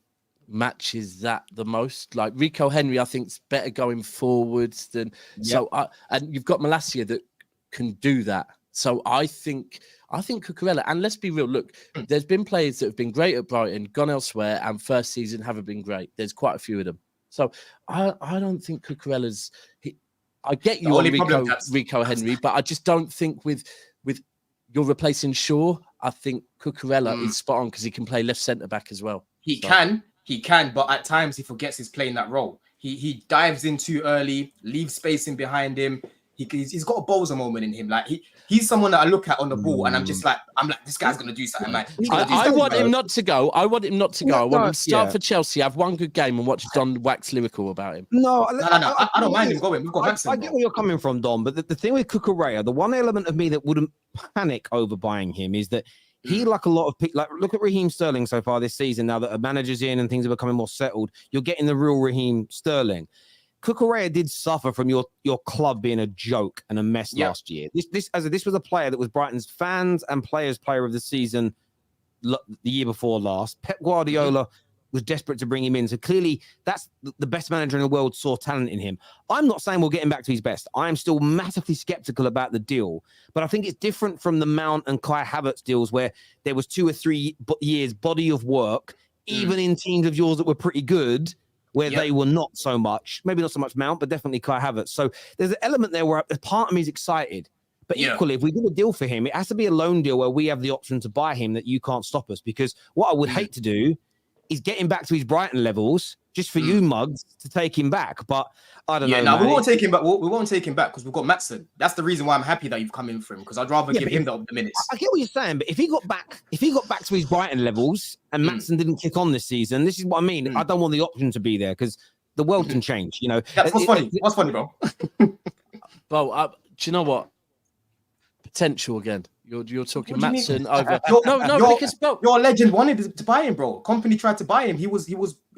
matches that the most. Like Rico Henry, I think is better going forwards than and you've got Malacia that can do that. So I think Cucrella, and let's be real, look, there's been players that have been great at Brighton, gone elsewhere, and first season haven't been great. There's quite a few of them. So I don't think Cucurella's. I get you on Rico Henry, but I just don't think with you're replacing Shaw. I think Cucrella is spot on because he can play left centre back as well. He can, but at times he forgets he's playing that role. He dives in too early, leaves spacing behind him. He's got a Bowser moment in him. Like he's someone that I look at on the ball, and I'm like, this guy's gonna do something. Like, I want him not to go. I want him not to go. I want him to start for Chelsea, have one good game, and watch Don wax lyrical about him. No. I don't mind him going. We've got Maxson. I get where you're coming from, Don. But the thing with Cucurella, the one element of me that wouldn't panic over buying him is that he, like a lot of people, like look at Raheem Sterling so far this season. Now that a manager's in and things are becoming more settled, you're getting the real Raheem Sterling. Cucurella did suffer from your club being a joke and a mess last year. This was a player that was Brighton's fans and players' player of the season the year before last. Pep Guardiola was desperate to bring him in. So clearly that's the best manager in the world saw talent in him. I'm not saying we'll get him back to his best. I am still massively skeptical about the deal, but I think it's different from the Mount and Kai Havertz deals where there was 2 or 3 years body of work, even in teams of yours that were pretty good, where they were not so much, maybe not so much Mount, but definitely Kai Havertz. So there's an element there where part of me is excited. But equally, if we do a deal for him, it has to be a loan deal where we have the option to buy him that you can't stop us. Because what I would hate to do is get him back to his Brighton levels just for you mugs to take him back. But I don't know. No, we won't take him back. We won't take him back because we've got Maxson. That's the reason why I'm happy that you've come in for him, because I'd rather give him the minutes. I get what you're saying, but if he got back to his Brighton levels and Maxson didn't kick on this season, this is what I mean. I don't want the option to be there because the world can change, you know. That's what's funny. What's funny, bro? Well, do you know what? Potential again. You're talking Maxson over. Because your legend wanted to buy him, bro. Company tried to buy him. He was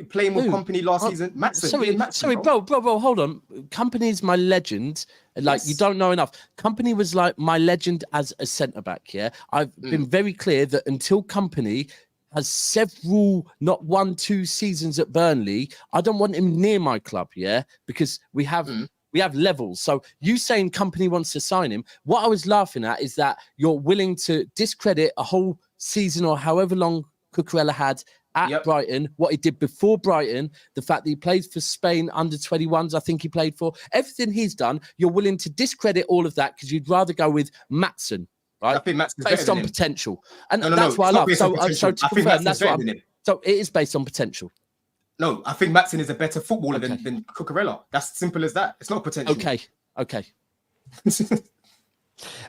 playing with Company last season. Maxson. Sorry, bro. Hold on. Company is my legend. Like you don't know enough. Company was like my legend as a centre back. Yeah, I've been very clear that until Company has several, not 1-2 seasons at Burnley, I don't want him near my club. Yeah, because we have. We have levels. So you saying Company wants to sign him. What I was laughing at is that you're willing to discredit a whole season or however long Cucurella had at Brighton, what he did before Brighton, the fact that he played for Spain under 21s, I think he played for, everything he's done, you're willing to discredit all of that because you'd rather go with Maxson, right? I think Maxson's based on potential. And that's what I love. So to confirm, that's what so it is based on potential. No, I think Maxson is a better footballer than Cucurella. That's simple as that. It's not potential. Okay.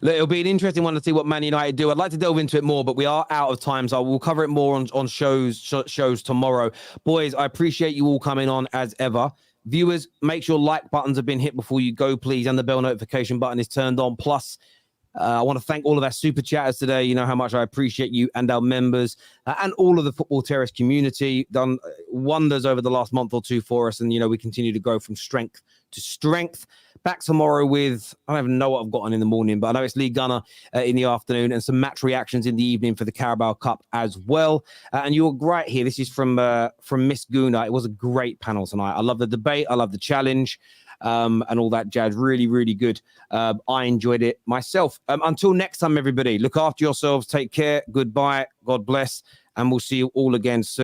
Look, it'll be an interesting one to see what Man United do. I'd like to delve into it more, but we are out of time, so we'll cover it more on shows tomorrow. Boys, I appreciate you all coming on as ever. Viewers, make sure like buttons have been hit before you go, please, and the bell notification button is turned on. Plus, I want to thank all of our super chatters today. You know how much I appreciate you and our members and all of the Football Terrace community. Done wonders over the last month or two for us. And, you know, we continue to grow from strength to strength. Back tomorrow with, I don't even know what I've got on in the morning, but I know it's League Gunner in the afternoon and some match reactions in the evening for the Carabao Cup as well. And you're great here. This is from Miss Guna. It was a great panel tonight. I love the debate. I love the challenge. And all that jazz. Really, really good. I enjoyed it myself. Until next time, everybody, look after yourselves. Take care. Goodbye. God bless. And we'll see you all again soon.